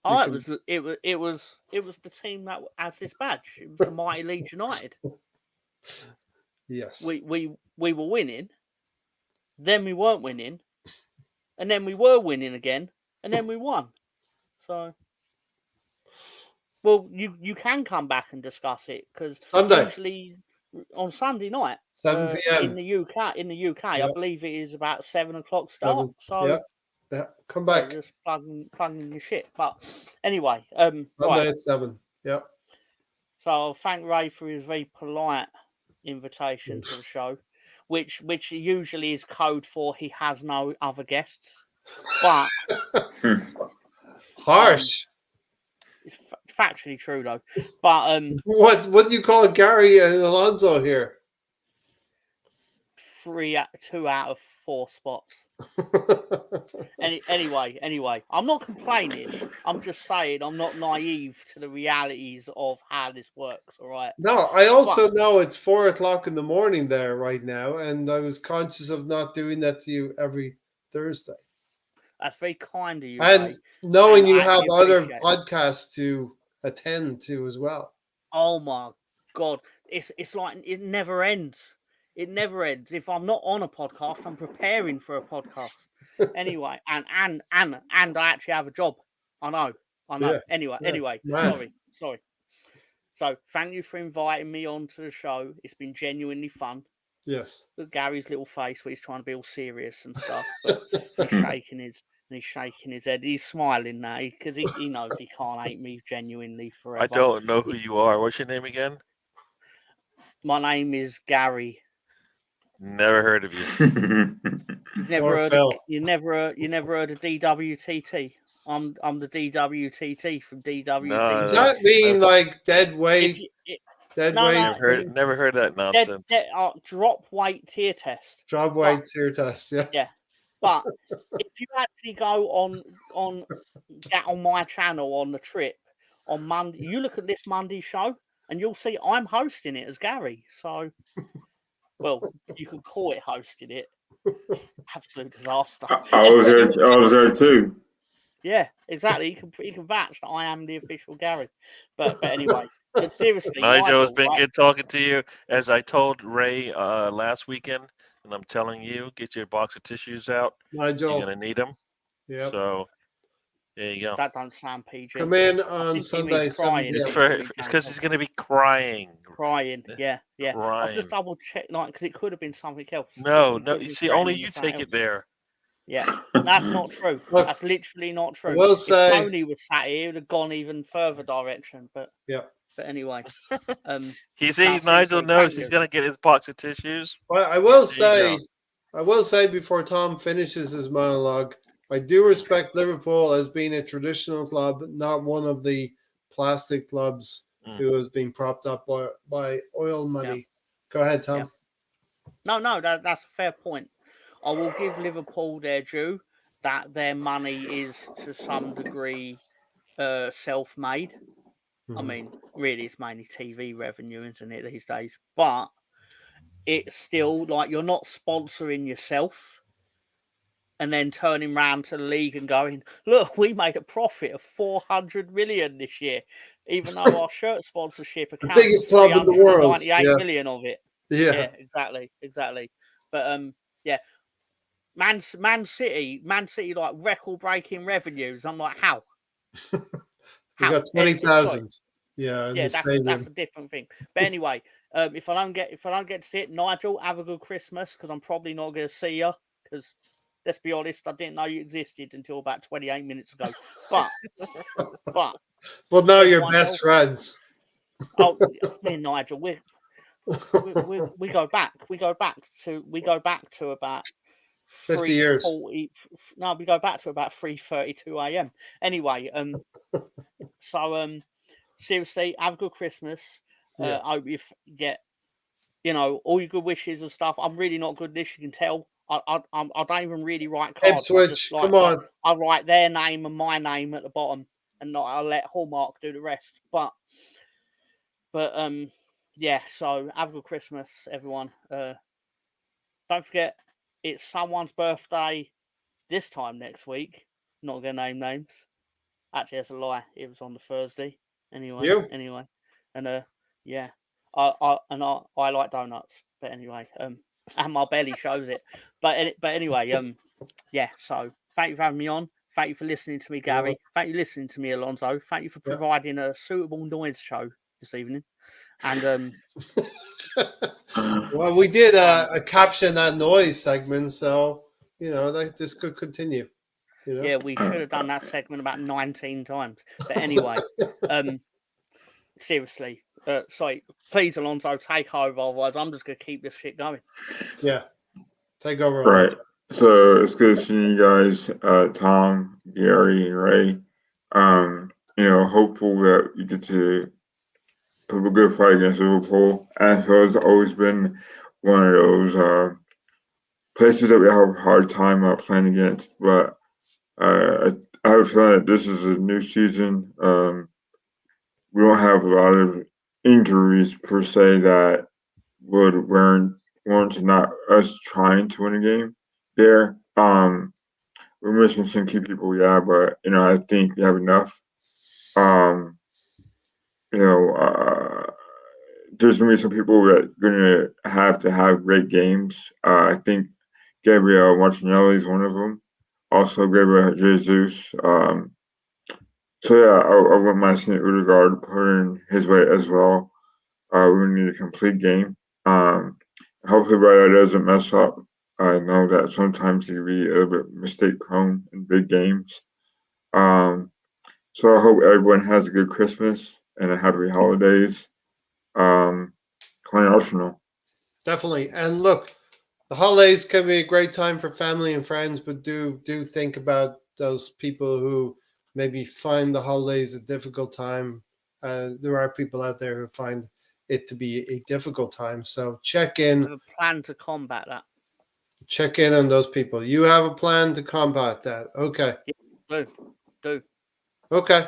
Oh, it was the team that has this badge. It was the mighty Leeds United. Yes. We were winning, then we weren't winning, and then we were winning again, and then we won. So, well, you can come back and discuss it because usually on Sunday night, 7 p.m. in the UK. Yep. I believe it is about 7 o'clock start. So yeah, come back. Just plugging your shit. But anyway, Sunday at 7. Yep. So I'll thank Ray for his very polite invitation to the show, which usually is code for he has no other guests. But harsh. It's factually true though. But what do you call Gary and Alonso here? 2 out of 4 spots. Anyway, I'm not complaining. I'm just saying I'm not naive to the realities of how this works. All right. No, I also know it's 4 o'clock in the morning there right now, and I was conscious of not doing that to you every Thursday. That's very kind of you. And Ray. knowing you have other podcasts to attend to as well. Oh my God. It's like it never ends. It never ends. If I'm not on a podcast, I'm preparing for a podcast. Anyway, and I actually have a job. I know. Yeah. Anyway, sorry. So thank you for inviting me onto the show. It's been genuinely fun. Yes. Look, Gary's little face where he's trying to be all serious and stuff, but he's shaking his head. He's smiling now because he knows he can't hate me genuinely forever. I don't know who you are. What's your name again? My name is Gary. Never heard of you. You've never heard of DWTT. I'm the DWTT from DWTT. No, does that mean like dead weight? Weight? Never heard that nonsense. Drop weight tier test. Drop weight tier test. Yeah. Yeah. But if you actually go on my channel on the trip on Monday, you look at this Monday show and you'll see I'm hosting it as Gary. So, well, you could call it hosting it. Absolute disaster. I was there too. Yeah, exactly. You can vouch that I am the official Gary. But anyway, but seriously, Nigel, it's been good talking to you. As I told Ray last weekend, and I'm telling you, get your box of tissues out. Nigel, you're gonna need them. Yeah. So there you go. That doesn't sound PG. Come in on Sunday. It's because he's gonna be crying. Yeah. Crying. I'll just double check, because it could have been something else. No. You see, only you take it there. Yeah, that's not true. Look, that's literally not true. If Tony was sat here, it would have gone even further direction. But yeah. But anyway, you see, Nigel knows he's gonna get his box of tissues. Well, I will say before Tom finishes his monologue, I do respect Liverpool as being a traditional club, not one of the plastic clubs who has been propped up by oil money. Yeah. Go ahead, Tom. Yeah. No, that's a fair point. I will give Liverpool their due that their money is to some degree self-made. I mean, really, it's mainly TV revenue, isn't it, these days? But it's still like you're not sponsoring yourself. and then turning round to the league and going, look, we made a profit of 400 million this year, even though our shirt sponsorship The accounts biggest for club in the world. 398 million of it. Yeah. Yeah, exactly. But yeah, Man City, like record-breaking revenues. I'm like, how? We got 20,000. Yeah, in the that's stadium. a different thing. But anyway, if I don't get to see it, Nigel, have a good Christmas, because I'm probably not going to see you. Because let's be honest, I didn't know you existed until about 28 minutes ago. But Well, now you're everyone best else- friends. Oh, me and Nigel, we go back. We go back to about 50 years. 3:40. No, we go back to about 3:32 a.m. Anyway, so seriously, have a good Christmas. Yeah. I hope you get, all your good wishes and stuff. I'm really not good at this. You can tell. I don't even really write cards. Ipswich, come on. I write their name and my name at the bottom, and I let Hallmark do the rest. But yeah. So have a good Christmas, everyone. Don't forget, it's someone's birthday this time next week. Not gonna name names. Actually, that's a lie. It was on the Thursday. Anyway, and yeah, I like donuts. But anyway, and my belly shows it. But anyway, yeah. So thank you for having me on. Thank you for listening to me, Gary. Thank you for listening to me, Alonso. Thank you for providing a suitable noise show this evening. And well, we did a caption that noise segment, so this could continue. Yeah, we should have done that segment about 19 times. But anyway, seriously, sorry, please, Alonso, take over. Otherwise, I'm just going to keep this shit going. Yeah, take over. Right. So it's good seeing you guys, Tom, Gary, and Ray. Hopeful that you get to put a good fight against Liverpool. Anfield has always been one of those places that we have a hard time playing against, but I have a feeling that this is a new season. We don't have a lot of injuries per se that would warrant not us trying to win a game there. We're missing some key people, yeah, but I think we have enough. There's gonna be some people that are gonna have to have great games. I think Gabriel Martinelli is one of them. Also, Gabriel Jesus. So yeah, I wouldn't mind seeing Odegaard put in his weight as well. We need a complete game. Hopefully, Brad doesn't mess up. I know that sometimes he can be a little bit mistake prone in big games. So I hope everyone has a good Christmas and a happy holidays. Calling Arsenal. Definitely. And look, the holidays can be a great time for family and friends, but do think about those people who maybe find the holidays a difficult time. There are people out there who find it to be a difficult time. So check in. I have a plan to combat that. Check in on those people. You have a plan to combat that. Okay. Yeah, do. Okay.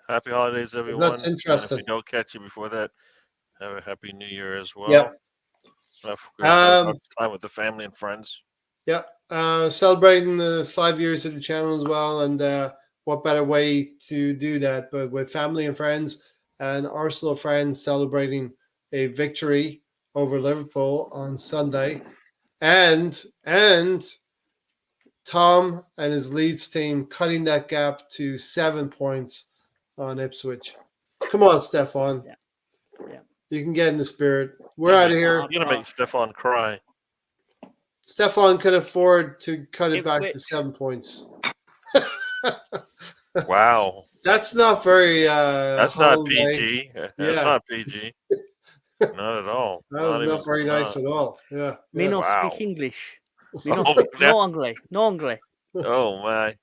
Happy holidays, everyone. That's interesting. And if we don't catch you before that, have a happy New Year as well. Yeah. Have time with the family and friends. Yeah. Celebrating the 5 years of the channel as well. And what better way to do that but with family and friends and Arsenal friends celebrating a victory over Liverpool on Sunday. And Tom and his Leeds team cutting that gap to 7 points on Ipswich. Come on, Stefan. Yeah. You can get in the spirit. We're out of here. You're gonna make Stefan cry. Stefan can afford to cut it Ipswich. back to 7 points. Wow. That's not very That's not PG. That's Yeah. not PG. Not at all. That was not very nice at all. Yeah. Me not Wow. speak English. Me Oh, not speak now- no Anglais. Oh my.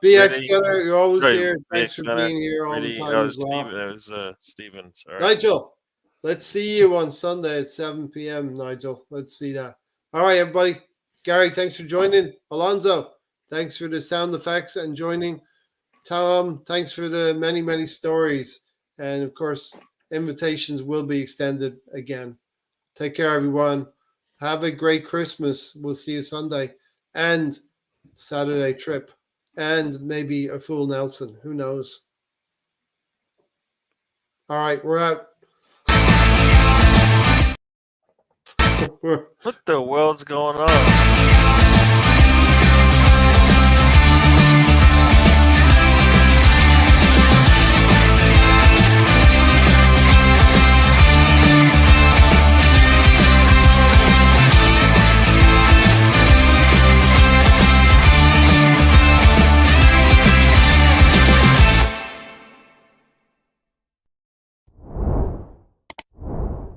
BX Really? Gunner, you're always Right, here. BX Thanks for Gunner, being here all the Really? time as well. Steven, it was Steven. Sorry. Nigel, let's see you on Sunday at 7 p.m., Nigel. Let's see that. All right, everybody. Gary, thanks for joining. Alonso, thanks for the sound effects and joining. Tom, thanks for the many, many stories. And, of course, invitations will be extended again. Take care, everyone. Have a great Christmas. We'll see you Sunday. and Saturday trip, and maybe a full Nelson. Who knows? All right, we're out. What the world's going on?